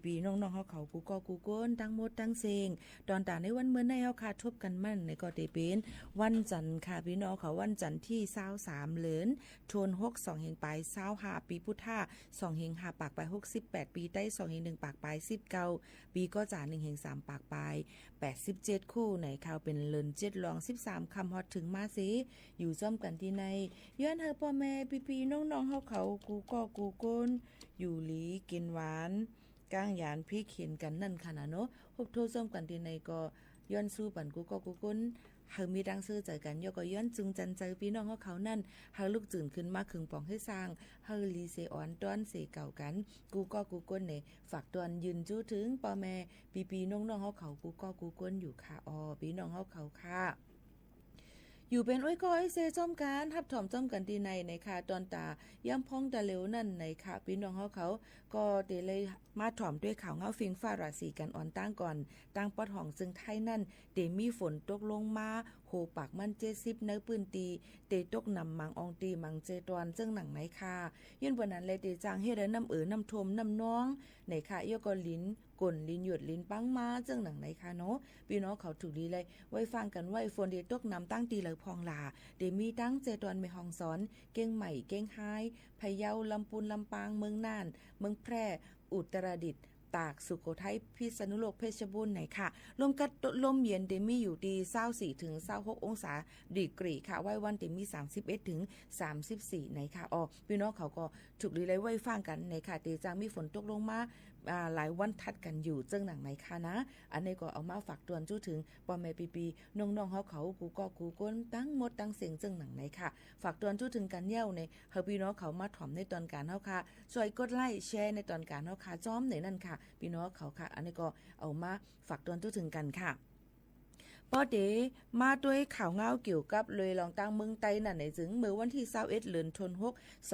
ปีๆน้องๆเฮาเขากูก็กูก้นตั้งหมดตั้งเสียงตอนตาในวันเมื่อในเฮาคาทบกันมั่นในก็ได้เป็นวันจันทร์ค่ะพี่น้องเขาวันจันทร์ที่23เหลือนโทน6 2เฮงปลาย25ปีพุทธา2เฮง5ปากปลาย68ปีใต้2เฮง1ปากปลาย19ปีก็จ่า1เฮง3ปากปลาย87คู่ไหนข่าวเป็นเลิน7รอง13คำฮอดถึงมาสิอยู่จ้อมกันที่ในย้อนเฮาพ่อแม่พี่ๆน้องๆเฮาเขากูก็กูก้นอยู่หลีกินหวานก้างยานพี่เขียนกันนั่นค่ะนะเนาะฮบโทซ้อมกันที่ในก็ย้อนสู้ปันกูก็กูก้นเฮามีดังซื้อใจกันยก็ย้อนจึงจันใจพี่น้องเขานั่นเฮาลูกจื่นขึ้นมาขึงปองให้สร้างเฮาลีเซออนต้อนเสเก่ากันกูก็กูก้นเนี่ยฝากตอนยืนจู้ถึงพ่อแม่พี่น้องๆเขากูก็กูก้นอยู่ค่ะพี่น้องเขาค่ะอยู่เป็นอ้อยก้อยเซจ้อมการทับถ่อมจ้อมกันดีในค่ะตอนตาย่ำพองตะเหลวนั่นในค่ะพี่น้องเขาก็เดเลยมาถ่อมด้วยข่าวเงาฟิงฟ้าราศีกันอ่อนตั้งก่อนตั้งปอดห้องซึ่งไทยนั่นเดมีฝนตกลงมาโหปากมัน70เนื้อปืนตีเตตกนำมังอองตีมังเจตอนซึ่งหนังไหนค่ะยื่นบนนั้นเลยเตจางเฮ็ดน้ำน้ำทมน้ำน้องในค่ะยก็ลิ้นก่นลิ้นหยุดลิ้นปังมาซึ่งหนังไหนค่ะเนาะพี่น้องเขาถูกดีเลยไว้ฟังกันไว้ฝนเดตกนำตั้งตีเลยพองลาเดมีตั้งเจตอนไม่ห้องสอนเก้งใหม่เก้งไฮพะเยาลำพูนลำปางเมืองน่านเมืองแพร่อุตรดิตถ์ตากสุโขทัยพิษณุโลกเพชรบูรณ์ไหนค่ะลมกัดลมเย็นเดมีอยู่ดี24ถึง26องศาดีกรีค่ะไว้วันเดมี31ถึง34ไหนค่ะพี่น้องเขาก็ถูกดีเลยไว้ฟังกันในค่ะเตจางมีฝนตกลงมาหลายวันทัดกันอยู่เจ้งหนังไหนค่ะนะอันนี้ก็เอามาฝากตวนจู้ถึงปอแม่ปีน้องๆเขากูก็กูก้นตั้งหมดตั้งเสียงเจ้งหนังไหนค่ะฝากตวนจู้ถึงกันเย้าในเฮาพี่น้องเขามาถ่อมในตอนการเฮาค่ะช่วยกดไลค์แชร์ในตอนการเฮาค่ะจ้อมในนั่นค่ะพี่น้องเขาค่ะอันนี้ก็เอามาฝากตวนจู้ถึงกันค่ะพอเดมาด้วยข่าวเงาเกี่ยวกับเลยลองตั้งเมืองไต้นั่นในถึงเมื่อวันที่21เดือนธันวาคม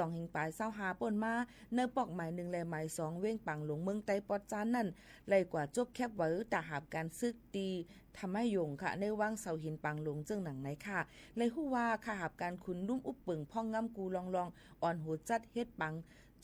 2เฮงปลาย25ป่นมาเนื้อปอกหมาย1และหมาย2เว้งปังหลงเมืองไต้ปอดจานนั่นไล่กว่าจกแคบไว้ตาหาบการซึกตีทำให้ยงค่ะในว่างเสาหินปังหลงเจิ้งหนังไหนค่ะเลยฮู้ว่าค่ะหาบการขุนลุ่มอุบเปิงพ่องงำกูลองอ่อนโหจัดเฮ็ดปัง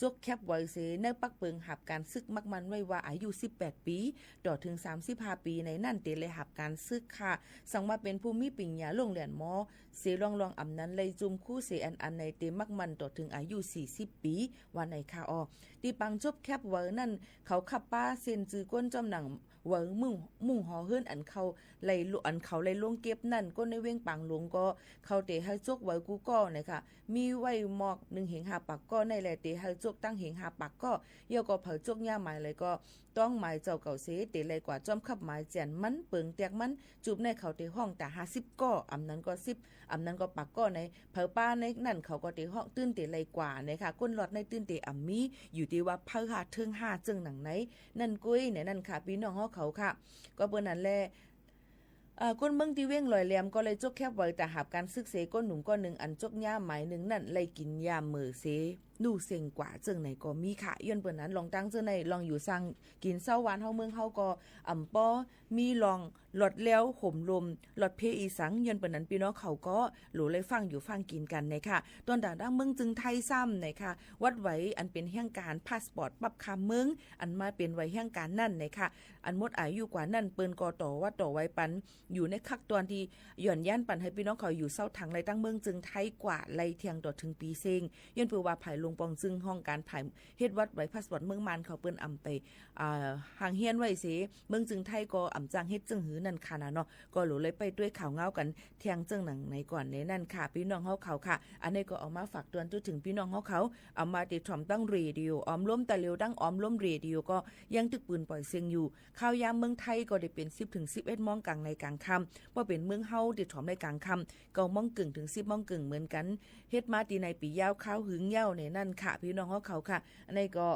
จกแคบไว้เสในปักเปิงหับการซึกมักมันไว้ว่าอายุ18ปีต่อถึง35ปีในนั่นเตเลยหับการซึกค่ะสังว่าเป็นผู้มีปิญญาโรงเรียนมอเสลองอำนั้นเลยจุมคู่เสอันในเตมักมันต่อถึงอายุ40ปีวันไหนค่ะที่ปังจบแคบไว้นั่นเขาขับป้าเซ็นจื้อก้นจอมหนังเวิงมุ่งหอเฮือนอันเขาไล่อันเขาไล่ลวงเก็บนั่นก็ในเว้งปังหลวงก็เขาเตให้จกไว้กูก็นะคะมีไว้หมอก1เหง5ปักก็ในแลเตให้จกตั้งเหง5ปักก็เยาก็เผาจกย่าหมายเลยก็ต้องหมายเจ้าเก่าเสเตเลยกว่าจอมขับหมายแจนมันเปิงแตกมันจูบในเขาเตห้องแต่50ก็อำนั้นก็10อำนั้นก็ปักก็ในเผาป้าในนั่นเขาก็เตห้องตื้นเตเลยกว่านะคะก้นหลอดในตื้นเตอำมีอยู่ที่ว่าเผาหาถึง5จึงหนังไหนนั่นกุ้ยเนี่ยนั่นค่ะพี่น้องเขาค่ะก็เปิ้นนั่นแหละก้นเมืองที่เว้งลอยแหลมก็เลยจกแคบไว้แต่หาบการซึกเสก้นหนุ่มก้อนหนึ่งอันจกย่าหมายหนึ่งนั่นเลยกินยามือเสนูเซ็งกว่าเจิงไหนก็มีค่ะย้อนเปิ้นนั้นลองตั้งเจิงไหนลองอยู่สั่งกินเช้าหวานเฮาเมืองเฮาก็ป้อมีลองหลอดแล้วห่มลมหลอดเพอีสังย้อนเปิ้นนั้นพี่น้องเขาก็หลูเลยฟังอยู่ฟังกินกันในค่ะตอนดังเมืองจึงไทยซ้ำในค่ะวัดไว้อันเป็นแห่งการพาสปอร์ตปรับคำเมืองอันมาเป็นไว้แห่งการนั่นในค่ะอันหมดอายุกว่านั่นเปิ้นก็ต่อว่าต่อไว้ปันอยู่ในคักตอนที่ย่อนย่านปันให้พี่น้องเขาอยู่เศร้าถังไรตั้งเมืองจึงไทยกว่าไรเทียงต่อถึงปีเซงย้อนเปิ้นว่าภาย ลงปองซึ่งห้องการถ่ายเฮ็ดวัดไว้พาสปอร์ตเมืองมานเขาเปิ้นอำไปห่างเฮียนไว้สิเมืองจึงไทยก็อำจางเฮ็ดจึงหือนั่นค่ะนะเนาะก็หลูเลยไปด้วยข่าวเงากันเที่ยงจึงหนังในก่อนในนั่นค่ะพี่น้องเฮาเขาค่ะอันนี้ก็เอามาฝากเตือนถึงพี่น้องเฮาเขาเอามาติดถ่อมตั้งเรดิโอออมล้มตะเลียวตั้งออมล้มเรดิโอก็ยังตึกปืนปล่อยเสียงอยู่ข่าวยามเมืองไทยก็ได้เป็น10ถึง11 โมงกลางในกลางค่ำว่าเป็นเมืองเฮาติดถ่อมในกลางค่ำ9 โมงกึ่งถึง10 โมงกึ่งเหมือนกันเฮ็ดมาตีในปียาวข้าวหึงยาวในนั่นค่ะพี่น้องเฮาเขาค่ะอันนี้ก็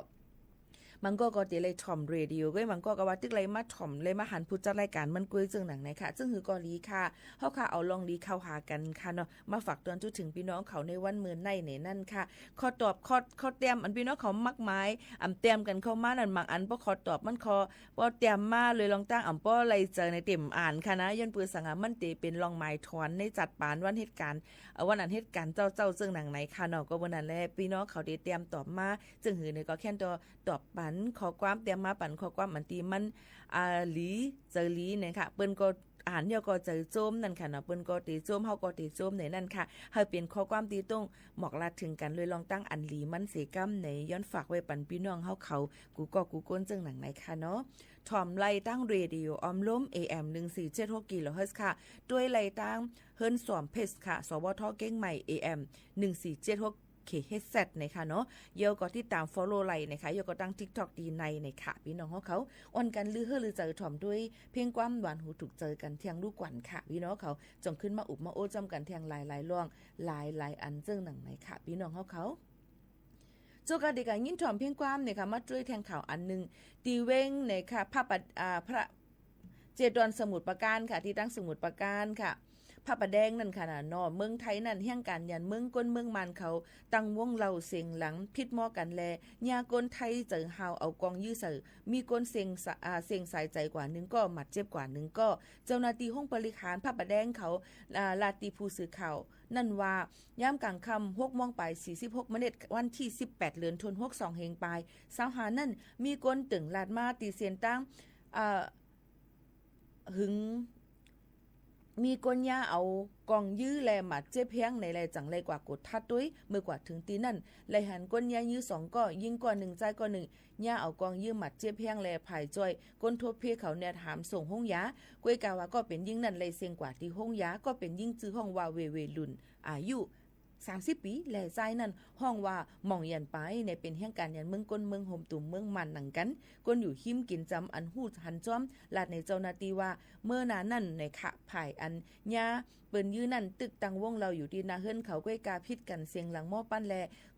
มันก็ติเลยถ่อมเรดิโอก็มันก็ว่าตึกเลยมาถ่อมเลยมาหันผู้จัดรายการมันกุ้ยจึงหนังไหนค่ะซึ่งหือก็ลีค่ะเฮาค่ะเอาลองลีเข้าหากันค่ะเนาะมาฝากเตือนถึงพี่น้องเขาในวันมื้อในนั่นค่ะข้อตอบข้อเตรียมอันพี่น้องเขามักหมายเตรียมกันเข้ามานั่นบางอันบ่ขอตอบมันบ่เตรียมมาเลยลองตั้งบ่ไล่เจอในเต็มอ่านค่ะนะย้อนปืนสังมันเตเป็นลองหมายถอนในจัดปานวันเหตุการณ์วันนั้นเหตุการณ์เจ้าซึ่งหนังไหนค่ะเนาะก็วันนั้นแหละพี่น้องเขาได้เตรียมตอบมาจึงหือเนี่ยก็แค่ตอบปันขอความเตรียมมาปันขอความมันตีมันหลีเจอหลีเนี่ยค่ะเปิ้นก็อ่านเดียวก็เจอโจมนั่นค่ะเนาะเปิ้นก็ตีโจมเฮาก็ตีโจมในนั่นค่ะให้เป็นข้อความตีตรงหมอกลาดถึงกันเลยลองตั้งอันหลีมันเสกำในย้อนฝากไว้ปันพี่น้องเฮาเขากูก้นจึงหนังไหนค่ะเนาะถ่อมไล่ตั้งเรดิโอออมล้ม AM 1476กิโลเฮิรตซ์ค่ะด้วยไล่ตั้งเฮิรนสวมเพชค่ะสวทเก้งใหม่ AM 1476KHZ นะคะเนาะเยอะก็ที่ตาม follow ไลน์นะคะเยอะก็ตั้ง TikTok ดีในนะคะพี่น้องเขาอ่อนกันลือเฮือลือเจอถ่อมด้วยเพียงความหวานหูถูกเจอกันเที่ยงลูกกวนค่ะพี่น้องเขาจงขึ้นมาอุบมาโอ้จำกันเที่ยงหลายๆล่วงหลายอันเจิ้งหนังไหนค่ะพี่น้องเขาโจกาดีกันยินถ่อมเพียงความเนี่ยค่ะมาช่วยแทงข่าวอันนึงตีเว้งเนี่ยค่ะพระเจดอนสมุทรปราการค่ะที่ตั้งสมุทรปราการค่ะพระประแดงนั่นค่ะนะเนาะเมืองไทยนั่นเฮียงการยันเมืองก้นเมืองมันเขาตั้งวงเล่าเสียงหลังพิดหม้อกันแลญาก้นไทยเจอหาวเอากองยื้อเสือมีก้นเสียงสายใจกว่านึงก็หมัดเจ็บกว่านึงก็เจ้าหน้าที่ห้องบริหารพระประแดงเขาลาตีผู้สื่อข่าวนั่นว่าย่ามกลางค่ำ6 โมงไป46 นาทีวันที่18 เดือนธันวาคม65เฮงปลาย25นั่นมีก้นตึงลาดมาตีเสียนตั้งหึงมีก้นยาเอากองยื้อแลหมัดเจ็บเพียงในแลจังไรกว่ากดทัดด้วยเมื่อกว่าถึงตีนั่นแลหันก้นยายื้อ2ก็ยิงก่อน1ใจก่อน1ยาเอากองยื้อหมัดเจ็บเพียงแลผายจ้อยก้นทบเพเขาแนดหามส่งห้องยากวยกาว่าก็เป็นยิ่งนั่นเลยเสียงกว่าที่ห้องยาก็เป็นยิ่งจื้อห้องว่าเวลุนอายุ30 ปีแหล่ใจนั่นห้องว่าหม่องยันไปในเป็นแห่งการยันเมืองก้นเมืองโฮมตุ่มเมืองมันหนังกันก้นอยู่หิมกินจำอันหูหันจ้อมลาดในเจ้าหน้าที่ว่าเมื่อนานั่นในขะภายอันยาเปิ้นยื้อนั่นตึกตังวงเราอยู่ที่นาเฮิรนเขาก้วยกาพิษกันเสียงหลังหม้อปั้นแล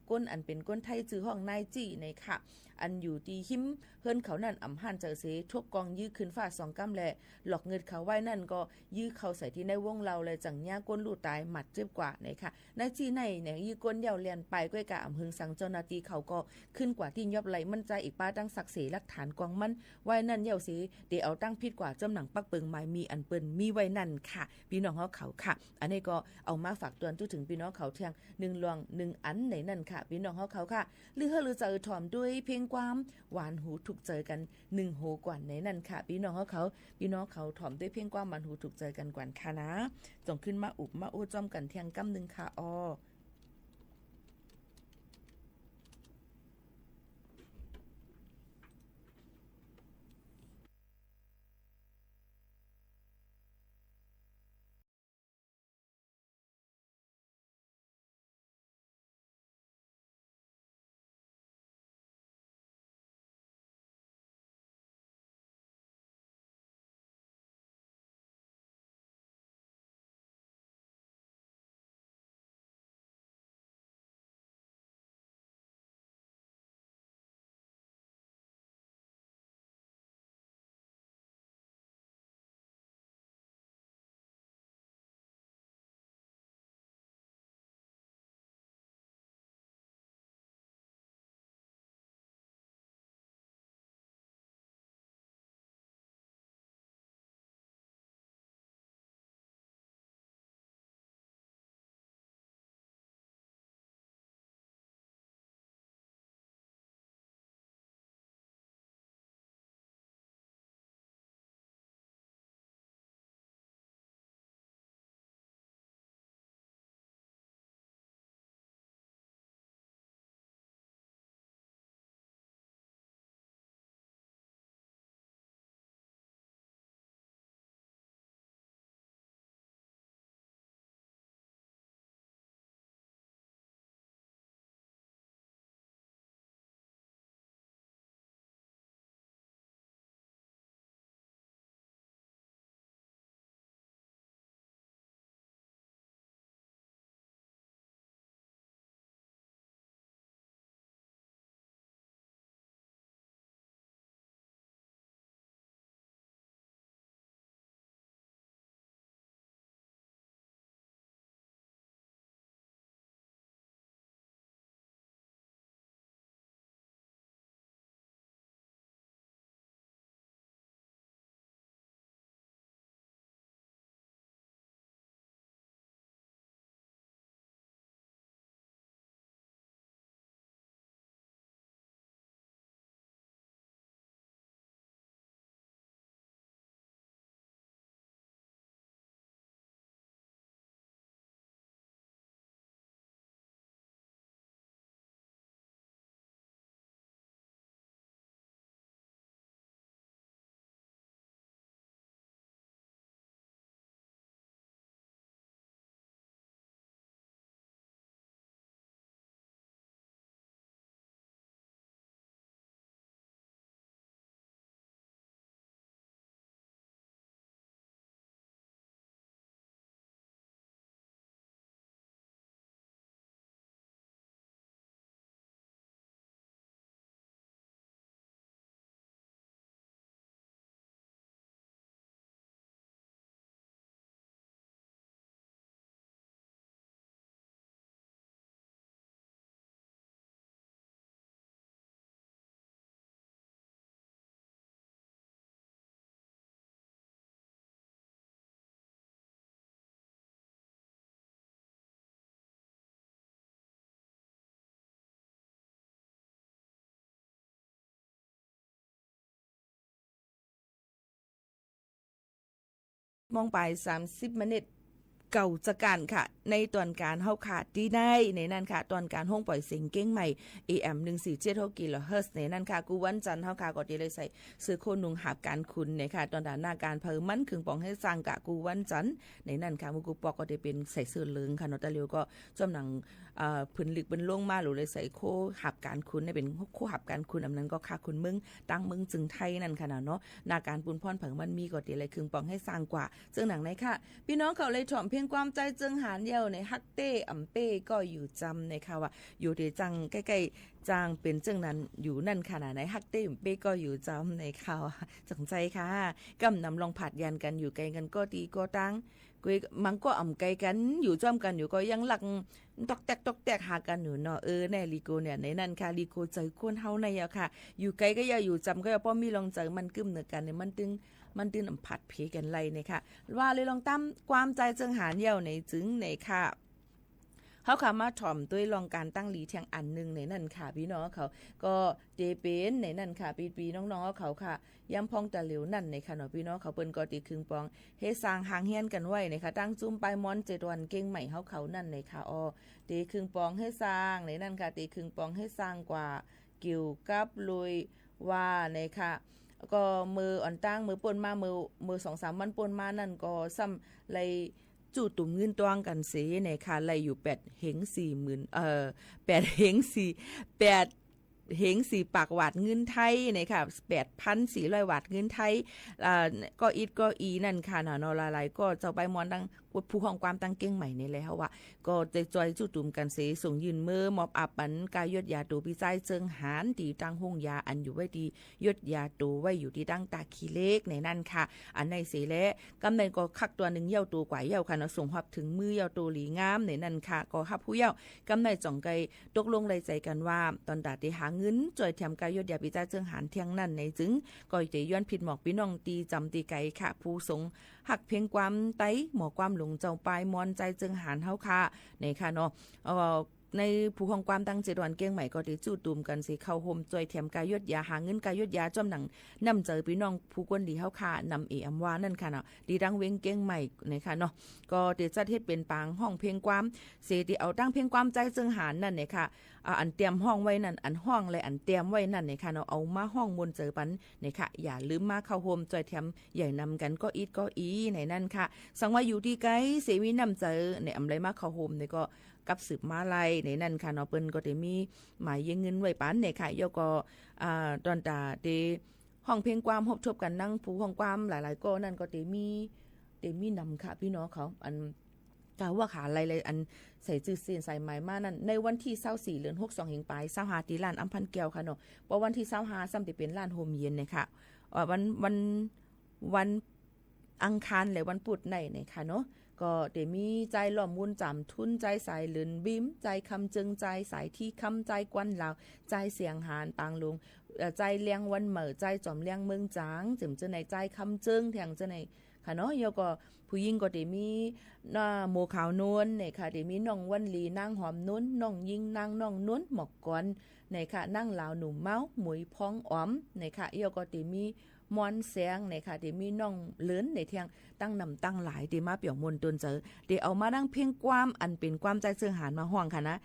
ก้นอันเป็นก้นไทยจื้อห้องนายจี้ในขะอันอยู่ที่หิมเฮิรนเขานั่นอำหันเจอเสทบกองยื้อขึ้นฟ้า2 กำแลหลอกเงินเขาไว้นั่นก็ยื้อเขาใส่ที่ในวงเราเลยจังยาก้นลู่ตายหมัดเจ็บกว่าในค่ะนายจี้ในเนี่ยยื้อก้นเดี่ยวเลียนไปก้วยกาอำหึงสังเจ้าหน้าที่เขาก็ขึ้นกว่าที่ยอบไหลมั่นใจอีกป้าตั้งศักดิ์ศรีหลักฐานกวางมันไว้นั่นเดี่ยวสิเดี๋ยวเอาตั้งพิษกว่าจำหนังปักเปิงไม้มีอันเปิ้นมีไว้นั่นค่ะพี่น้องเขาค่ะอันนี้ก็เอามาฝากเตือนถึงพี่น้องเขาเที่ยง1 ลวง 1 อันในนั่นค่ะพี่น้องเขาค่ะลือเฮอลือเจอถ่อมด้วยเพียงความหวานหูถูกเจอกัน1 โหกว่าในนั่นค่ะพี่น้องเขาถ่อมด้วยเพียงความหวานหูถูกเจอกันกว่าค่ะนะจงขึ้นมาอุบมาโอ้จอมกันเที่ยงกำนึงค่ะ มองไป30 นาทีเก่าจะการค่ะในตอนการเฮาขาดที่ได้ในนั้นค่ะตอนการห้องปล่อยเสียงเก้งใหม่ AM 147กิโลเฮิรตซ์ในนั้นค่ะกูวันจันทร์เฮาค่ะก็ได้เลยใส่ซื้อโคนุงหาบการคุณในค่ะตอนด้านหน้าการเพิ่มมันคึงปองให้สร้างกะกูวันจันทร์ในนั้นค่ะมูกูปอกก็ได้เป็นใส่เสื้อเหลืองค่ะเนาะตะเลียวก็จำหนังพื้นลึกเป็นลงมาหรือเลยใส่โคหับการคุณได้เป็นโคหับการคุณอำนั้นก็ค่าคุณมึงตั้งมึงจึงไทยนั่นค่ะเนาะหน้าการปุนพรเผิงมันมีก็ได้เลยคึงปองให้สร้างกว่าซึ่งหนังในค่ะพี่น้องเขาเลยถ่อมเพียงความใจจึงหานเดียวในฮักเต้อำเป้ก็อยู่จำในค่ะว่าอยู่ที่จังใกล้ๆจางเป็นจึงนั้นอยู่นั่นขนาดไหนฮักเต้อำเป้ก็อยู่จำในค่ะจังใจค่ะกำนำลองผัดยันกันอยู่ไกลกันก็ดีก็ตั้งกุยมันก็อ่ำไกลกันอยู่จ้อมกันอยู่ก็ยังหลักตอกแตกหากันอยู่เนาะแน่ลีโกเนี่ยในนั้นค่ะลีโกใจควรเฮาในอะค่ะอยู่ไกลก็อย่าอยู่จำก็อย่าป้อมีลองใจมันกึ้มเนื้อกันเนี่ยมันตึงผัดเพกันไล่เนี่ยค่ะว่าเลยลองตั้มความใจจึงหานเยี่ยวในจึงในค่ะเขาค่ะมาถ่อมด้วยลองการตั้งหลีเทียงอันนึงในนั่นค่ะพี่น้องเขาก็เดเป็นในนั่นค่ะปีน้องๆเขาค่ะย้ำพองตะเหลวนั่นในค่ะเนาะพี่น้องเขาเปิ้นก็ตีคึงปองเฮ็ดสร้างหางเฮียนกันไว้ในค่ะตั้งจุ้มไปมอน7 วันเก่งใหม่เขานั่นในค่ะตีคึงปองให้สร้างในนั่นค่ะตีคึงปองให้สร้างกว่าเกี่ยวกับลุยว่าในค่ะก็มืออ่อนตั้งมือป่นมามือ 2-3 วันป่นมานั่นก็ซ้ำเลยจู่ตุ่มเงินตวงกันเสในค่ะไล่อยู่8เฮง40,000 8เฮง4ปากวาดเงินไทยในค่ะ 8,400 วาดเงินไทยก็อีนั่นค่ะเนาะหลายๆก็เจ้าไปมอนดังผู้ของความตั้งเก่งใหม่นี่แหละว่าก็จะจอยจู่ตุ่มกันเสส่งยืนมือมอบอับปันกายยดยาตูพี่ใจเจิงหานตีตั้งห้องยาอันอยู่ไว้ดียดยาตูไว้อยู่ที่ตั้งตาขี้เล็กในนั่นค่ะอันในเสและกำในก็คักตัวนึงเย่าตูกว่าเย่าค่ะเนาะส่งฮับถึงมือเย่าตูหลีงามในนั่นค่ะก็ฮับผู้เย่ากำในจ่องไกตกลงใจกันว่าตอนดาได้หาเงินจอยเทียมกายยดยาพี่ใจเจิงหานเที่ยงนั่นในจึงก็จะย้อนผิดหมอกพี่น้องตีจำตีไกค่ะผู้สงหักเพียงความไตหมอความหลงเจ้าปลายมอนใจจึงหานเฮาค่ะในค่ะเนาะในผู้ของความตั้ง7 วันเก่งใหม่ก็ได้จู่ตุ่มกันสิเข้าห่มจอยเทียมกายยดยาหาเงินกายยดยาจอมหนังนำเจอพี่น้องผู้คนดีเฮาค่ะนำอำว่านั่นค่ะเนาะดีดังเว้งเก่งใหม่ในค่ะเนาะก็ได้จัดเฮ็ดเป็นปางห้องเพลงความเสที่เอาตั้งเพลงความใจจึงหานนั่นเนี่ยค่ะอันเตรียมห้องไว้นั่นอันห้องและอันเตรียมไว้นั่นเนี่ยค่ะเนาะเอามาห้องมนเจอปันเนี่ยค่ะอย่าลืมมาเข้าห่มจอยเทียมใหญ่นำกันก็อีในนั่นค่ะสังว่าอยู่ที่ไกลเสวีนำเจอในอำไรมาเข้าห่มเนี่ยก็กับสืบมาลัยในนั่นค่ะเนาะเปิ้นก็ได้มีหมายยิงเงินไว้ปันเนี่ยค่ะยก็ตอนตาได้ห้องเพลงความฮบชบกันนั่งผู้ห้องความหลายๆก็นั่นก็ได้มีนำค่ะพี่น้องเขาอันกล่าวว่าขาอะไรอันใส่จื้อเสียนใส่หมายมานั่นในวันที่24เดือน6 2เฮงปลาย25ที่ร้านอำพันแก้วค่ะเนาะเพราะวันที่25ซ้ำที่เป็นร้านโฮมเย็นเนี่ยค่ะวันอังคารและวันพุธในค่ะเนาะก็ได้มีใจหล่อมวุ้นจำทุนใจสายเลือนบิ้มใจคำจึงใจสายที่คำใจกวนลาวใจเสียงหานปางลุงใจเลี้ยงวันเหม่อใจจอมเลี้ยงเมืองจางจึงจะในใจคำจึงแทงจะในค่ะเนาะยก็ผู้หญิงก็ได้มีโมขาวนวลเนี่ยค่ะได้มีน้องวันลีนางหอมนุ่นน้องยิงนางน้องนุ่นหมอกก่อนเนี่ยค่ะนั่งลาวหนุ่มเมาหมวยพองอ้อมเนี่ยค่ะยก็ได้มีมอนแสงเนี่ยค่ะที่มีน้องเลื้นในเทียงตั้งนำตั้งหลายที่มาเปี่ยวมนตนเจอเดี๋ยวเอามานั่งเพียงความอันเป็นความใจเสื่อหานมาห้องค่ะนะ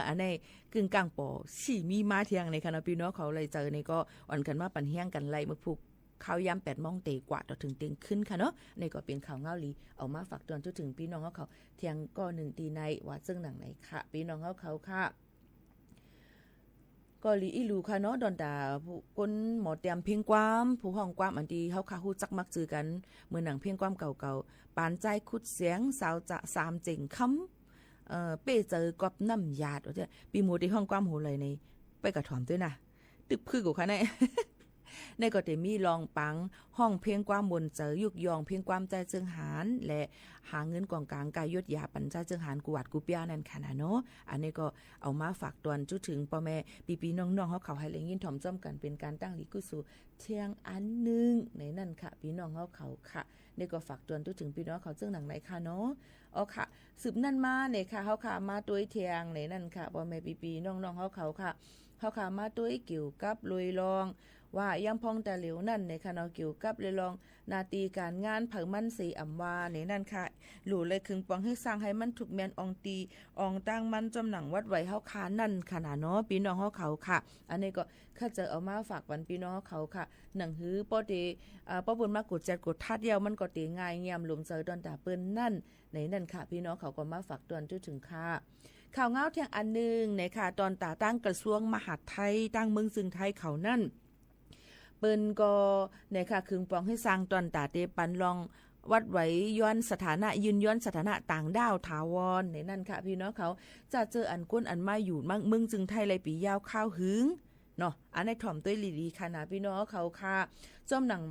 อันนี้กึ่งกลางปอสี่มีมาเทียงในคณะพี่น้องเขาเลยเจอในก็อ่อนกันมาปั่นเฮี้ยงกันไล่มาผูกข้าวยำ8 โมงเตะกว่าต่อถึงเต็งขึ้นค่ะเนาะในก็เป็นข่าวเงาลีเอามาฝากเตือนถึงพี่น้องเขาเทียงก็1ตีในว่าซึ่งหนังไหนค่ะพี่น้องเขาค่ะก็ลีอีลูค่ะเนาะดอนดาผู้คนหมอเตรียมเพียงความผู้ห้องความอันที่เฮาค่ะฮู้จักมักจือกันเมื่อหนังเพียงความเก่าๆปานใจคุดเสียงสาวจะ3เจ๋งคำเป้เจอกอบน้ำยาดว่าจะปีหมู่ที่ห้องความโหเลยในไปกระถอมด้วยนะตึกพึ่งกูค่ะในในก็ได้มีรองปังห้องเพลงความบนเจอยุกยองเพลงความใจเจิงหานและหาเงินกองกลางกายยดยาปัญใจเจิงหานกวาดกูเปียนั่นค่ะนะเนาะอันนี้ก็เอามาฝากตอนจุถึงพ่อแม่ปีน้องๆเขาให้เลยยินถ่อมจ้อมกันเป็นการตั้งลิกุสูเที่ยงอันนึงในนั่นค่ะพี่น้องเขาค่ะนี่ก็ฝากตอนจุถึงพี่น้องเขาเจิงหนังไหนค่ะเนาะค่ะสืบนั่นมาเนี่ยค่ะเขาค่ะมาตัวเที่ยงในนั่นค่ะพ่อแม่ปีน้องๆเขาค่ะเขาค่ะมาตัวเกี่ยวกับลุยลอง ว่ายังพองแต่เหลวนั่นในคณะเกี่ยวกับเลยลองนาตีการงานเผามันสีอำวาในนั่นค่ะหลู่เลยคึงปองให้สร้างให้มันถูกแมนอองตีอองตั้งมันจำหนังวัดไว้เฮาคานั่นขนาดเนาะพี่น้องเฮาเขาค่ะอันนี้ก็ข้าเจอเอามาฝากวันพี่น้องเขาค่ะหนังหือป้อเตป้อบุญมากดแจกดทัดเดียวมันก็เตง่ายเงียมหลุมเจอดอนตาเปิ้นนั่นในนั่นค่ะพี่น้องเขาก็มาฝากตอนจนถึงค่ะข่าวเงาเที่ยงอันนึงในค่ะตอนตาตั้งกระทรวงมหาดไทยตั้งเมืองซึ่งไทยเขานั่นเปิ้นก็ในค่ะคึงปองให้สร้างตอนตาเตปันลองวัดไว้ย้อนสถานะยืนย้อนสถานะต่างดาวถาวรในนั่นค่ะพี่น้องเขาจะเจออันก้นอันมาอยู่มั่งเมืองจึงไทยไรปียาวข้าวหึงเนาะอันในถ่อมต้วยลีค่ะนะพี่น้องเขาค่ะจอมหนัง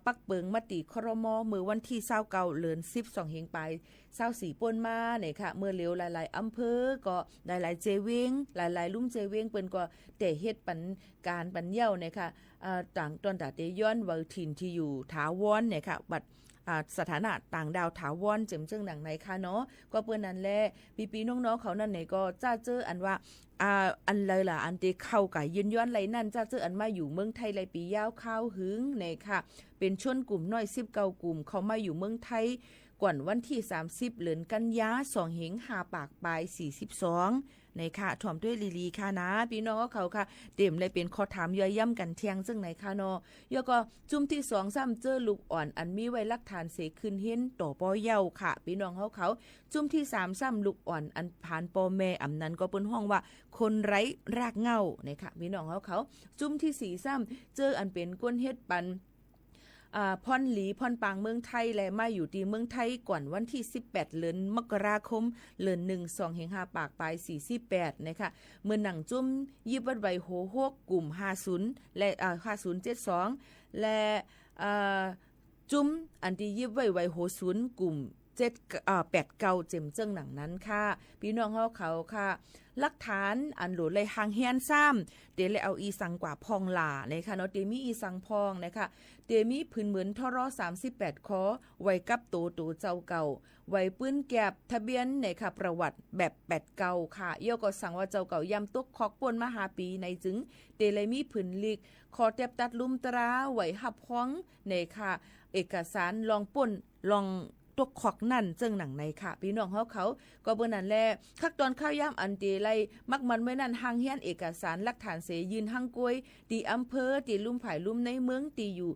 ปักเปิงมติครม.เมื่อวันที่29เดือน12เฮงไป24ป่นมาเนี่ยค่ะเมื่อเร็วหลายๆอำเภอก็หลายๆเจเวงหลายๆลุ่มเจเวงเปิ้นก็แต่เฮ็ดปันการปันเย้าเนี่ยค่ะต่างตอนตาเตย้อนว่าถิ่นที่อยู่ถาวรเนี่ยค่ะบัดสถานะต่างดาวถาวรเจิมเจิงหนังไหนค่ะเนาะก็เปิ้นนั่นแหละพี่ๆน้องๆเขานั่นเนี่ยก็จ้าเจออันว่าอันเลยล่ะอันที่เข้ากับยืนย้อนไหลนั่นจ้าเจออันมาอยู่เมืองไทยไหลปียาวข้าวหึงเนี่ยค่ะเป็นชนกลุ่มน้อย19กลุ่มเขามาอยู่เมืองไทยก่อนวันที่30เดือนกันยา2เหง5ปากปลาย42ในค่ะถ่อมด้วยลีค่ะนะพี่น้องเขาค่ะเต็มเลยเป็นข้อถามย่อยย่ำกันเที่ยงซึ่งไหนค่ะเนาะยก็จุ่มที่2 3เจอลูกอ่อนอันมีไว้หลักฐานเสขึ้นเห็นต่อปอเย้าค่ะพี่น้องเขาจุ่มที่3 3ลูกอ่อนอันผ่านปอแม่อำนั้นก็เปิ้นห้องว่าคนไร้รากเหง้าในค่ะพี่น้องเขาจุ่มที่4 3เจออันเป็นก้นเฮ็ดปันพ่อนหลีพ่อนปางเมืองไทยและมาอยู่ที่เมืองไทยก่อนวันที่18เดือนมกราคมเดือน1 2เฮง5ปากปลาย48นะคะเมื่อหนังจุ้มยิบวัดไว้โหฮกกลุ่ม50และ5072และจุ้มอันที่ยิบไว้โห0กลุ่ม8 9เจมเจิ้งหนังนั้นค่ะพี่น้องเขาค่ะหลักฐานอันโหลเลยหางเฮียนซ้ำเดเลยเอาอีสังกว่าพองหล่านะคะเนาะเดมีอีสังพองนะคะเดมีพื้นเหมือนทร38คอไว้กับโตเจ้าเก่าไว้ปื้นแก็บทะเบียนนะคะประวัติแบบ8เก่าค่ะเยก็สั่งว่าเจ้าเก่ายำตกคอกป่นมา5ปีในจึงเดเลยมีพื้นลิกคอเต็บตัดลุ่มตราไว้หับห้องนะคะเอกสารลองป่นลองตกขอกนั่นเจิงหนังในค่ะพี่น้องเขาก็เบิ่นนั่นแลคักตอนข้าวย่ำอันเตไลมักมันไว้นั่นหางเฮียนเอกสารหลักฐานเสยืนหังกวยตีอำเภอตีลุ่มไผ่ลุ่มในเมืองตีอยู่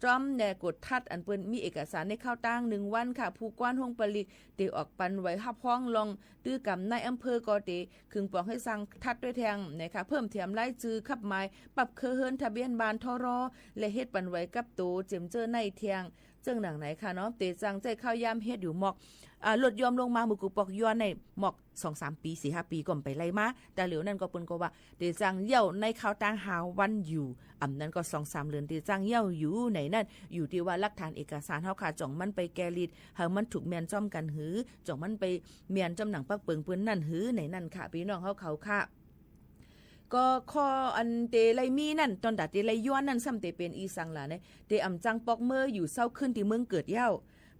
จอมแนกดทัดอันเปิ้นมีเอกสารในข้าวตั้ง1วันค่ะผู้กว้านห้องปลิกเตออกปันไว้ฮับห้องลองตื้อกำในอำเภอก็เตคึงปองให้สั่งทัดด้วยแทงนะคะเพิ่มเทียมรายชื่อขับหมายปรับเคอเฮินทะเบียนบ้านทรและเฮ็ดปันไว้กับโตเจิมเจอในเทียงเจิงหนังไหนค่ะเนาะเตจังใจข้าวยามเฮ็ดอยู่หมอกลดยอมลงมาหมู่กุปอกย้อนในหมอก 2-3 ปี 4-5 ปีก่อนไปไล่มาแต่เหลียวนั่นก็เปิ้นก็ว่าเตจังเย่าในข้าวตางหาวันอยู่อำนั้นก็ 2-3 เดือนเตจังเย่าอยู่ไหนนั่นอยู่ที่ว่าหลักฐานเอกสารเฮาค่ะจ่องมันไปแกลิดเฮามันถูกแม่นจ้อมกันหือจ่องมันไปแม่นจำหนังปักเปิงเปิ้นนั่นหือไหนนั่นค่ะพี่น้องเขาค่ะก็คออันเตไลมีนั่นตอนดาเตไลย้อนนั่นซ้ำเตเป็นอีสังหลาเนี่ยเตอำจังปอกเมื่ออยู่เศร้าขึ้นที่เมืองเกิดเย้า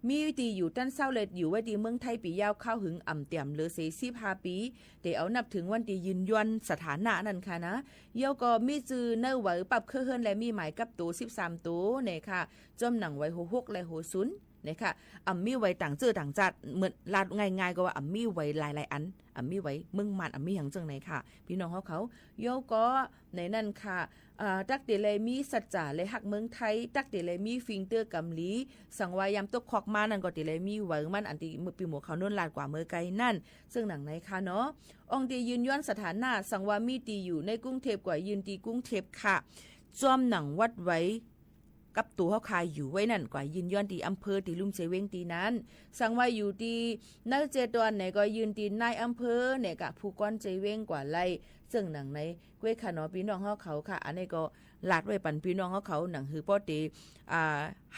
มีตีอยู่ตั้นเศร้าเลยอยู่ไว้ที่เมืองไทยปียาวข้าวหึงอ่ำเตี่ยมเหลือ45ปีเตเอานับถึงวันที่ยืนยันสถานะนั่นค่ะนะเย้าก็มีจือเนื้อไหวปรับเครื่องและมีหมายกับตัว13ตัวเนี่ยค่ะจอมหนังไว้6และ0เนี่ยค่ะอ่ำมีไว้ต่างเจอต่างจัดเหมือนลาดง่ายๆก็ว่าอ่ำมีไว้หลายๆอันอ่ำมีไว้มึงมันอ่ำมีหยังจังไหนค่ะพี่น้องเขาโยก็ในนั่นค่ะตักเดเลยมีสัจจะเลยหักเมืองไทยตักเดเลยมีฟิงเตอร์กำลีสังวายามตกคอกมานั่นก็เดเลยมีไว้มันอันที่มือปีหมวกเขาโน่นลาดกว่าเมื่อไกลนั่นซึ่งหนังไหนค่ะเนาะองค์ตียืนย้อนสถานะสังวามีตีอยู่ในกรุงเทพกว่ายืนตีกรุงเทพค่ะจอมหนังวัดไว้กับตัวเขาคายอยู่ไว้นั่นกว่ายืนย้อนตีอำเภอตีลุ่มเสเวงตีนั้นสั่งว่าอยู่ตีนักเจตวนไหนก็ยืนตีนายอำเภอเนี่ยกะผู้ก้อนเจเวงกว่าไล่ซึ่งหนังในเว้ยค่ะเนาะพี่น้องเขาค่ะอันนี้ก็ลาดไว้ปันพี่น้องเขาหนังหือป้อตี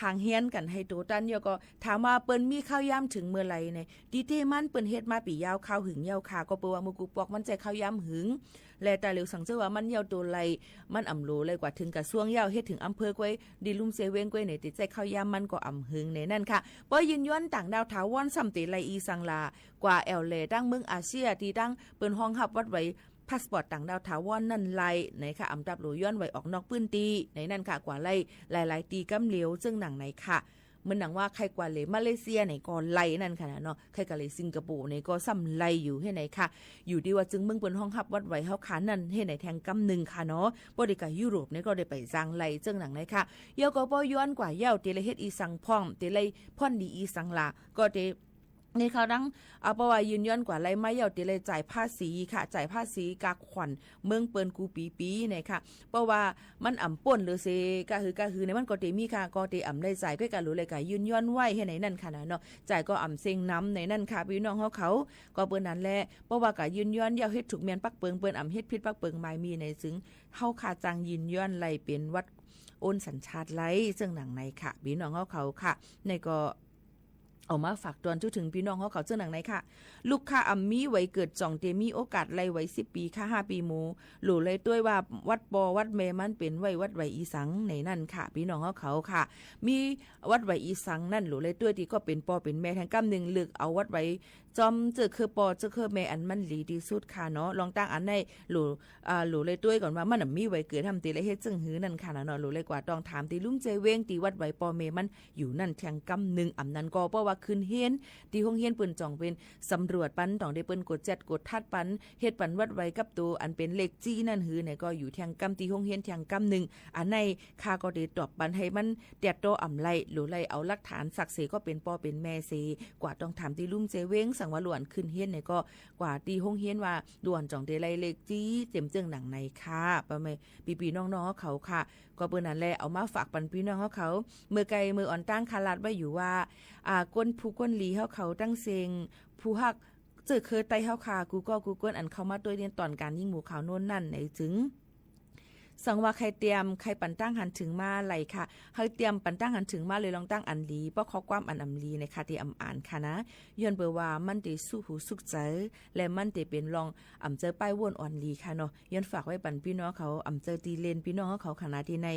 ห่างเฮียนกันให้โตตันเยก็ถามว่าเปิ้นมีข้าวยามถึงเมื่อไหร่เนี่ยดีเตมันเปิ้นเฮ็ดมาปียาวข้าวหึงยาวค่ะก็เปิ้นว่ามุกุปอกมันใจข้าวยามหึงและแต่เหลียวสังเจอว่ามันยาวตัวไหลมันอ่ำโลเลยกว่าถึงกระทรวงยาวเฮ็ดถึงอำเภอก้วยดีลุ่มเซเวงก้วยในติดใจข้าวยามมันก็อ่ำหึงในนั่นค่ะป้อยืนย้อนต่างดาวถาวรซ้ำติไลอีสังลากว่าแอลเลตั้งเมืองอาเซียที่ตั้งเปิ้นห้องฮับวัดไว้ พาสปอร์ตต่างดาวถาวรนั่นไล่ในค่ะอำดับหลูย้อนไว้ออกนอกพื้นที่ในนั่นค่ะกว่าไล่หลายๆตีกำเหลียวซึ่งหนังไหนค่ะมันหนังว่าใครกว่าเลยมาเลเซียไหนก็ไล่นั่นค่ะเนาะใครกว่าเลยสิงคโปร์ไหนก็ซ้ำไล่อยู่ให้ไหนค่ะอยู่ดีว่าจึงเมืองเปิ้นห้องฮับวัดไว้เฮาขานั่นให้ไหนแทงกำนึงค่ะเนาะบ่ได้กับยุโรปนี่ก็ได้ไปจางไล่จึงหนังไหนค่ะเยาก็บ่ย้อนกว่าเยาเตเลยเฮ็ดอีสังพ่องเตเลยพ่อนดีอีสังลาก็เตในเขาดังเพราะว่ายืนย้อนกว่าไรไม่เยาติเลยจ่ายภาษีค่ะจ่ายภาษีกาขวัญเมืองเปิ้นกูปีเนี่ยค่ะเพราะว่ามันอ่ำป่นหรือเซก็คือในมันก็เตมีค่ะก็เตอ่ำได้จ่ายก็การรู้เลยก็ยืนย้อนไว้ให้ไหนนั่นค่ะเนาะจ่ายก็อ่ำเซ็งน้ำในนั่นค่ะพี่น้องเขาก็เปิ้นนั้นแหละเพราะว่าก็ยืนย้อนเยาเฮ็ดถูกเมียนปักเปิงเปิ้นอ่ำเฮ็ดผิดปักเปิงหมายมีในซึ่งเฮาค่ะจังยืนย้อนไล่เป็นวัดโอนสัญชาติไล่ซึ่งหนังในค่ะพี่น้องเขาค่ะในก็เอามาฝากตอนจุถึงพี่น้องเขาเจ้าหนังไหนค่ะลูกค้าอัมมี่ไว้เกิดจ่องเตมีโอกาสไล่ไว้10 ปีค่ะ5 ปีหมูหลู่เลยด้วยว่าวัดปอวัดเมมันเป็นไว้วัดไว้อีสังในนั่นค่ะพี่น้องเขาค่ะมีวัดไว้อีสังนั่นหลู่เลยด้วยที่ก็เป็นปอเป็นแม่ทั้งกำหนึ่งเลือกเอาวัดไว้จอมเจอคือปอเจอคือแม่อันมันหลีดีสุดค่ะเนาะลองตั้งอันในหลู่เลยด้วยก่อนว่ามันมีไว้เกิดทำตีเลยเฮ็ดจึงหือนั่นค่ะเนาะหลู่เลยกว่าต้องถามตีลุงเจเวงตีวัดไว้ปอเมมันอยู่นั่นแทงกำหนึ่งอำนั้นก็เพราะว่าขึ้นเฮียนที่ห้องเฮียนเปิ้นจ่องเป็นสำรวจปันต้องได้เปิ้นกด7กดทัดปันเฮ็ดปันวัดไว้กับตัวอันเป็นเลขจี้นั่นหือเนี่ยก็อยู่แทงกำที่ห้องเฮียนแทงกำหนึ่งอันในค่าก็ได้ตอบปันให้มันแดดโตอำไล่หลู่ไล่เอาหลักฐานศักดิ์ศรีก็เป็นปอเป็นแม่เสกว่าต้องถามตีลุงเจเวงสั่งว่าหลวนขึ้นเฮียนเนี่ยก็กว่าตีห้องเฮียนว่าด่วนจ่องได้ไล่เลขจี้เต็มเจิงหนังในค่ะป้าแม่ปีๆน้องๆเขาค่ะก็เปิ้นนั่นแหละเอามาฝากปันพี่น้องเขาเมื่อไกลมืออ่อนตั้งคาลัดไว้อยู่ว่าก้นผู้ก้นหลีเขาตั้งเซงผู้ฮักเจอเคยไตเขาค่ะกูก้นอันเข้ามาตัวเรียนตอนการยิ่งหมู่ขาวโน่นนั่นไหนถึงสังว่าใครเตรียมใครปั่นตั้งหันถึงมาไหลค่ะเฮาเตรียมปั่นตั้งหันถึงมาเลยลองตั้งอันลีเพราะข้อความอันอำลีในค่ะที่อ่านค่ะนะย้อนเบอร์ว่ามันได้สู้หูสุขใจและมันได้เป็นลองเจอป้ายวนอ่อนลีค่ะเนาะย้อนฝากไว้ปั่นพี่น้องเขาเจอตีเลนพี่น้องเขาขณะที่ใน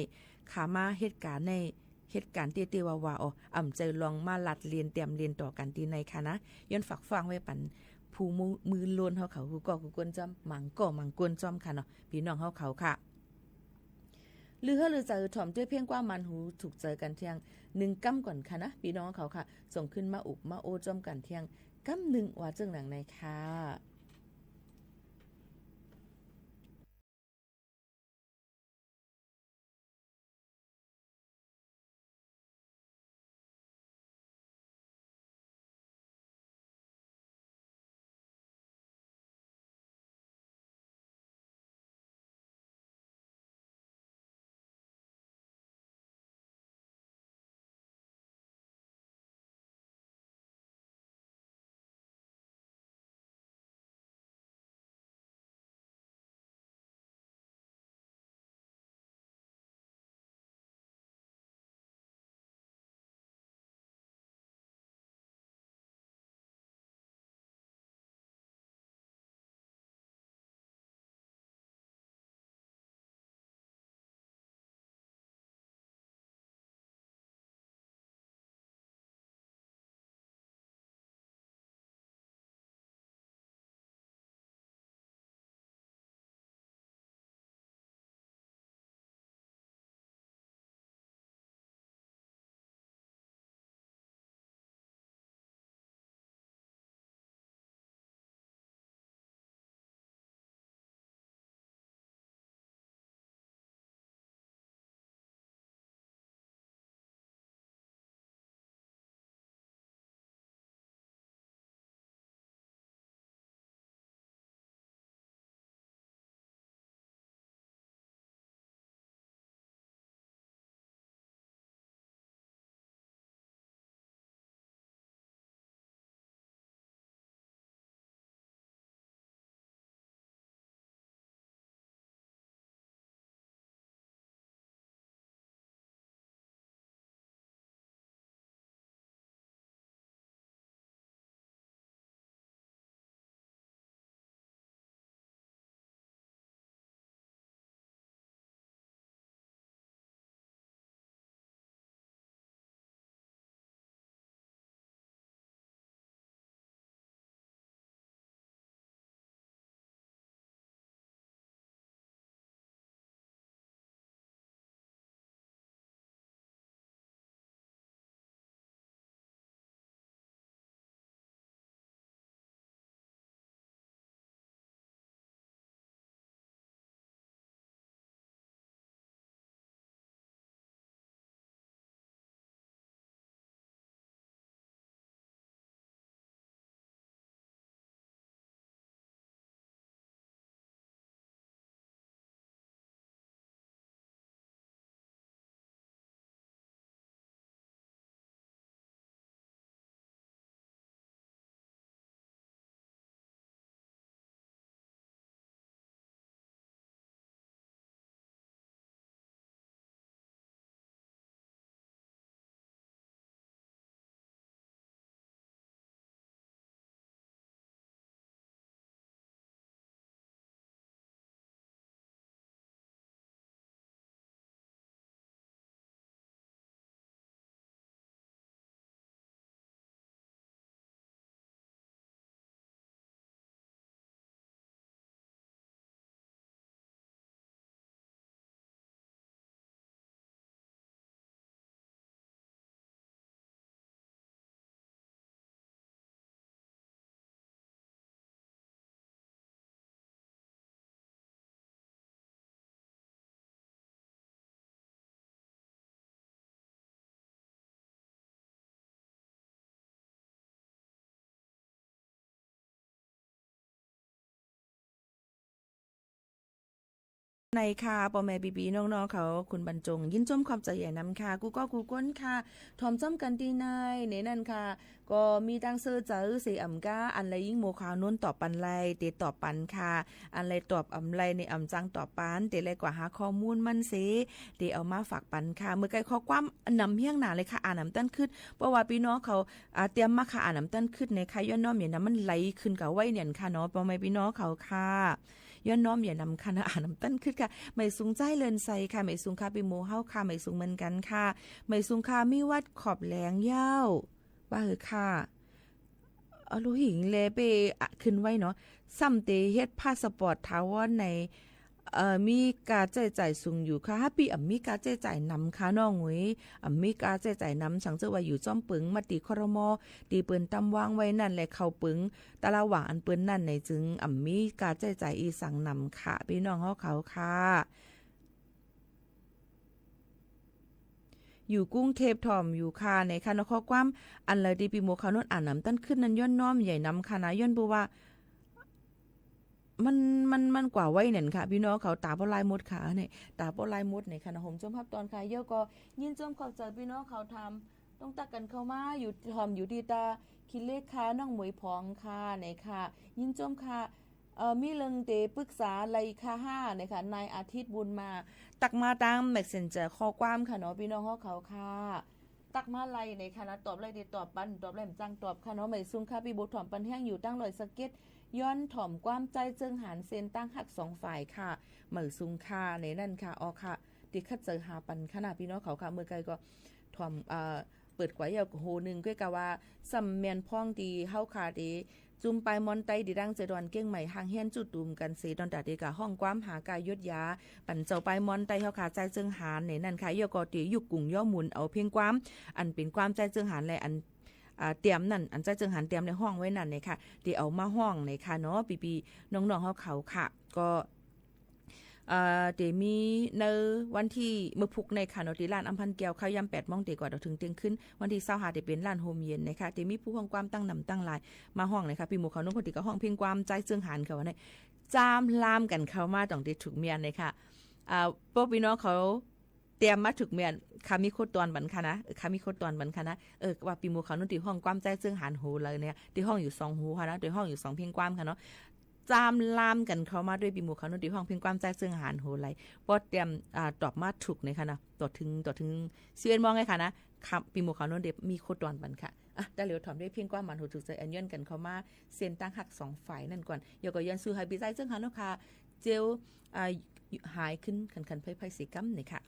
ขามาเหตุการณ์ในเหตุการณ์เตี้ยๆว่าเจอลองมาลัดเรียนเตรียมเรียนต่อกันที่ในค่ะนะย้อนฝากฟังไว้ปั่นผู้มือล้วนเขากูกวนจอมหมังกวนจอมค่ะเนาะพี่น้องเขาค่ะหรือจะถ่อมด้วยเพียงกว่ามันหูถูกเจอกันเที่ยง1 กัมก่อนค่ะนะพี่น้องเขาค่ะส่งขึ้นมาอุบมาโอจอมกันเที่ยงกัม1ว่าจึงหนังในค่ะ ในค่ะปอแม่บีบีน้องๆเขาคุณบรรจง ยินจมความใจใหญ่นำค่ะกูก็กูก้นค่ะทอมจ้อมกันดีนายในนั่นค่ะก็มีดังเซอร์เจอเสอำก้าอันไรยิ่งโมขาวนุ่นตอบปันไรเตตอบปันค่ะอันไรตอบอำไรในอำจังตอบปันเตไรกว่าหาข้อมูลมันเสเตเอามาฝากปันค่ะเมื่อไกลข้อความนำเฮี้ยงหนาเลยค่ะอ่านนำตั้นขึ้นเพราะว่าพี่น้องเขาเตรียมมาค่ะอ่านนำตั้นขึ้นในค่ะย้อนน้อมอย่างนั้นมันไหลขึ้นกับไว้เนี่ยค่ะเนาะปอแม่พี่น้องเขาค่ะย้อนน้อมอย่านำคณะอ่านน้ำตั้นขึ้นค่ะไม่สูงใจเลินใสค่ะไม่สูงค่าปีโมเฮาค่ะไม่สูงเหมือนกันค่ะไม่สูงค่ามีวัดขอบแหลงเย้าว่าเหอค่ะลูกหิงเลไปขึ้นไว้เนาะซ้ำเตเฮ็ดพาสปอร์ตทาวอนในมีการใช้จ่ายสูงอยู่ค่ะปีมีการใช้จ่ายนำค่ะน้องหวยมีการใช้จ่ายนำสังเจอว่าอยู่จ้อมปึงมาตีครมตีเปิ้นตำวางไว้นั่นแหละเข้าปึงตะละหว่างอันเปิ้นนั่นในจึงมีการใช้จ่ายอีสังนำค่ะพี่น้องเฮาเขาค่ะอยู่กรุงเทพทอมอยู่ค่ะในค่ะนครความอันเลยดีปีโมคานนอ่านนำตั้นขึ้นนั้นย้อนน้อมใหญ่นำค่ะนะย้อนบ่ว่ามันกว่าไว้เนี่ยค่ะพี่น้องเขาตาบ่ลายมดค่ะเนี่ยตาบ่ลายมดเนี่ยค่ะนะผมจมภาพตอนค่ะเยอะก็ยินจมเข้าใจพี่น้องเขาทำต้องตักกันเข้ามาอยู่ทอมอยู่ดีตาคิดเลขค่ะน้องหมวยพองค่ะเนี่ยค่ะยินจมค่ะมีเรื่องเตปรึกษาอะไรค่ะ5เนี่ยค่ะนายอาทิตย์บุญมาตักมาตาม Messenger ข้อความค่ะเนาะพี่น้องเขาค่ะตักมาไล่ในค่ะนะตอบเลยดีตอบปันตอบแหลมจังตอบค่ะเนาะไม่ซุ่มค่ะพี่บุตรถอมปันแห้งอยู่ตั้งลอยสเก็ตย้อนถ่อมความใจเจิงหานเซนตั้งหัก2ฝ่ายค่ะเหมือซุงค่าในนั่นค่ะอ๋อค่ะติคัดเจอหาปันขนาดพี่น้องเขาค่ะเมื่อไกลก็ถ่อมเปิดกว่ายาวโหนึงก็กะว่าซัมแมนพ่องดีเฮาค่ะดีจุมไปมอนไตดีดังเจดอนเก้งใหม่หางเฮียนจุดดุมกันเสดอนตาดีกะห้องความหากายยศยาปั่นเจ้าไปมอนไตเฮาค่ะใจเจิงหานในนั่นค่ะยกอติอยู่กุ่งย่อหมุนเอาเพียงความอันเป็นความใจเจิงหานและอันเตรียมนั่นอันใจเจิงหันเตรียมในห้องไว้นั่นเนี่ยค่ะที่เอามาห้องในค่ะเนาะปีน้องๆเขาค่ะก็เดี๋ยวมีในวันที่เมื่อพุกในค่ะเนาะที่ร้านอัมพันแก้วข้าวยำ8 โมงเตก่อนถึงเที่ยงคืนวันที่25เดี๋ยวเป็นร้านโฮมเย็นนะคะเดี๋ยวมีผู้ห้องความตั้งนำตั้งหลายมาห้องนะคะปีหมู่เขาน้องคนที่ก็ห้องเพียงความใจเจิงหันค่ะว่าเนี่ยจามลามกันเข้ามาต้องได้ถูกเมียนเลยค่ะพวกพี่น้องเขาเตรียมมาถึกเมียนคามีโคตรบันค่ะนะคามีโคตรบันค่ะนะว่าปีโมเขานุ่นที่ห้องความใจซึ่งหันหูเลยเนี่ยที่ห้องอยู่2หูค่ะนะที่ห้องอยู่2เพียงความค่ะเนาะจามลามกันเข้ามาด้วยปีโมเขานุ่นที่ห้องเพียงความใจซึ่งหันหูเลยพอเตรียมตอบมาถูกในค่ะนะต่อถึง11 โมงไงค่ะนะครับปีโมเขานุ่นเด็บมีโคตรบันค่ะแต่เหลียวถอมด้วยเพียงความมันหูถูกใจอันย้อนกันเข้ามาเส้นตั้งหัก2ฝ่ายนั่นก่อนยกก็ยันสู้ให้ปีใจซึ่งหันเนาะค่ะเจลหายขึ้นคันไพ่สีกัมนี่ค่ะ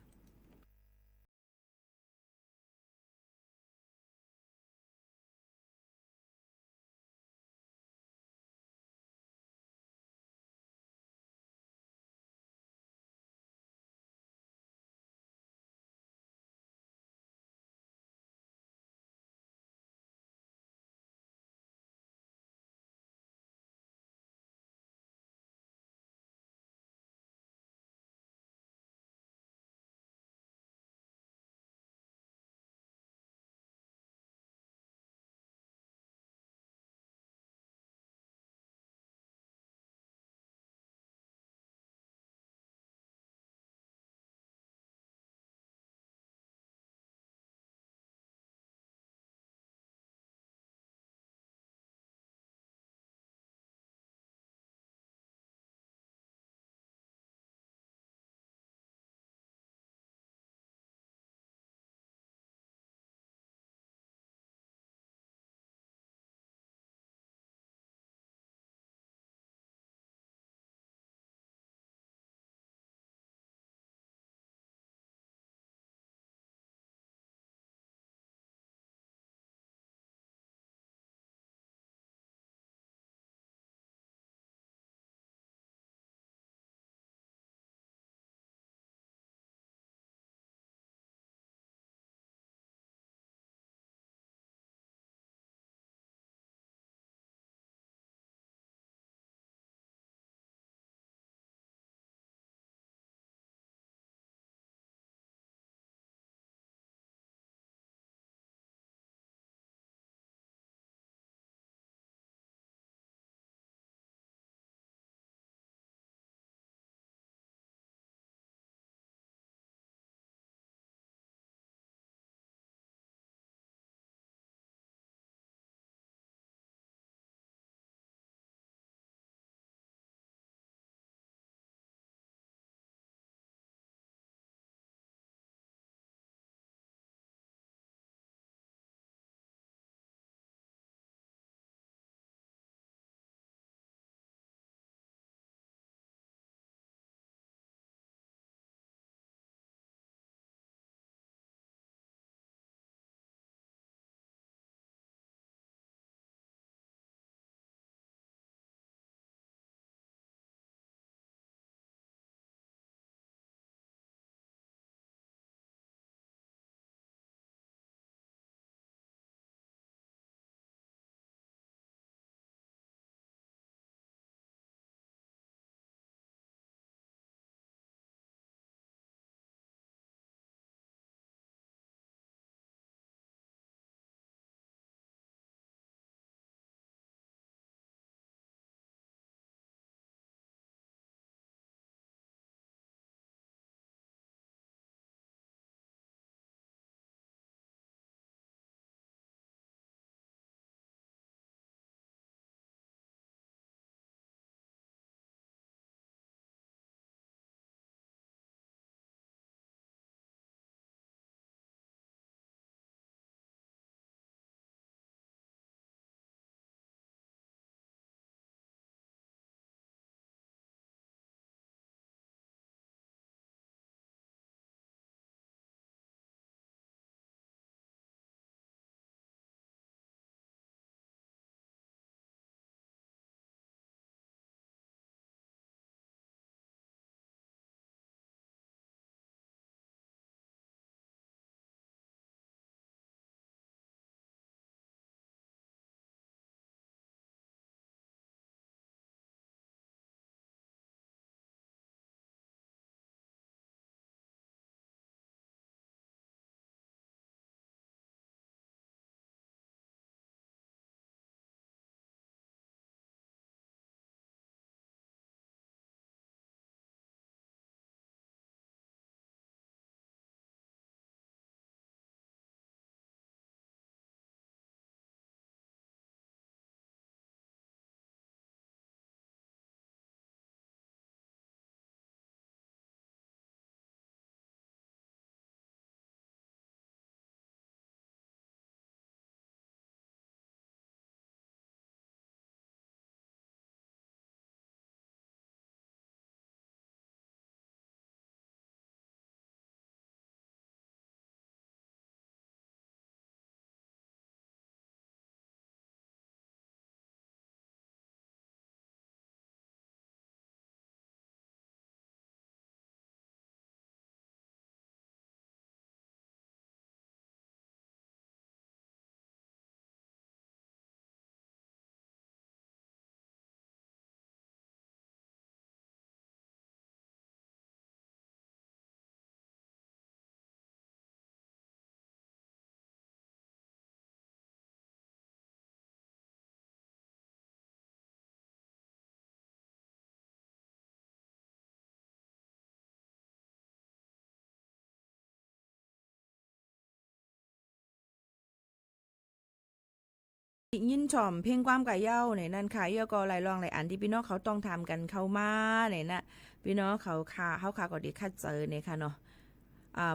ยินฉ่อมเพลงความไก่เย้าในนั่นค่ะเยอะก็หลายรองหลายอันที่พี่น้องเขาต้องทำกันเข้ามาเนี่ยนะพี่น้องเขาค่ะก็ดีคัดเจอเนี่ยค่ะเนาะ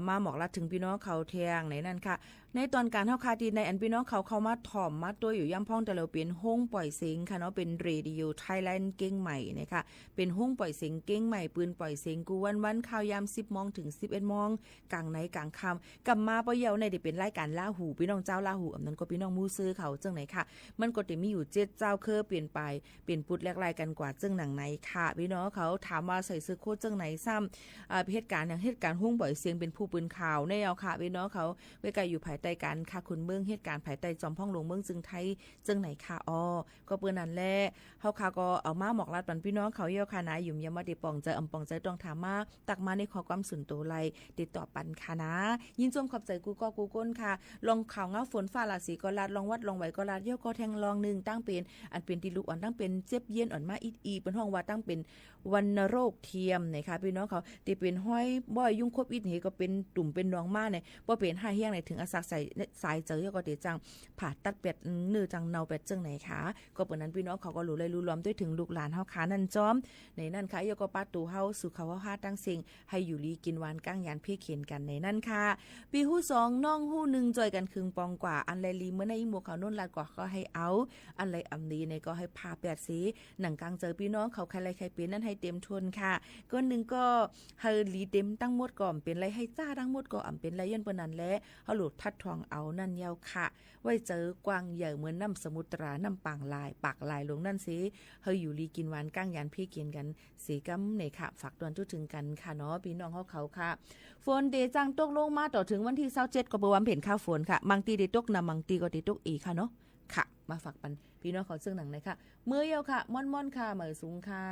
มาหมอกลัดถึงพี่น้องเขาเทียงในนั่นค่ะในตอนการเฮาคาดีในอันพี่น้องเขาเข้ามาถ่อมมาตัวอยู่ย่ำพ่องแต่เราเป็นห้องปล่อยเสียงค่ะเนาะเป็นเรดิโอไทยแลนด์เก้งใหม่นะคะเป็นห้องปล่อยเสียงเก้งใหม่ปืนปล่อยเสียงกูวันข่าวยาม 10 โมงถึง 11 โมงกลางไหนกลางค่ำกลับมาปะเยาในได้เป็นรายการล่าหูพี่น้องเจ้าล่าหูอำนั้นก็พี่น้องมูซื้อเขาจังไหนค่ะมันก็จะมีอยู่7เจ้าเคอเปลี่ยนไปเปลี่ยนปุดแลกลายกันกว่าจังหนังไหนค่ะพี่น้องเขาถามว่าใส่ซื้อโคจังไหนซ้ำเหตุการณ์อย่างเหตุการณ์ห้องปล่อยเสียงเป็นผู้ปืนข่าวในเอาค่ะพี่น้องเขาไว้ไกลอยู่ภายใต้การค่ะคุณเมืองเหตุการณ์ภายใต้จอมพ่องหลวงเมืองจึงไทยจึงไหนค่ะก็เปิ้นนั่นแหละเฮาค่ะก็เอามาหมอกลัดปันพี่น้องเขาเยี่ยวค่ะนะยุ่มยามมาได้ปองใจอำปองใจต้องถามมาตักมาในขอความสุนโตไลติดต่อปันค่ะนะยินจมขอบใจกูก้นค่ะลองข่าวเงาฝนฟ้าราศีก็ลาดลองวัดลองไหวก็ลาดเยี่ยวก็แทงลองนึงตั้งเป็นอันเป็นติลูกอ่อนตั้งเป็นเจ็บเย็นอ่อนมาอีเป็นห้องว่าตั้งเป็นวัณโรคเทียมนะคะพี่น้องเขาที่เป็นห้อยบ่อยยุ่งครบอิดเหก็เป็นตุ่มเป็นน้องมาเนี่ยบ่เป็น5เฮียงไหนถึงอาศักใส่สายเจอก็เดจังผ่าตัดเป็ดเนื้อจังเนาเป็ดจังไหนคะก็เปิดนั้นพี่น้องเขาก็รู้เลยรู้ล้อมด้วยถึงลูกหลานเฮาขานั่นจอมในนั่นค่ะยก็ปาตูเฮาสู่เขาเฮาตั้งสิ่งให้อยู่ลีกินหวานก้างยานเพียเขียนกันในนั่นค่ะปีฮู้2น้องฮู้1จอยกันครึ่งปองกว่าอันไรลีเมื่อในหมู่เขาโน่นลาดกว่าก็ให้เอาอันไรอำนี้ในก็ให้พา8สีหนังกลางเจอพี่น้องเขาใครไรใครเป็นนั่นให้เต็มทนค่ะก้อนนึงก็เฮาลีเต็มตั้งหมดก่อมเป็นไรให้จ้าทั้งหมดก็อำเป็นไรยันเปิ้นนั้นแลเฮาหลุดทัดทองเอานั่นยาวค่ะไว้เจอกวางใหญ่เหมือนน้ำสมุตราน้ำปางลายปากลายลงนั่นสิเฮาอยู่ลีกินหวานก้างยานพี่เกียนกันสีกำในค่ะฝากตวนทุกถึงกันค่ะเนาะพี่น้องเขาค่ะฝนเดจังตกลงมาต่อถึงวันที่27ก็บ่ว่าเห็นข้าวฝนค่ะบางทีได้ตกนะบางทีก็ได้ตกอีกค่ะเนาะค่ะมาฝากปันพี่น้องเขาซึ่งหนังนะคะมื้อเยาค่ะม่อนๆค่ะเหมยสูงค่ะ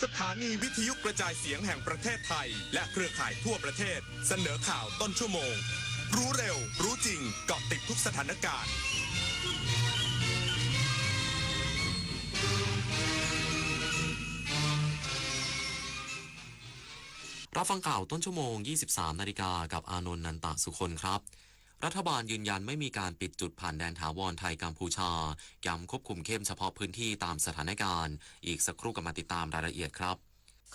สถานีวิทยุกระจายเสียงแห่งประเทศไทยและเครือข่ายทั่วประเทศเสนอข่าวต้นชั่วโมงรู้เร็วรู้จริงเกาะติดทุกสถานการณ์รับฟังข่าวต้นชั่วโมง 23 นาฬิกากับอานนท์นันตสุคนครับรัฐบาลยืนยันไม่มีการปิดจุดผ่านแดนถาวรไทยกัมพูชาย้ำควบคุมเข้มเฉพาะพื้นที่ตามสถานการณ์อีกสักครู่กับมาติดตามรายละเอียดครับ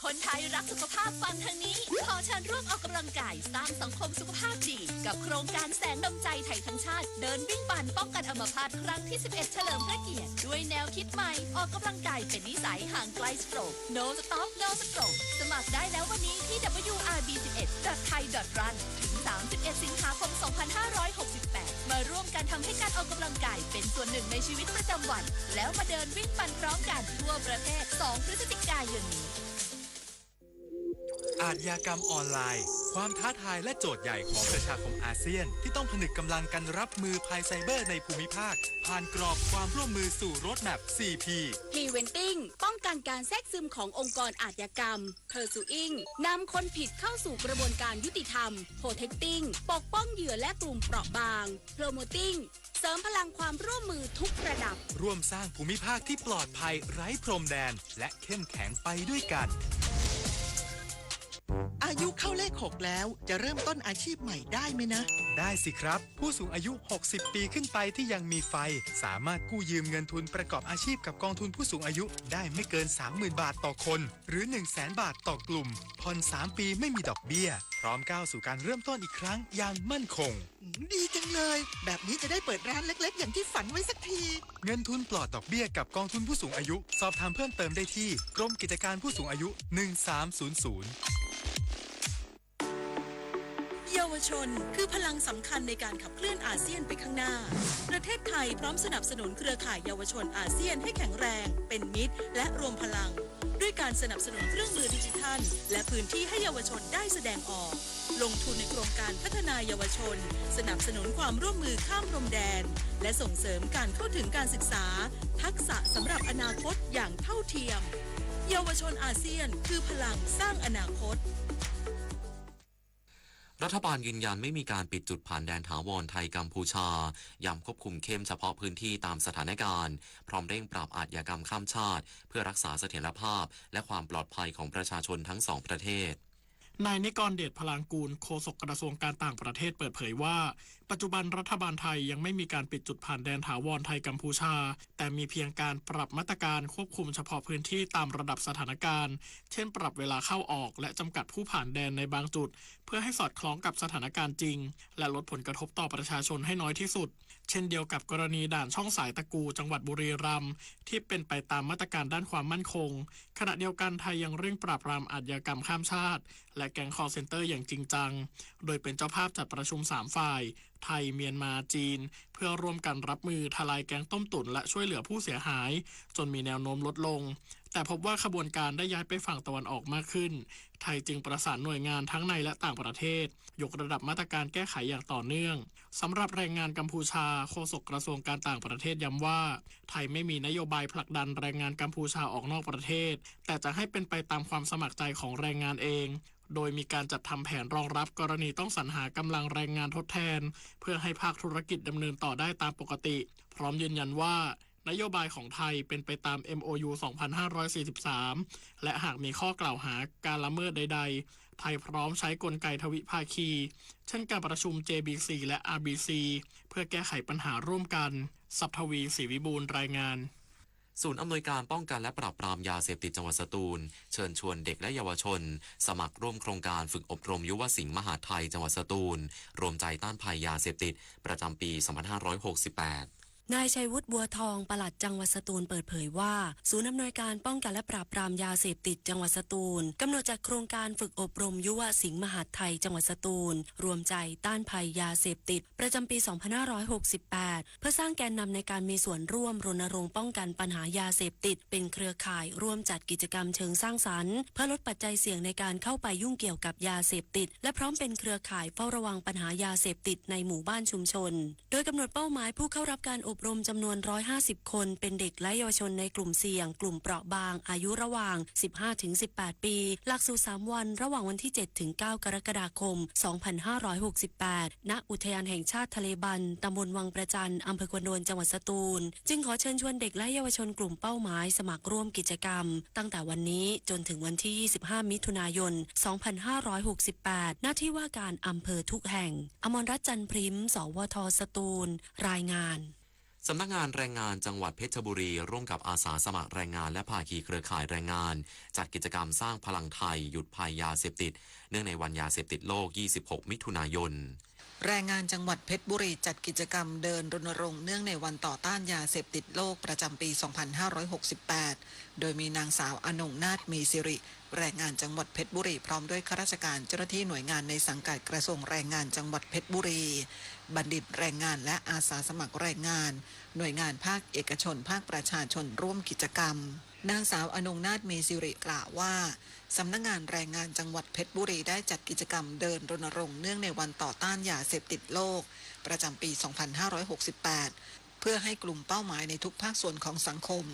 คนไทยรักสุขภาพฟังทางนี้ขอเชิญร่วมออกกำลังกายสร้างสังคมสุขภาพดีกับโครงการแสงดำใจไทยทั้งชาติเดินวิ่งปั่นป้องกันอัมพาตครั้งที่ 11 เฉลิมพระเกียรติด้วยแนวคิดใหม่ออกกำลังกายเป็นนิสัยห่างไกลสโตรก No Stop No Stroke สมัครได้แล้ววันนี้ที่ wrb11.thai.run ถึง 31 สิงหาคม 2568 มาร่วมกันทำให้การออกกำลังกายเป็นส่วนหนึ่งในชีวิตประจำวันแล้วมาเดินวิ่งปั่นพร้อมกันทั่วประเทศ 2 พฤศจิกายนนี้ อาชญากรรมออนไลน์ความท้าทายและโจทย์ใหญ่ของประชาคมอาเซียนที่ต้องผนึกกำลังกันรับมือภัยไซเบอร์ในภูมิภาคผ่านกรอบความร่วมมือสู่โรดแมพ 4P Preventing ป้องกันการแทรกซึมขององค์กรอาชญากรรม Pursuing นำคนผิดเข้าสู่กระบวนการยุติธรรม Protecting ปกป้องเหยื่อและกลุ่มเปราะบาง Promoting เสริมพลังความร่วมมือทุกระดับร่วมสร้างภูมิภาคที่ปลอดภัยไร้พรมแดนและเข้มแข็งไปด้วยกันอายุเข้าเลข 6 แล้วจะเริ่มต้นอาชีพใหม่ได้ไหมนะได้สิครับผู้สูงอายุ60 ปีขึ้นไปที่ยังมีไฟสามารถกู้ยืมเงินทุนประกอบอาชีพกับกองทุนผู้สูงอายุได้ไม่เกิน 30,000 บาทต่อคนหรือ 100,000 บาทต่อกลุ่มผ่อน3 ปีไม่มีดอกเบี้ยพร้อมก้าวสู่การเริ่มต้นอีกครั้งอย่างมั่นคงดีจังเลยแบบนี้จะได้เปิดร้านเล็กๆอย่างที่ฝันไว้สักทีเงินทุนปลอดดอกเบี้ยกับกองทุนผู้สูงอายุสอบถามเพิ่มเติมได้ที่กรมกิจการผู้สูงอายุ1300เยาวชนคือพลังสำคัญในการขับเคลื่อนอาเซียนไปข้างหน้าประเทศไทยพร้อมสนับสนุนเครือข่ายเยาวชนอาเซียนให้แข็งแรงเป็นมิตรและรวมพลังด้วยการสนับสนุนเครื่องมือดิจิทัลและพื้นที่ให้เยาวชนได้แสดงออกลงทุนในโครงการพัฒนาเยาวชนสนับสนุนความร่วมมือข้ามพรมแดนและส่งเสริมการเข้าถึงการศึกษาทักษะสำหรับอนาคตอย่างเท่าเทียมเยาวชนอาเซียนคือพลังสร้างอนาคตรัฐบาลยืนยันไม่มีการปิดจุดผ่านแดนถาวรไทยกัมพูชาย้ำควบคุมเข้มเฉพาะพื้นที่ตามสถานการณ์พร้อมเร่งปราบอาชญากรรมข้ามชาติเพื่อรักษาเสถียรภาพและความปลอดภัยของประชาชนทั้งสองประเทศนายนิกรเดชพลางกูลโฆษกกระทรวงการต่างประเทศเปิดเผยว่าปัจจุบันรัฐบาลไทยยังไม่มีการปิดจุดผ่านแดนถาวรไทยกัมพูชาแต่มีเพียงการปรับมาตรการควบคุมเฉพาะพื้นที่ตามระดับสถานการณ์เช่นปรับเวลาเข้าออกและจำกัดผู้ผ่านแดนในบางจุดเพื่อให้สอดคล้องกับสถานการณ์จริงและลดผลกระทบต่อประชาชนให้น้อยที่สุดเช่นเดียวกับกรณีด่านช่องสายตะกูจังหวัดบุรีรัมย์ที่เป็นไปตามมาตรการด้านความมั่นคงขณะเดียวกันไทยยังเร่งปราบปรามอาชญากรรมข้ามชาติและแก๊งคอลเซ็นเตอร์อย่างจริงจังโดยเป็นเจ้าภาพจัดประชุม3ฝ่ายไทยเมียนมาจีนเพื่อร่วมกันรับมือทลายแก๊งต้มตุ๋นและช่วยเหลือผู้เสียหายจนมีแนวโน้มลดลงแต่พบว่าขบวนการได้ย้ายไปฝั่งตะวันออกมากขึ้นไทยจึงประสานหน่วยงานทั้งในและต่างประเทศยกระดับมาตรการแก้ไขอย่างต่อเนื่องสำหรับแรงงานกัมพูชาโฆษกกระทรวงการต่างประเทศย้ำว่าไทยไม่มีนโยบายผลักดันแรงงานกัมพูชาออกนอกประเทศแต่จะให้เป็นไปตามความสมัครใจของแรงงานเองโดยมีการจัดทำแผนรองรับกรณีต้องสรรหากำลังแรงงานทดแทนเพื่อให้ภาคธุรกิจดำเนินต่อได้ตามปกติพร้อมยืนยันว่านโยบายของไทยเป็นไปตาม MOU 2543 และหากมีข้อกล่าวหาการละเมิดใดๆไทยพร้อมใช้กลไกทวิภาคีเช่นการประชุม JBC และ RBC เพื่อแก้ไขปัญหาร่วมกันศัพทวีศรีวิบูลย์รายงานศูนย์อำนวยการป้องกันและปราบปรามยาเสพติดจังหวัดสตูลเชิญชวนเด็กและเยาวชนสมัครร่วมโครงการฝึกอบรมยุวสิงห์มหาดไทยจังหวัดสตูลรวมใจต้านภัยยาเสพติดประจำปี 2568นายชัยวุฒิบัวทองปลัดจังหวัดสตูลเปิดเผยว่าศูนย์อำนวยการป้องกันและปราบปรามยาเสพติดจังหวัดสตูลกำหนดจัดโครงการฝึกอบรมยุวสิงห์มหาดไทยจังหวัดสตูลรวมใจต้านภัยยาเสพติดประจำปี 2568 เพื่อสร้างแกนนำในการมีส่วนร่วมรณรงค์ป้องกันปัญหายาเสพติดเป็นเครือข่ายร่วมจัดกิจกรรมเชิงสร้างสรรค์เพื่อลดปัจจัยเสี่ยงในการเข้าไปยุ่งเกี่ยวกับยาเสพติดและพร้อมเป็นเครือข่ายเฝ้าระวังปัญหายาเสพติดในหมู่บ้านชุมชนโดยกำหนดเป้าหมายผู้เข้ารับการอบรมจำนวน150 คนเป็นเด็กและเยาวชนในกลุ่มเสี่ยงกลุ่มเปราะบางอายุระหว่าง 15-18 ปีหลักสูตร3 วันระหว่างวันที่ 7-9 กรกฎาคม 2568 ณ อุทยานแห่งชาติทะเลบันตำบลวังประจันอำเภอควนโดนจังหวัดสตูลจึงขอเชิญชวนเด็กและเยาวชนกลุ่มเป้าหมายสมัครร่วมกิจกรรมตั้งแต่วันนี้จนถึงวันที่ 25 มิถุนายน 2568 ณ ที่ว่าการอำเภอทุกแห่งอมรรัตน์จันทร์พริมสวท.สตูลรายงานสำนักงานแรงงานจังหวัดเพชรบุรีร่วมกับอาสาสมัครแรงงานและภาคีเครือข่ายแรงงานจัดกิจกรรมสร้างพลังไทยหยุดภัยยาเสพติดเนื่องในวันยาเสพติดโลก 26 มิถุนายนแรงงานจังหวัดเพชรบุรีจัดกิจกรรมเดินรณรงค์เนื่องในวันต่อต้านยาเสพติดโลกประจำปี 2568 โดยมีนางสาวอนงนาถมีสิริ แรงงานจังหวัดเพชรบุรีพร้อมด้วยข้าราชการเจ้าหน้าที่หน่วยงานในสังกัดกระทรวงแรงงานจังหวัดเพชรบุรีบัณฑิตแรงงานและอาสาสมัครแรงงานหน่วยงานภาคเอกชนภาคประชาชนร่วมกิจกรรมนางสาวอนงนาถมีสิริกล่าวว่าสำนักงานแรงงานจังหวัดเพชรบุรีได้จัดกิจกรรมเดินรณรงค์เนื่องในวันต่อต้านยาเสพติดโลกประจำปี 2568 เพื่อให้กลุ่มเป้าหมายในทุกภาคส่วนของสังคม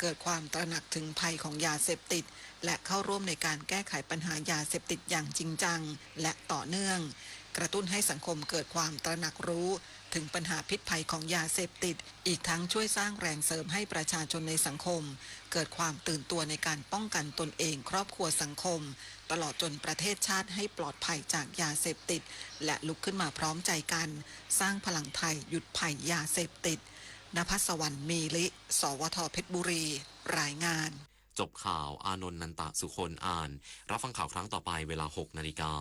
เกิดความตระหนักถึงภัยของยาเสพติดและเข้าร่วมในการแก้ไขปัญหายาเสพติดอย่างจริงจังและต่อเนื่องกระตุ้นให้สังคมเกิดความตระหนักรู้ถึงปัญหาพิษภัยของยาเสพติดอีกทั้งช่วยสร้างแรงเสริมให้ประชาชนในสังคมเกิดความตื่นตัวในการป้องกันตนเองครอบครัวสังคมตลอดจนประเทศชาติให้ปลอดภัยจากยาเสพติดและลุกขึ้นมาพร้อมใจกันสร้างพลังไทยหยุดภัยยาเสพติดณภัสวรรณมีลิสวทเพชรบุรีรายงานจบข่าวอานนท์นันตะสุคนอ่านรับฟังข่าวครั้งต่อไปเวลา 6 นาฬิกา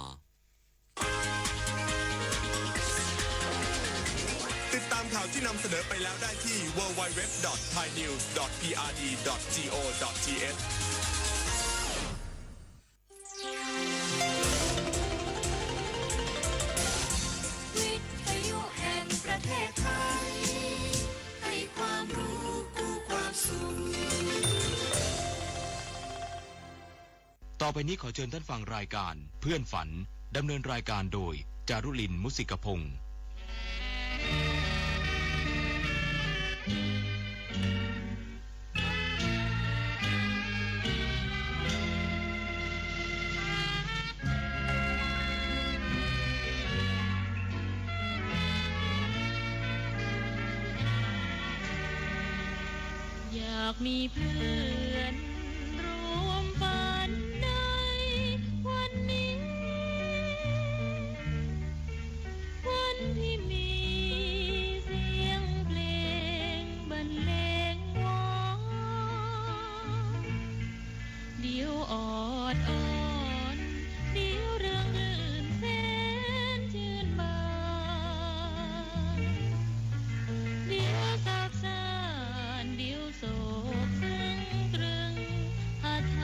ติดตามข่าวที่นำเสนอไปแล้วได้ที่ www.thainews.prd.go.thวิทยุแห่งประเทศไทยให้ความรู้กู้ความสุข ต่อไปนี้ขอเชิญท่านฟังรายการเพื่อนฝันดำเนินรายการโดยจารุลินมุสิกพงศ์อยากมีเพื่อนร่วมฝันในวันนี้ วันที่มีเสียงเพลงบรรเลงวอนเดี๋ยวออดอ้อนเดี๋ยวเรื่องลื่นแสนชื่นบานเดี๋ยวสาบสานเดี๋ยวโศกซึ้งตรึงหาไท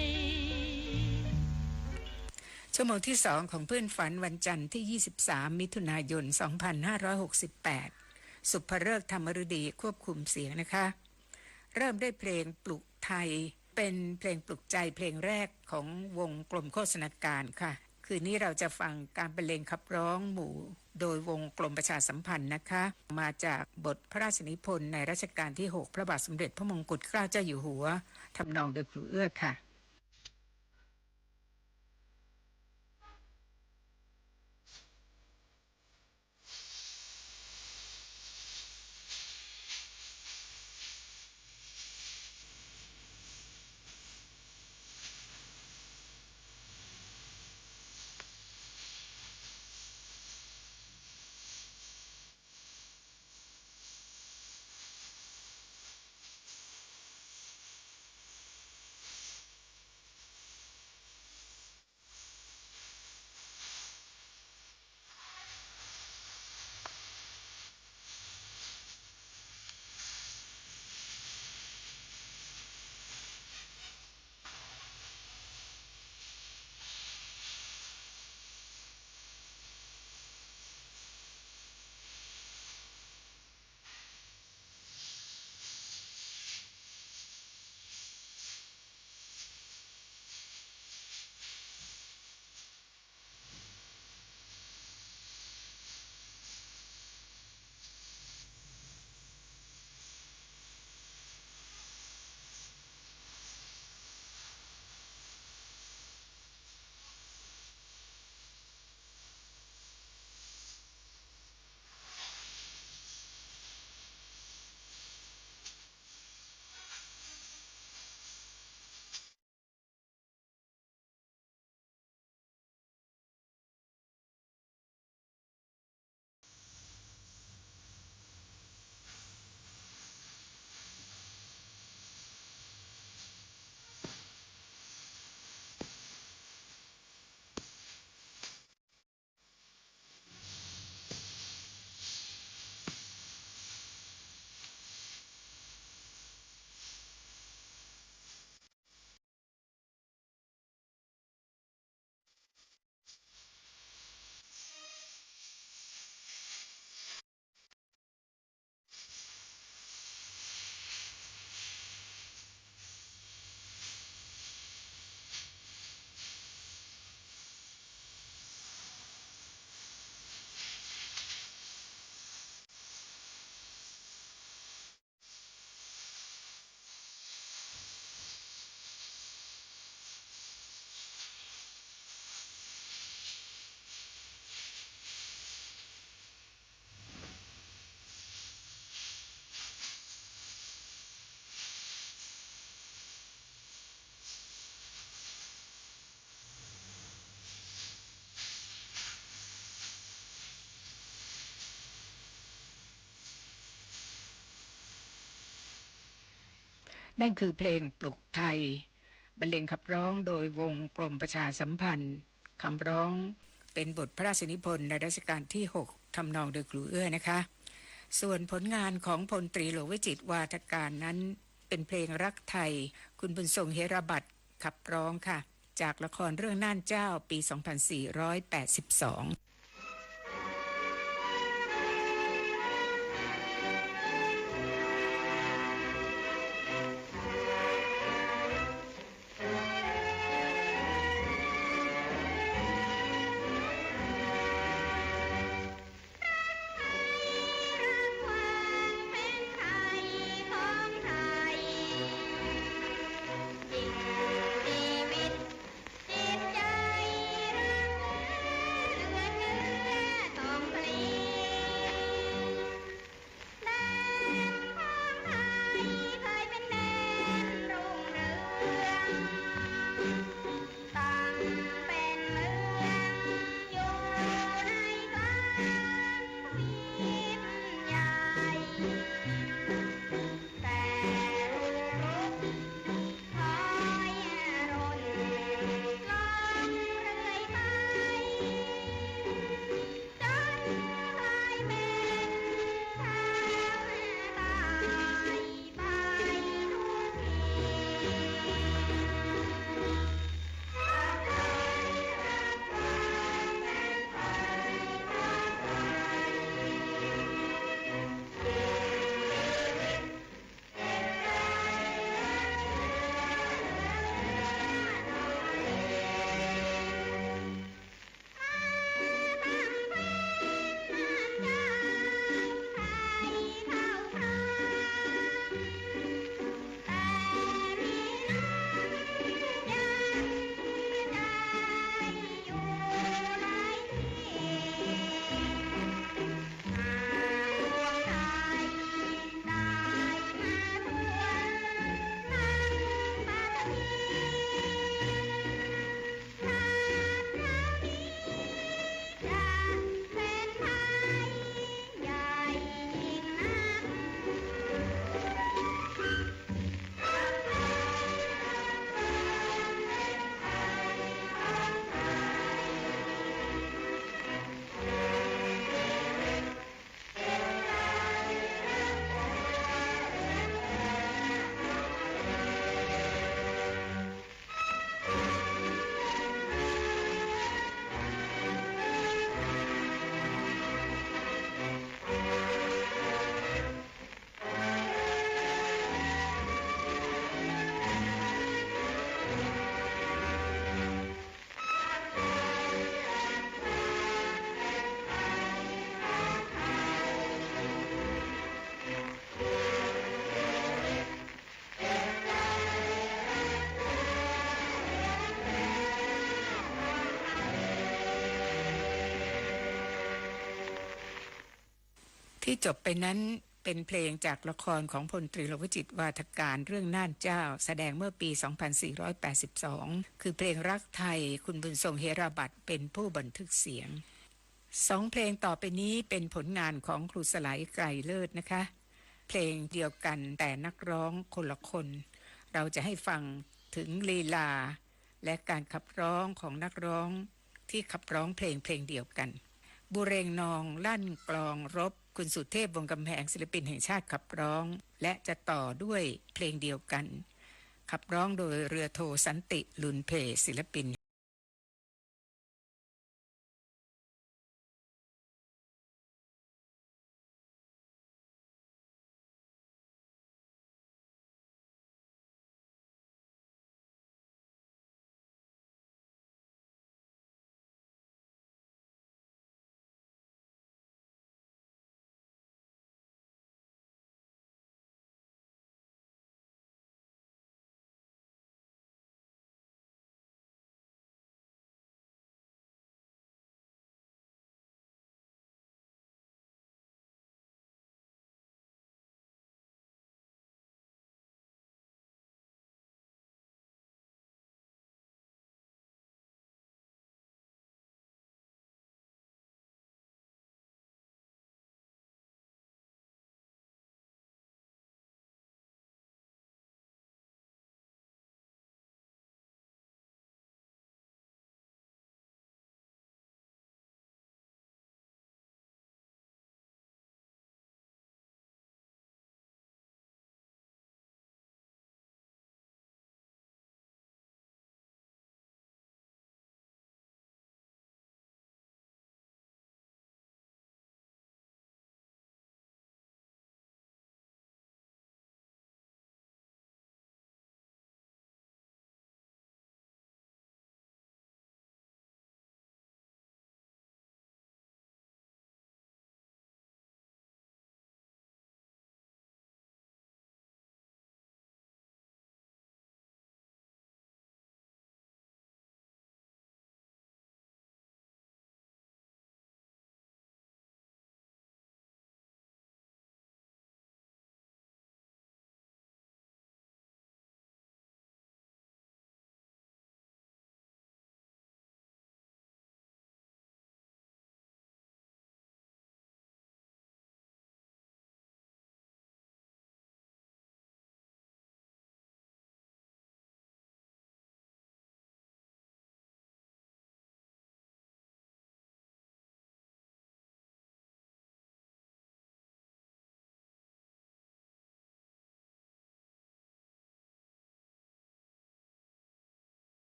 ย ชั่วโมงที่2ของเพื่อนฝันวันจันทร์ที่ 23 มิถุนายน 2568 สุภฤกษ์ธรรมฤดีควบคุมเสียงนะคะ เริ่มด้วยเพลงปลุกไทยเป็นเพลงปลุกใจเพลงแรกของวงกลมโฆษณาการค่ะ คืนนี้เราจะฟังการบรรเลงขับร้องหมู่โดยวงกลมประชาสัมพันธ์นะคะ มาจากบทพระราชนิพนธ์ในรัชกาลที่ 6 พระบาทสมเด็จพระมงกุฎเกล้าเจ้าอยู่หัวทำนองโดยครูเอื้อค่ะ นั่นคือเพลงปลุกไทยบรรเลงขับร้องโดยวงกรมประชาสัมพันธ์คำร้องเป็นบทพระราชนิพนธ์ในรัชกาลที่ 6ทำนองโดยครูเอื้อนะคะส่วนผลงานของพลตรีหลวงวิจิตรวาทการนั้นเป็นเพลงรักไทยคุณบุญทรงเฮราบัตรขับร้องค่ะจากละครเรื่องน่านเจ้าปี 2482ที่จบไปนั้นเป็นเพลงจากละครของพลตรีหลวงวิจิตรวาทการเรื่องน่านเจ้าแสดงเมื่อปี 2482 คือเพลงรักไทยคุณบุญทรงเฮราบัตรเป็นผู้บันทึกเสียงสองเพลงต่อไปนี้เป็นผลงานของครูสลายไกรเลิศนะคะเพลงเดียวกันแต่นักร้องคนละคนเราจะให้ฟังถึงลีลาและการขับร้องของนักร้องที่ขับร้องเพลงเดียวกันบุเรงนองลั่นกลองรบคุณสุเทพวงศ์กำแพงศิลปินแห่งชาติขับร้องและจะต่อด้วยเพลงเดียวกันขับร้องโดยเรือโทสันติลุนเพศิลปิน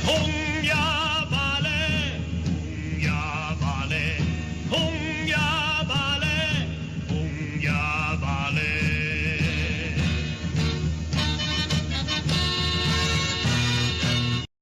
hùng